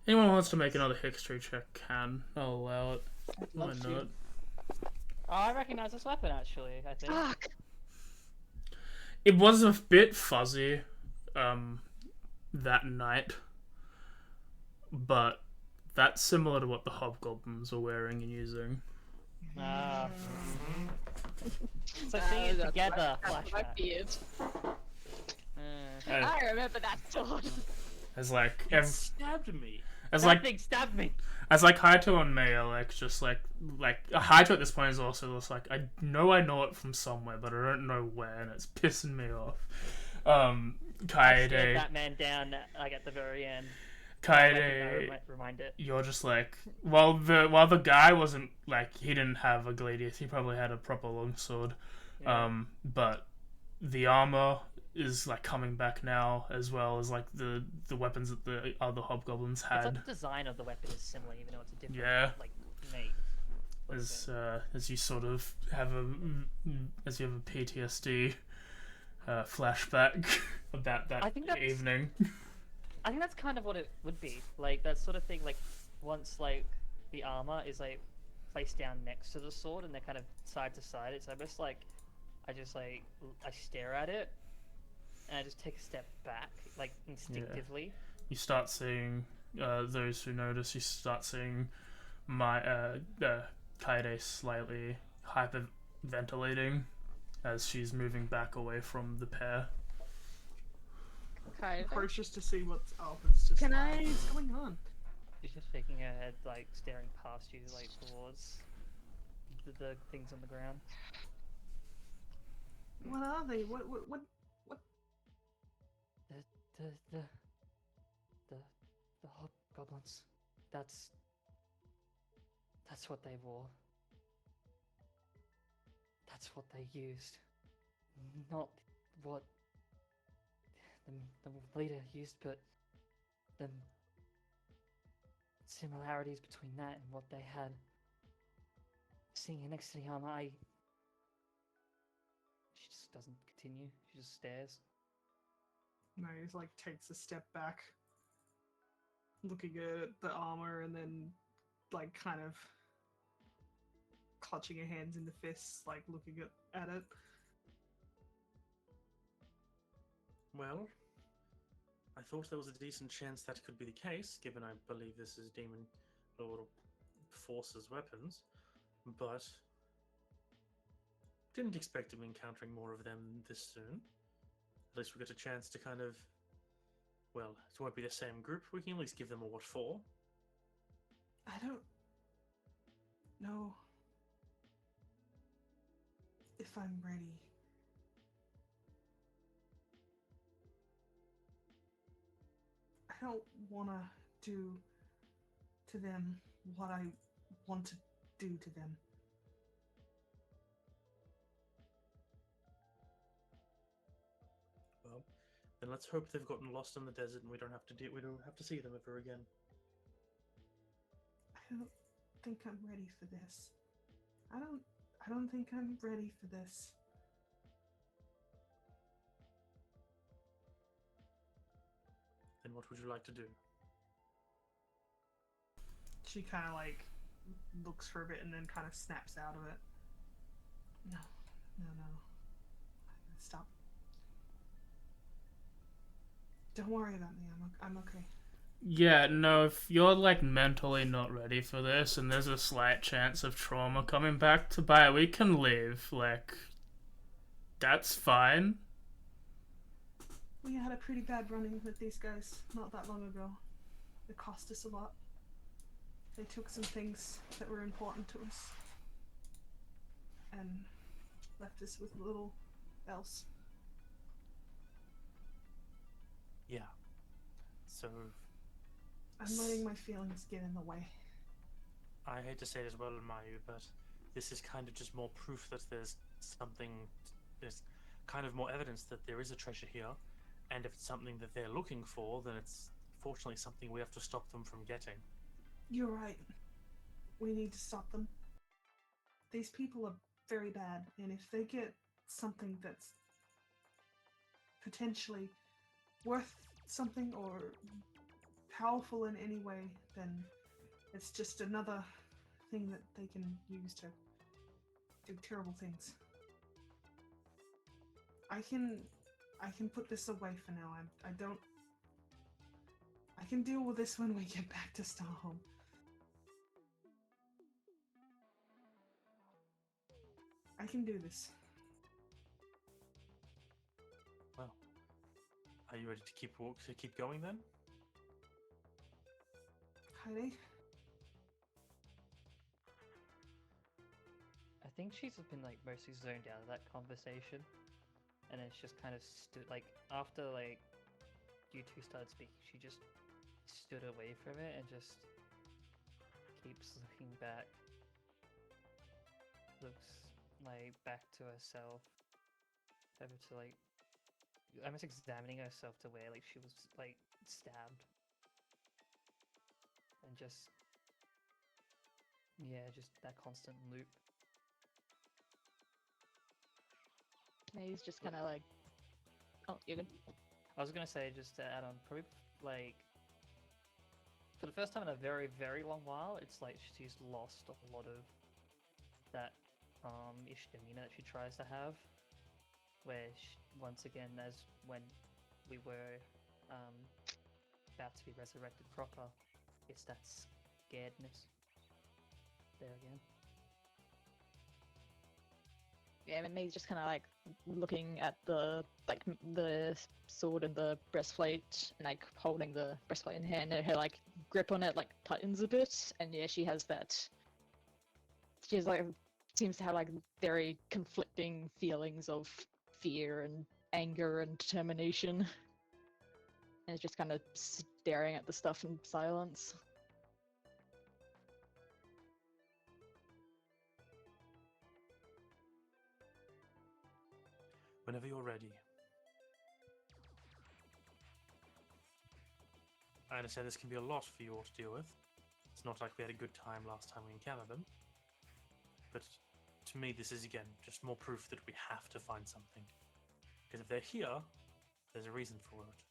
anyone who wants to make another history check can. I'll allow it. Why love not? Oh, I recognize this weapon actually. I think. Fuck. It was a bit fuzzy, that night, but that's similar to what the hobgoblins are wearing and using. Ah. So seeing it That's together. my Flashback. beard. And I remember that sword. as like, It stabbed me. as That like, thing stabbed me. as like Haito and May are like just like Haito at this point is also just like I know it from somewhere, but I don't know where, and it's pissing me off. I stared Kaede, that man down like at the very end. Like, Kaede, remind it. you're just like while the guy wasn't like he didn't have a gladius, he probably had a proper longsword. Yeah. But the armor is like coming back now, as well as like the weapons that the other hobgoblins It's had. like the design of the weapon is similar, even though it's a different like mate. As you sort of have a PTSD flashback about that I think that's- evening. I think that's kind of what it would be. Like that sort of thing. Like once like the armor is like placed down next to the sword and they're kind of side to side. It's almost like I stare at it and I just take a step back, like instinctively. You start seeing those who notice. You start seeing my Kaede slightly hyperventilating as she's moving back away from the pair. Okay. Approaches to see what's up. It's just Can like, I- what's going on? She's just shaking her head, like staring past you, like towards the things on the ground. What are they? What? The hobgoblins. That's what they wore. That's what they used. Not what the leader used, but the similarities between that and what they had. Seeing her next to the armor, she just doesn't continue. She just stares. No, he's like takes a step back, looking at the armor, and then like kind of clutching her hands into fists, like looking at it. Well, I thought there was a decent chance that could be the case, given I believe this is Demon Lord Force's weapons, but didn't expect to be encountering more of them this soon. At least we got a chance to kind of, well, it won't be the same group. We can at least give them a what for. I don't know if I'm ready. I don't want to do to them what I want to do to them. Well, then let's hope they've gotten lost in the desert and we don't have to see them ever again. I don't think I'm ready for this. I don't think I'm ready for this. Then what would you like to do? She kind of like looks for a bit and then kind of snaps out of it. No. Stop. Don't worry about me. I'm okay. Yeah, no, if you're like mentally not ready for this and there's a slight chance of trauma coming back to bite, we can leave. Like, that's fine. We had a pretty bad run-in with these guys not that long ago. It cost us a lot. They took some things that were important to us and left us with little else. Yeah. So I'm letting my feelings get in the way. I hate to say it as well, Mayu, but this is kind of just more proof that there's kind of more evidence that there is a treasure here, and if it's something that they're looking for, then it's fortunately something we have to stop them from getting. You're right. We need to stop them. These people are very bad, and if they get something that's potentially worth something or powerful in any way, then it's just another thing that they can use to do terrible things. I can put this away for now. I can deal with this when we get back to Starhome. I can do this. Well, are you ready to keep going then? Heidi? I think she's been like mostly zoned out of that conversation, and it's just kind of stood like after like you two started speaking, she just stood away from it and just keeps looking back. Looks like back to herself, over to like almost examining herself to where like she was like stabbed, and just just that constant loop. May's just kind of like, oh, you're good. I was gonna say, just to add on, probably like for the first time in a very, very long while, it's like she's lost a lot of that ish demeanor that she tries to have. Where once again, as when we were about to be resurrected proper, it's that scaredness there again. Yeah, and May's just kind of like looking at the sword and the breastplate, and like holding the breastplate in hand, and her like grip on it like tightens a bit, and yeah, she has that. She's like seems to have like very conflicting feelings of fear and anger and determination, and is just kind of staring at the stuff in silence. Whenever you're ready. I understand this can be a lot for you all to deal with. It's not like we had a good time last time we encountered them. But to me, this is again just more proof that we have to find something. Because if they're here, there's a reason for it.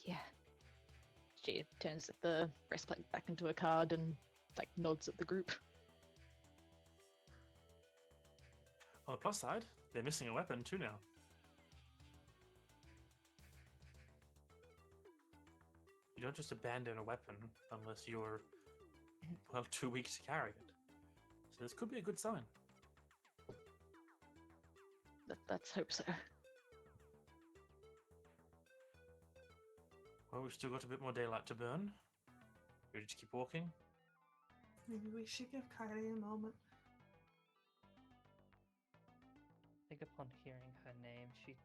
Yeah. She turns the breastplate back into a card and like nods at the group. On the plus side, they're missing a weapon too now. You don't just abandon a weapon unless you're, well, too weak to carry it. So this could be a good sign. Let's hope so. Well, we've still got a bit more daylight to burn. Ready to keep walking? Maybe we should give Kylie a moment. I think upon hearing her name, she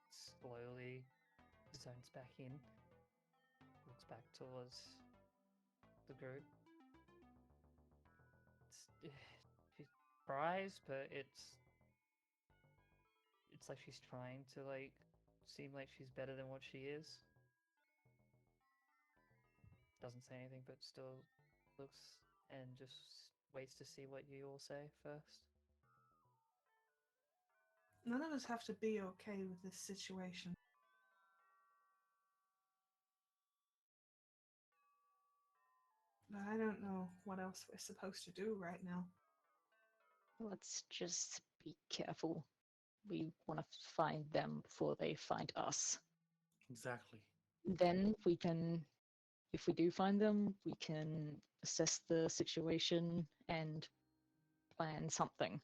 slowly zones back in, looks back towards the group. She tries, but it's like she's trying to like seem like she's better than what she is. Doesn't say anything, but still looks and just waits to see what you all say first. None of us have to be okay with this situation. But I don't know what else we're supposed to do right now. Let's just be careful. We want to find them before they find us. Exactly. Then we can, if we do find them, we can assess the situation and plan something.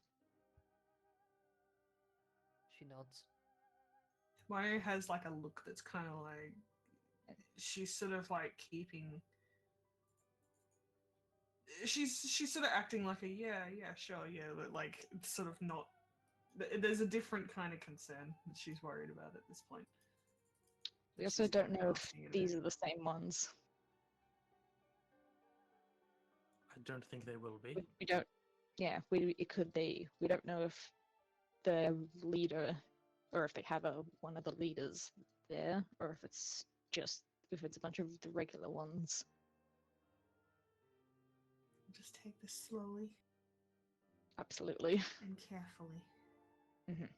She nods. Mario has like a look that's kind of like she's sort of like keeping. She's sort of acting like a yeah sure yeah, but like it's sort of not. There's a different kind of concern that she's worried about at this point. We also She's don't not know if asking it these about. are the same ones. I don't think they will be. We don't. Yeah, it could be. We don't know if the leader, or if they have one of the leaders there, or if it's a bunch of the regular ones. Just take this slowly Absolutely. and carefully. Mhm.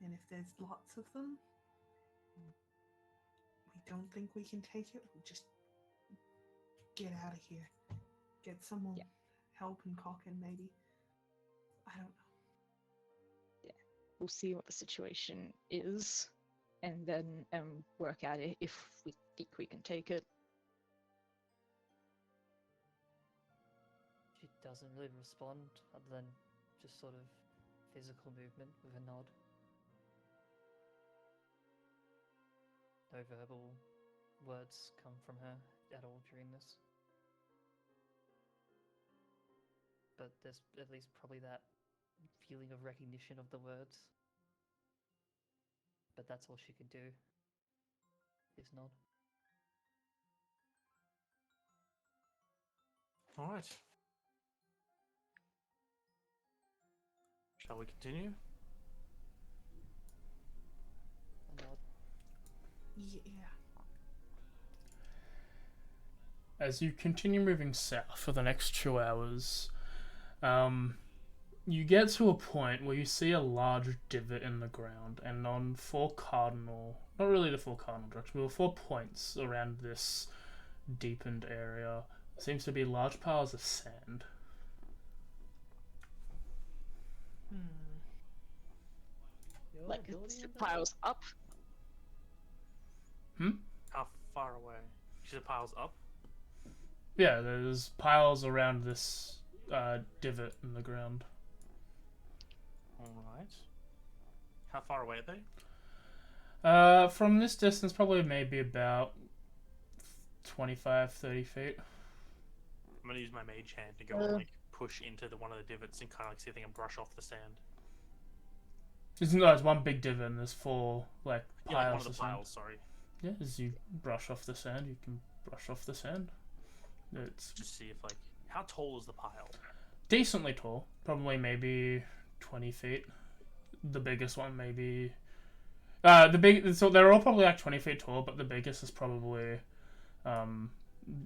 And if there's lots of them, we don't think we can take it. We just get out of here. Get someone Yeah. help and Cocken maybe. I don't know. We'll see what the situation is, and then work at it if we think we can take it. She doesn't really respond other than just sort of physical movement with a nod. No verbal words come from her at all during this. But there's at least probably that feeling of recognition of the words. But that's all she could do. Is nod. All right. Shall we continue? A nod. Yeah. As you continue moving south for the next 2 hours, you get to a point where you see a large divot in the ground, and on not really the 4 cardinal directions, but 4 points around this deepened area, seems to be large piles of sand. Your Like ability in that? piles up. How far away? She said piles up. Yeah, there's piles around this divot in the ground. All right. How far away are they? From this distance, probably maybe about 25, 30 feet. I'm gonna use my mage hand to go and like push into one of the divots and kind of like see if I can brush off the sand. It's one big divot, and there's 4 like piles. Yeah, like one of of the sand. piles. Sorry. Yeah, as you brush off the sand, you can brush off the sand. It's Just see if like how tall is the pile? decently tall, probably maybe 20 feet. The biggest one maybe. So they're all probably like 20 feet tall, but the biggest is probably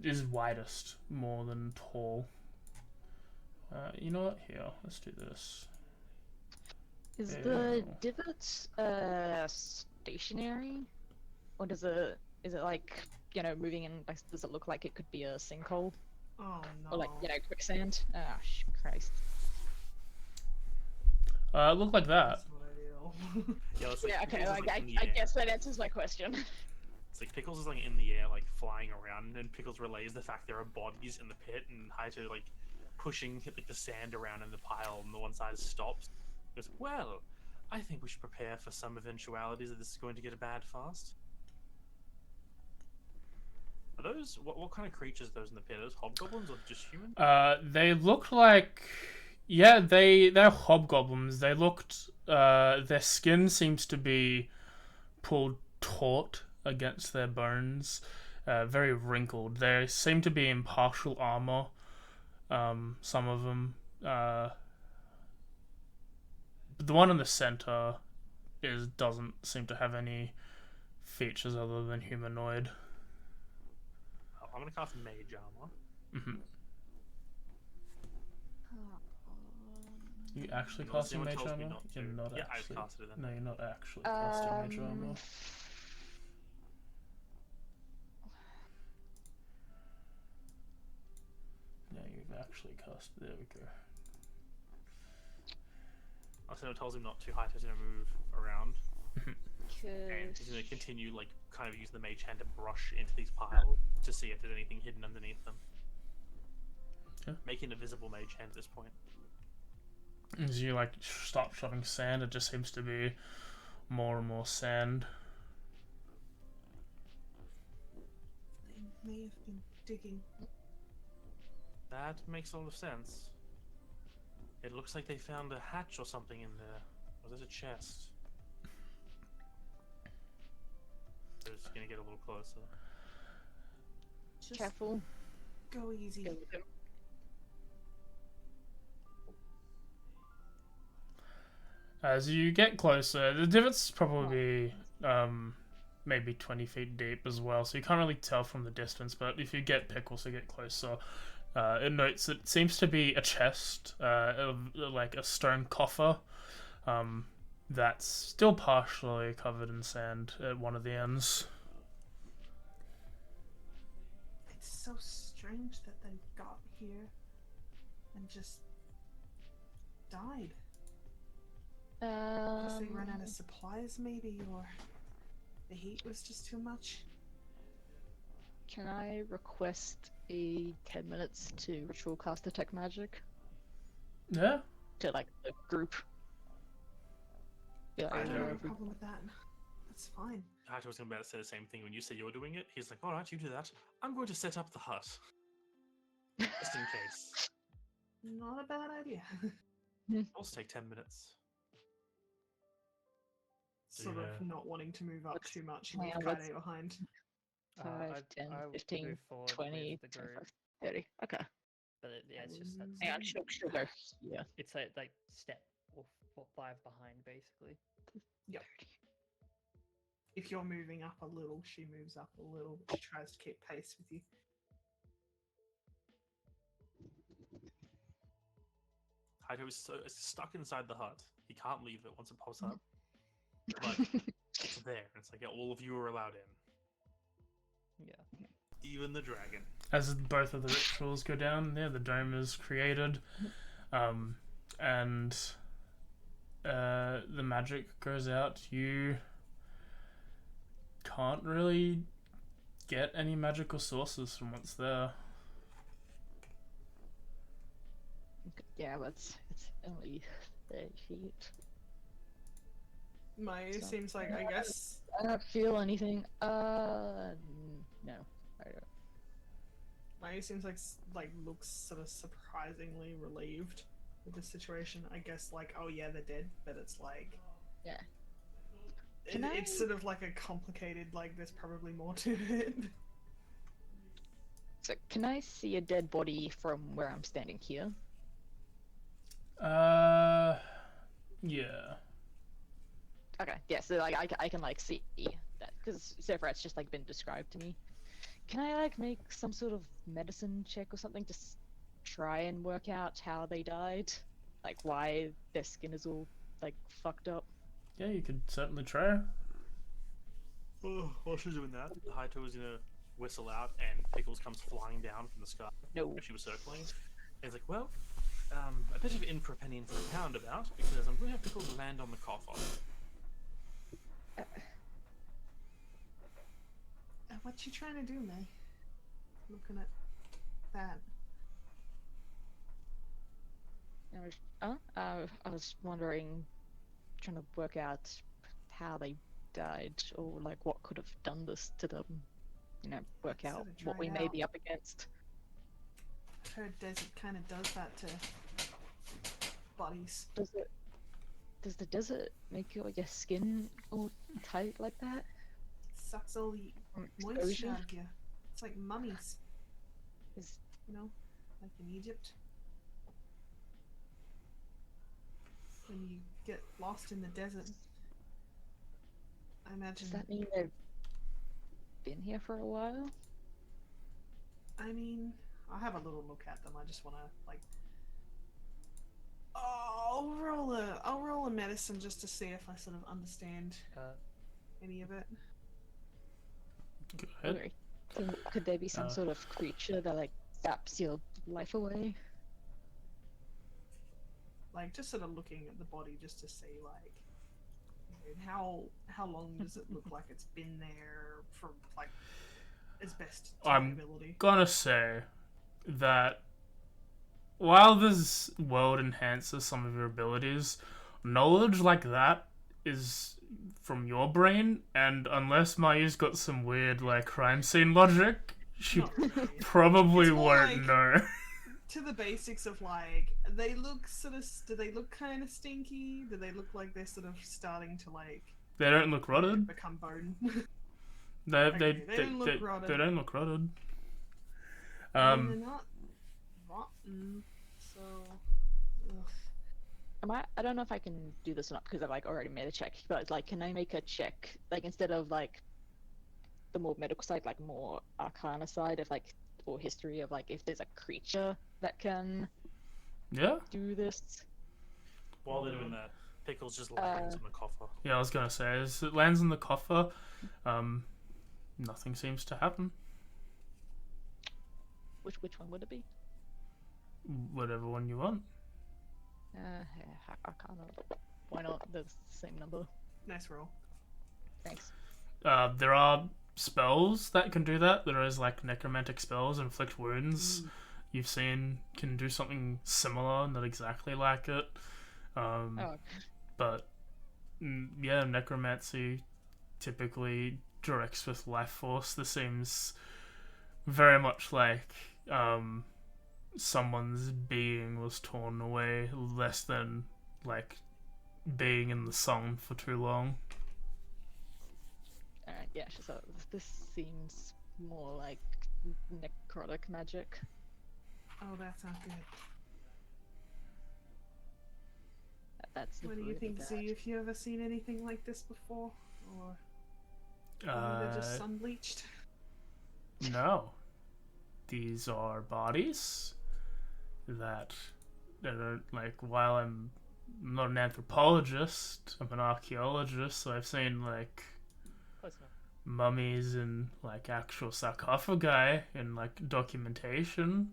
is widest more than tall. You know what? Here, let's do this. Is Yeah. the divot stationary, or does it Is it like, moving in, like, does it look like it could be a sinkhole? Oh no. Or like, quicksand? Ah, Christ. It looked like that. That's not ideal. Yeah, it's like Yeah, okay, Pickles is, like, in the I air. guess that answers my question. It's like Pickles is like in the air, like flying around, and Pickles relays the fact there are bodies in the pit, and Haito like pushing like the sand around in the pile, and the one side stops. He goes, well, I think we should prepare for some eventualities that this is going to get bad fast. Are those what kind of creatures are those in the pit? Are those hobgoblins or just human? They looked like, yeah, they're hobgoblins. They looked, their skin seems to be pulled taut against their bones, very wrinkled. They seem to be in partial armor. Some of them. But the one in the center doesn't seem to have any features other than humanoid. I'm gonna cast Mage Armor. Hmm. You actually Unless casting anyone Mage tells me Armor? not You're to. not Yeah, I actually. casted it then. No, you're not actually casting Mage Armor. No, you've actually cast. There we go. Also, it tells him not to. Haito's gonna move around, and Cause... he's gonna continue like kind of using the Mage Hand to brush into these piles to see if there's anything hidden underneath them. Okay. Making a visible Mage Hand at this point. As you like stop shoving sand, it just seems to be more and more sand. They may have been digging. That makes a lot of sense. It looks like they found a hatch or something in there. Or there's a chest. They're just gonna get a little closer. Just Careful. go easy. Go with him. As you get closer, the divot's probably maybe 20 feet deep as well, so you can't really tell from the distance, but if you get Pickles to get closer, it notes it seems to be a chest, like a stone coffer, that's still partially covered in sand at one of the ends. It's so strange that they got here and just died. Unless they ran out of supplies, maybe, or the heat was just too much. Can I request a 10 minutes to ritual cast detect magic Yeah? to like the group? Yeah, I don't have a every- problem with that. That's fine. Haito was about to say the same thing when you said you were doing it. He's like, alright, you do that. I'm going to set up the hut. Just in case. Not a bad idea. Also take 10 minutes. Sort Yeah. of not wanting to move up Let's- too much, hang leave on, let's- Kade behind. 5, 10, I would 15, move forward 20, with the group, 25, 30. Okay. but yeah, it's just that Hang on, she'll go. Yeah. it's like step or 5 behind basically. Yep. If you're moving up a little, she moves up a little. She tries to keep pace with you. Haito is stuck inside the hut. He can't leave it once it pops up. But it's there. It's like, yeah, all of you are allowed in. Yeah. Even the dragon. As both of the rituals go down, yeah, the dome is created, and the magic goes out. You can't really get any magical sources from what's there. Yeah, but it's only 30 feet. Maya So- seems like, I guess, I don't feel anything. No. I don't. Maya seems like looks sort of surprisingly relieved with the situation. I guess like, oh yeah, they're dead, but it's like, Yeah. it's sort of like a complicated, like there's probably more to it. So, can I see a dead body from where I'm standing here? Yeah. Okay, yeah, so like I can like see that because so far it's just like been described to me. Can I like make some sort of medicine check or something to try and work out how they died, like why their skin is all like fucked up? Yeah, you could certainly try. While she's doing that, Haito's gonna whistle out, and Pickles comes flying down from the sky No. where she was circling. And he's like, well, a bit of in for a penny, in for a pound about, because I'm going to have Pickles land on the coffer. What you trying to do, May? Looking at that. I was wondering, trying to work out how they died, or like what could have done this to them. You know, work Sort out of what we dried may out. be up against. I've heard desert kind of does that to bodies. Does the desert make your skin all tight like that? Sucks all the From moisture exposure? out of you. It's like mummies, Is you know, like in Egypt. When you get lost in the desert. I imagine. does that mean they've been here for a while? I mean, I'll have a little look at them. I just want to like. Oh, I'll roll a medicine just to see if I sort of understand any of it. Go ahead. Sorry. Could there be some sort of creature that like zaps your life away? Like just sort of looking at the body just to see like how long does it look like it's been there for like as best to my ability. Gonna say that while this world enhances some of your abilities, knowledge like that is from your brain, and unless Maya's got some weird like crime scene logic, she Not really. probably It's more won't like- know. To the basics of like they look sort of do they look kind of stinky? Do they look like they're sort of starting to like They don't look rotted. become bone? They they don't look rotted. They don't look rotted. And they're not rotten, so ugh. I don't know if I can do this or not because I've like already made a check, but like can I make a check like instead of like the more medical side, like more arcana side of like or history of like if there's a creature that can Yeah. do this? While they're doing that, Pickles just lands on the coffer. Yeah, I was gonna say, as it lands in the coffer, nothing seems to happen. Which one would it be? Whatever one you want. Arcana. Why not? The same number. Nice roll. Thanks. There are spells that can do that. There is like necromantic spells, inflict wounds. You've seen can do something similar, not exactly like it. Oh, But yeah, necromancy typically directs with life force. This seems very much like someone's being was torn away, less than like being in the sun for too long. alright, yeah, so this seems more like necrotic magic. Oh, that's not good. That's What do you really think, bad. Z? Have you ever seen anything like this before? Or they're just sun bleached? No. These are bodies that are like, while I'm not an anthropologist, I'm an archaeologist, so I've seen like Close enough. mummies and like actual sarcophagi and like documentation.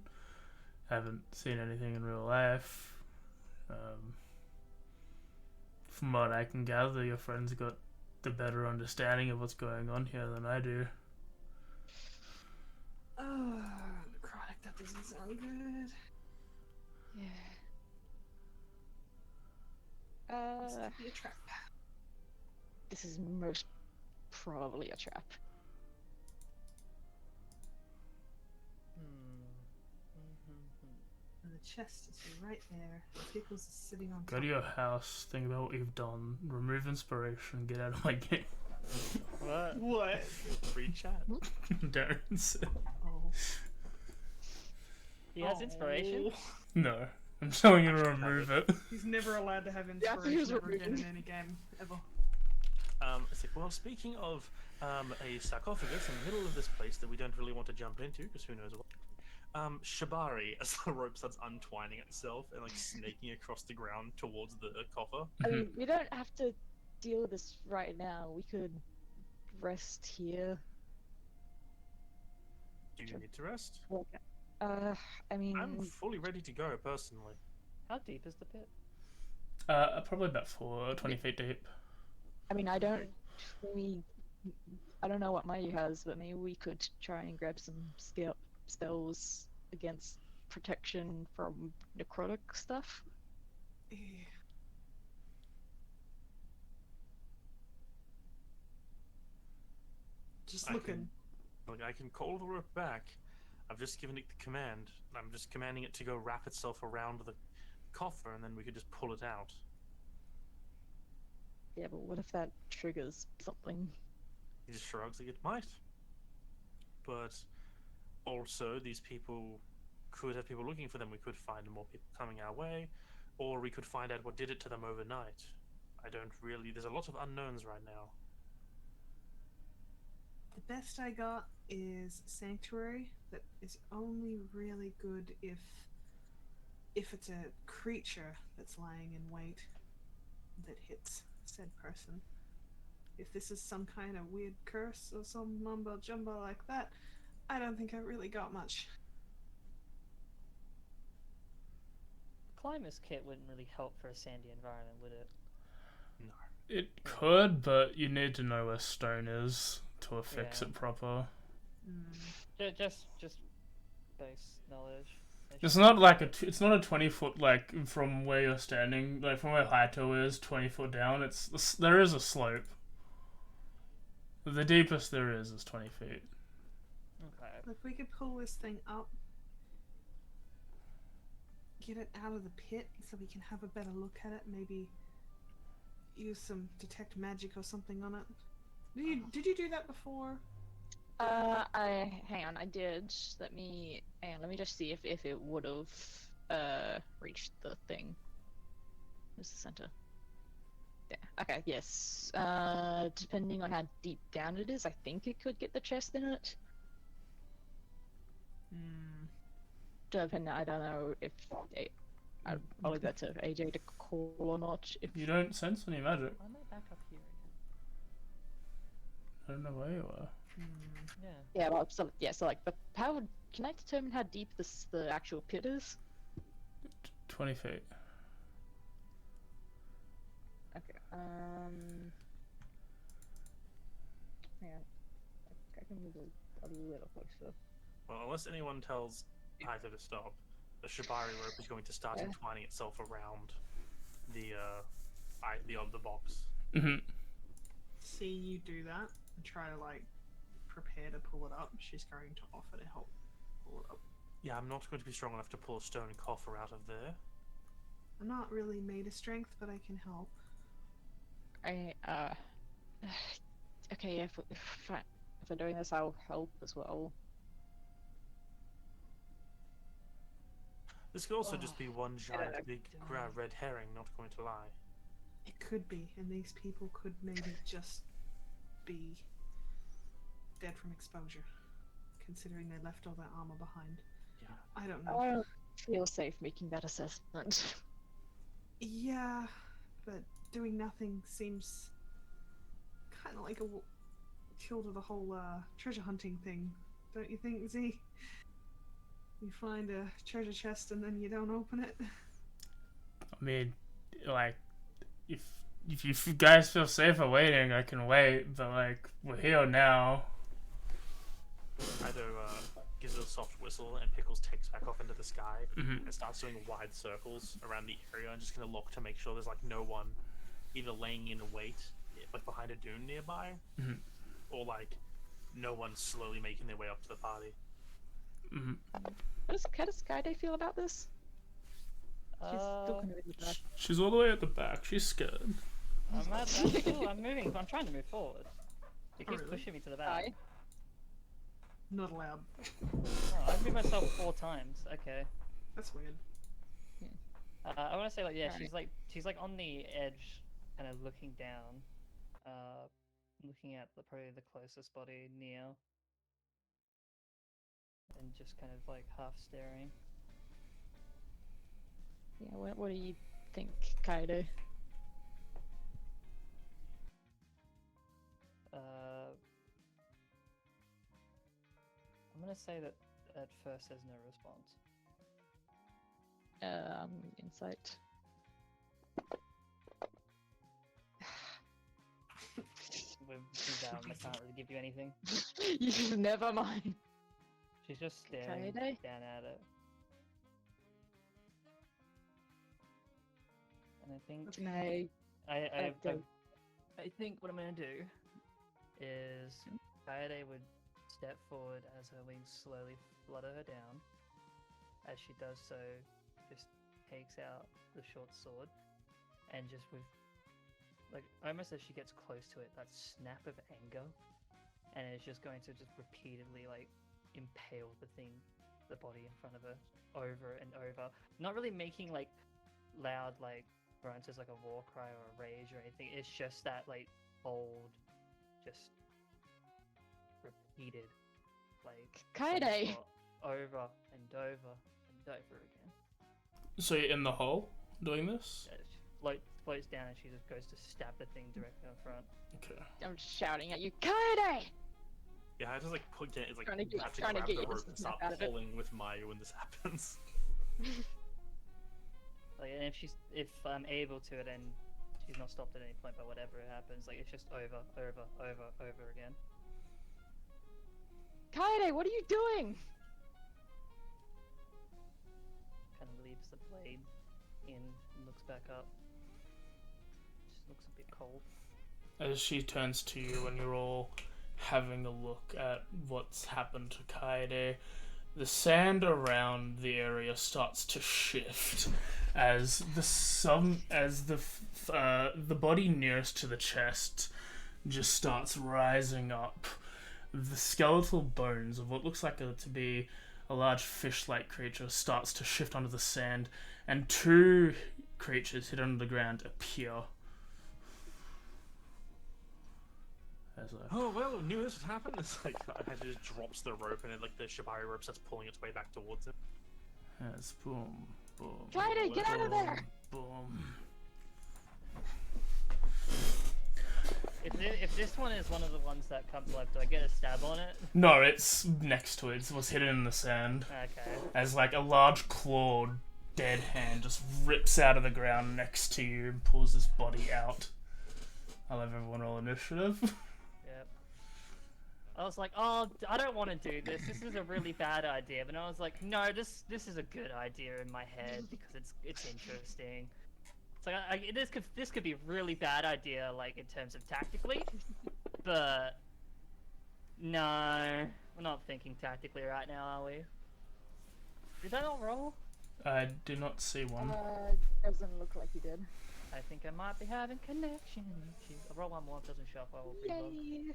Haven't seen anything in real life. From what I can gather, your friend's got the better understanding of what's going on here than I do. Oh, necrotic, that doesn't sound good. Yeah. This could be a trap. This is most probably a trap. And the chest is right there. Pickles is sitting on Go top. to your house, think about what you've done, remove inspiration, get out of my game. What? What? Free chat. Don't. Oh. He has inspiration. No. I'm telling you to remove it. He's never allowed to have Yeah, he was inspiration ever again in removed. any game, ever. It's like, well, speaking of a sarcophagus in the middle of this place that we don't really want to jump into, because who knows what. Shibari, as the rope starts untwining itself and like snaking across the ground towards the coffer. I mean, we don't have to deal with this right now. We could rest here. Do you need to rest? I I'm mean, fully ready to go, personally. How deep is the pit? Probably about 20 feet deep. I mean, I don't. Maybe I don't know what Mighty has, but maybe we could try and grab some spells against protection from necrotic stuff. Eh, Just I looking. I can call the rope back. I've just given it the command. I'm just commanding it to go wrap itself around the coffer, and then we could just pull it out. Yeah, but what if that triggers something? He just shrugs like it might. But also, these people could have people looking for them. We could find more people coming our way, or we could find out what did it to them overnight. I don't really. There's a lot of unknowns right now. The best I got is Sanctuary that is only really good if it's a creature that's lying in wait that hits said person. If this is some kind of weird curse or some mumbo jumbo like that, I don't think I really got much. Climber's kit wouldn't really help for a sandy environment, would it? No. It could, but you need to know where stone is to fix Yeah. it proper. Just base knowledge. It's not like it's not a 20-foot, like, from where you're standing, like from where Haito is, 20 foot down. There is a slope. The deepest there is 20 feet. Okay. If we could pull this thing up, get it out of the pit so we can have a better look at it, maybe use some detect magic or something on it. Did you do that before? Hang on, I did. Let me just see if it would have reached the thing. Where's the center? Yeah. Okay. Yes. Depending on how deep down it is, I think it could get the chest in it. Depending, I don't know if I'll leave that to AJ to call or not. If You don't sense any magic. Why am I back up here I don't know where you are. again? yeah, well, so like can I determine how deep the actual pit is? 20 feet. Okay. Hang on. I can move a little closer. Well, unless anyone tells Haito to stop, the Shibari rope is going to start Yeah. entwining itself around the box. Mm-hmm. See you do that and try to like prepare to pull it up. She's going to offer to help pull it up. Yeah, I'm not going to be strong enough to pull a stone coffer out of there. I'm not really made of strength, but I can help. Okay, yeah, if I'm doing this, I'll help as well. This could also just be one giant I big red herring, not going to lie. It could be, and these people could maybe just be dead from exposure, considering they left all their armor behind. Yeah. I don't know. I don't feel safe making that assessment. Yeah, but doing nothing seems kind of like a kill to the whole treasure hunting thing, don't you think, Z? You find a treasure chest and then you don't open it. I mean, like, if you guys feel safer waiting, I can wait. But like, we're here now. Haito gives it a soft whistle, and Pickles takes back off into the sky Mm-hmm. and starts doing wide circles around the area and just gonna look to make sure there's like no one either laying in wait, like behind a dune nearby, Mm-hmm. or like no one slowly making their way up to the party. Mm-hmm. How does Skyday feel about this? She's still kind of in the back. She's all the way at the back. She's scared. I'm moving. I'm trying to move forward. It keeps really? pushing me to the back. Hi. Not allowed. Oh, I've moved myself 4 times. Okay. That's weird. I want to say like yeah, Alright. she's like on the edge, kind of looking down, looking at probably the closest body, Neo, and just kind of like half staring. Yeah, what do you think, Kaido? say that at first there's no response. Insight. I can't really give you anything. You never mind. She's just staring Kaede? down at it. And I think Can I? I think what I'm gonna do is Kaede would step forward as her wings slowly flutter her down. As she does so, just takes out the short sword and just with like almost as she gets close to it, that snap of anger, and it's just going to just repeatedly like impale the body in front of her over and over. Not really making like loud like grunts as like a war cry or a rage or anything. It's just that like old, just repeated like Kaede! over and over and over again. So you're in the hole doing this? Yeah, she floats down and she just goes to stab the thing directly in front. Okay. I'm shouting at you, Kaede! Yeah, I just like it's like Trying to get- have to trying to grab get the you to rope and snap start out of it. pulling with Maya when this happens. Like, and if I'm able to, then she's not stopped at any point. But whatever happens, like it's just over again. Kaede, what are you doing? Kind of leaves the blade in and looks back up. Just looks a bit cold. As she turns to you and you're all having a look at what's happened to Kaede, the sand around the area starts to shift as the body nearest to the chest just starts rising up. The skeletal bones of what looks like to be a large fish-like creature starts to shift onto the sand, and two creatures hidden under the ground appear. As a Oh well, knew this would happen. It's like it just drops the rope and then like the shibari rope starts pulling its way back towards it. as boom, boom, Kaede, get out of there! boom. If this one is one of the ones that comes alive, do I get a stab on it? No, it's next to it. It's what's hidden in the sand. Okay. As like a large clawed dead hand just rips out of the ground next to you and pulls this body out. I'll have everyone roll initiative. Yep. I was like, oh, I don't want to do this. This is a really bad idea. But I was like, no, this is a good idea in my head because it's interesting. It's like this could be a really bad idea, like in terms of tactically, but no, we're not thinking tactically right now, are we? Did I not roll? I do not see one. Doesn't look like you did. I think I might be having connection issues. I'll roll one more. If it doesn't show up, I will relog. Yay!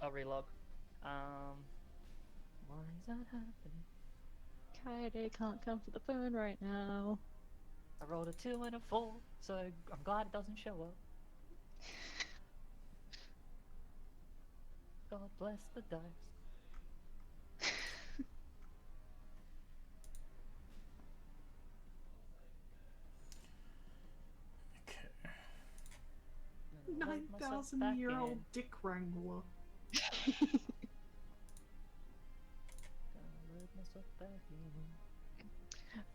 I'll relog. Why is that happening? Kaede can't come to the phone right now. I rolled a 2 and a 4, so I'm glad it doesn't show up. God bless the dice. Okay. 9,000-year-old dick wrangler.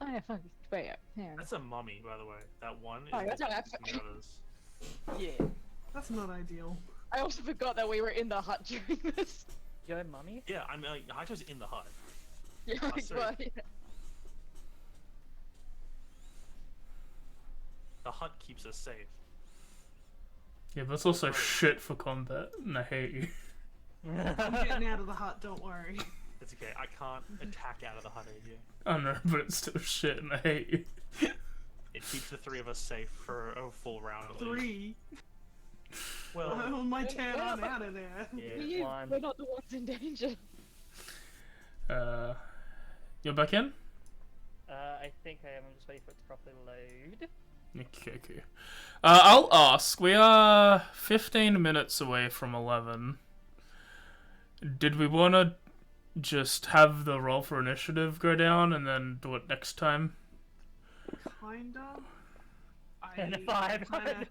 Oh yeah, fuck. Wait, hang on. That's a mummy, by the way. That one is Oh, that's not different from the others. Yeah. That's not ideal. I also forgot that we were in the hut during this. Yo, mummy? Yeah, I mean, like, Haito's in the hut. Yeah, Oh, sorry. well, yeah. The hut keeps us safe. Yeah, but it's also shit for combat, and I hate you. I'm getting out of the hut, don't worry. It's okay, I can't attack out of the hut AJ. I know, but it's still shit, and I hate you. It keeps the three of us safe for a full round at least. 3. Well, On my turn, I'm out of there. Yeah, one. We're not the ones in danger. You're back in? I think I am. I'm just waiting for it to properly load. Okay. I'll ask. We are 15 minutes away from 11. Did we want to just have the roll for initiative go down and then do it next time? Kinda. 10 to 5.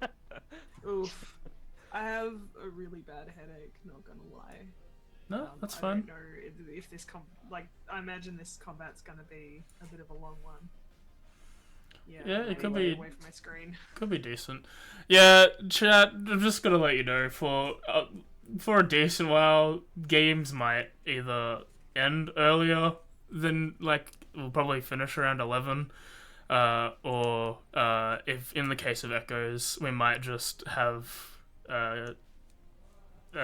Oof. I have a really bad headache. Not gonna lie. No, that's I fine. don't know if this I imagine this combat's gonna be a bit of a long one. Yeah, Yeah, it maybe could I'll get be- away from my screen. Could be decent. Yeah, chat. I'm just gonna let you know for a decent while, games might either end earlier than like we'll probably finish around 11, or if in the case of Echoes, we might just have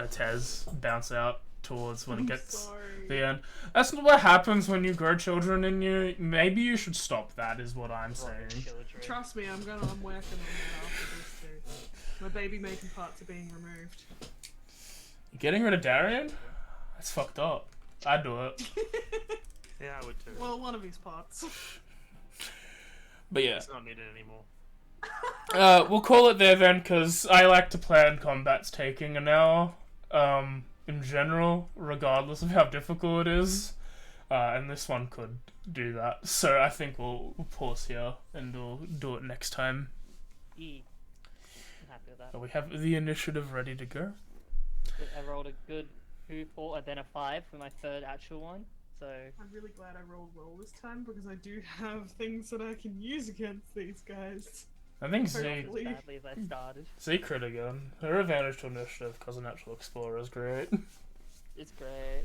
Tez bounce out towards when it gets Sorry. the end. That's not what happens when you grow children in you. Maybe you should stop that, is what I'm saying. Children. Trust me, I'm working on that after this too. My baby making parts are being removed. You getting rid of Darian? That's fucked up. I'd do it. Yeah, I would too. Well, one of his parts. But yeah. It's not needed anymore. We'll call it there then, because I like to plan combats taking an hour, in general, regardless of how difficult it is. And this one could do that. So I think we'll pause here, and we'll do it next time. I'm happy with that. We have the initiative ready to go. I rolled a good 2, 4, and then a 5 for my third actual one. So I'm really glad I rolled well this time because I do have things that I can use against these guys. I think not Z as badly as I started. crit again. Her advantage to initiative because a natural explorer is great. It's great.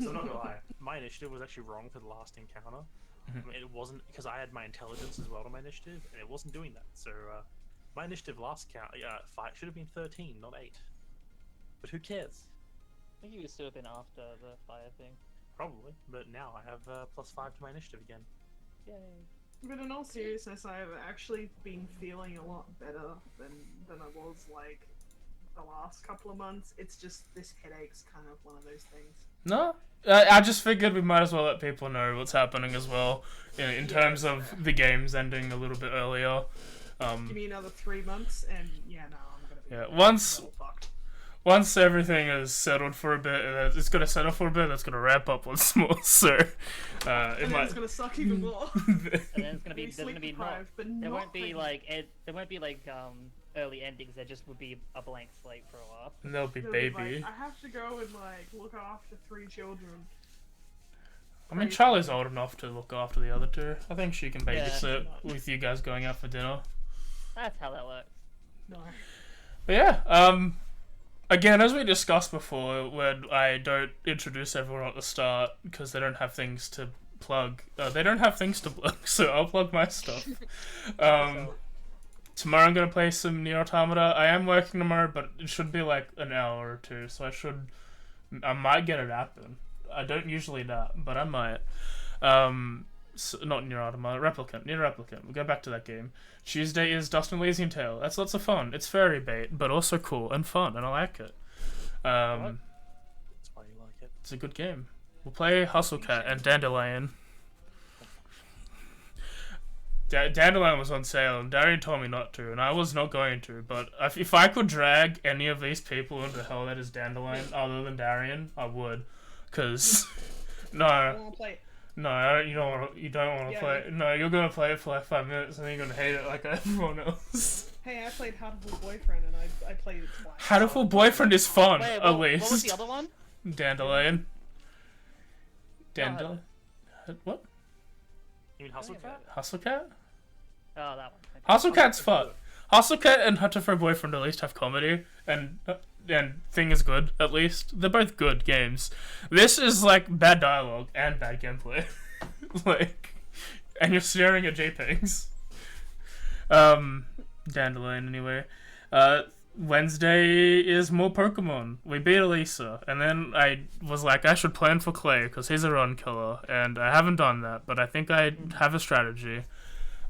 So I'm not gonna lie, my initiative was actually wrong for the last encounter. I mean, it wasn't because I had my intelligence as well to my initiative, and it wasn't doing that. So my initiative last fight should have been 13, not 8. But who cares? I think you would still have been after the fire thing. Probably, but now I have +5 to my initiative again. Yay. But in all seriousness, I've actually been feeling a lot better than I was like the last couple of months. It's just this headache's kind of one of those things. No, I just figured we might as well let people know what's happening as well, in terms of the games ending a little bit earlier. Give me another 3 months, and yeah, no, I'm gonna be Yeah, once well fucked. once everything is settled for a bit, it's gonna settle for a bit. That's gonna ramp up once more. So it And then might. it's gonna suck even more. And then it's gonna be Be there's gonna be sleep not deprived, but there not won't be pregnant. there won't be like early endings. There just would be a blank slate for a while. And there'll be It'll be baby. like, I have to go and like look after 3 children. I mean, Charlie's old enough to look after the other 2. I think she can Yeah. babysit with you guys going out for dinner. That's how that works. No. But yeah, again, as we discussed before, when I don't introduce everyone at the start because they don't have things to plug. They don't have things to plug, so I'll plug my stuff. Tomorrow I'm gonna play some Nier Automata. I am working tomorrow, but it should be like an hour or 2, so I might get it happen. I don't usually that, but I might. So, not Nier Automata, Nier Replicant. We'll go back to that game. Tuesday is Dust and Elysian Tale. That's lots of fun. It's fairy bait, but also cool and fun, and I like it. That's why you like it. It's a good game. We'll play Hustle Cat and Dandelion. Dandelion was on sale, and Darian told me not to, and I was not going to. But if I could drag any of these people into hell that is Dandelion, other than Darian, I would. Cause I no, wanna play it. no, you don't want to Yeah. play it. No, you're gonna play it for like 5 minutes, and then you're gonna hate it like everyone else. Hey, I played Hatful Boyfriend and I played it twice. Hatful Boyfriend is fun, Wait, at what was least. the other one? Dandelion. Dandelion. What? You mean Hustle Cat? Hustle Cat? Oh, that one. Okay. Hustle Cat's fun. Hustle Cat and Hunter for a Boyfriend at least have comedy, and Thing is good, at least. They're both good games. This is like bad dialogue and bad gameplay. Like, and you're staring at JPEGs. Dandelion, anyway. Wednesday is more Pokemon. We beat Elisa, and then I was like, I should plan for Clay, because he's a run killer, and I haven't done that, but I think I have a strategy.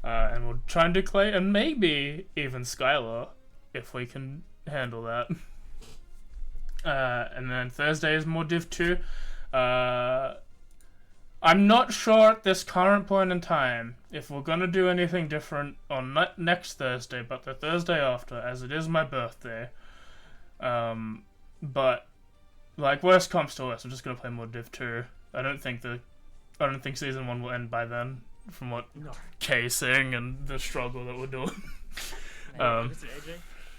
And we'll try and do Clay, and maybe even Skylar, if we can handle that. And then Thursday is more Div 2. I'm not sure at this current point in time if we're going to do anything different on next Thursday, but the Thursday after, as it is my birthday. But, like, worst comes to worst, I'm just going to play more Div 2. I don't think Season 1 will end by then, from what No. Kay's saying and the struggle that we're doing. Maybe. Is it AJ?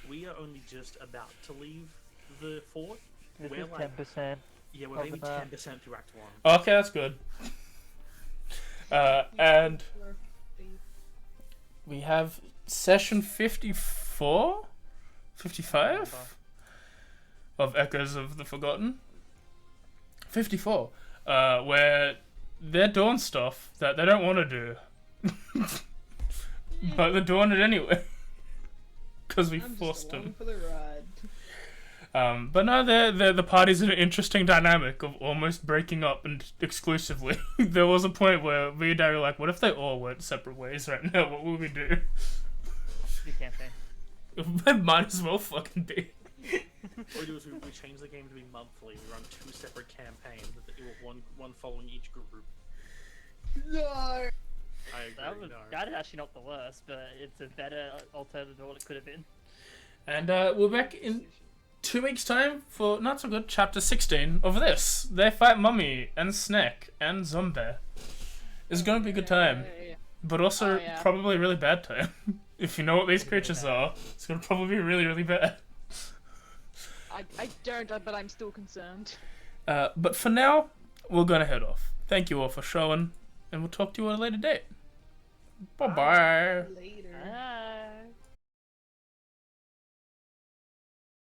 we are only just about to leave the fort. This We're is like 10%. Yeah, we're of maybe the map. 10% through Act 1. Okay, that's good. And we have session 54? 55? Of Echoes of the Forgotten? 54. Where they're doing stuff that they don't want to do. But they're doing it anyway. Because we I'm forced just along them. for the ride. But no, the party's in an interesting dynamic of almost breaking up and exclusively. There was a point where me and Daddy were like, what if they all went separate ways right now? What would we do? You can't say. It might as well fucking be. What we do is we change the game to be monthly. We run 2 separate campaigns, one following each group. No. I agree. That is actually not the worst, but it's a better alternative than what it could have been. And we're back in 2 weeks' time for not so good chapter 16 of this. They fight Mummy and Snack and Zombie. It's gonna be a good time, but also probably a really bad time. If you know what these creatures are, it's gonna probably be really, really bad. I don't, but I'm still concerned. But for now, we're gonna head off. Thank you all for showing, and we'll talk to you at a later date. Bye-bye. Later.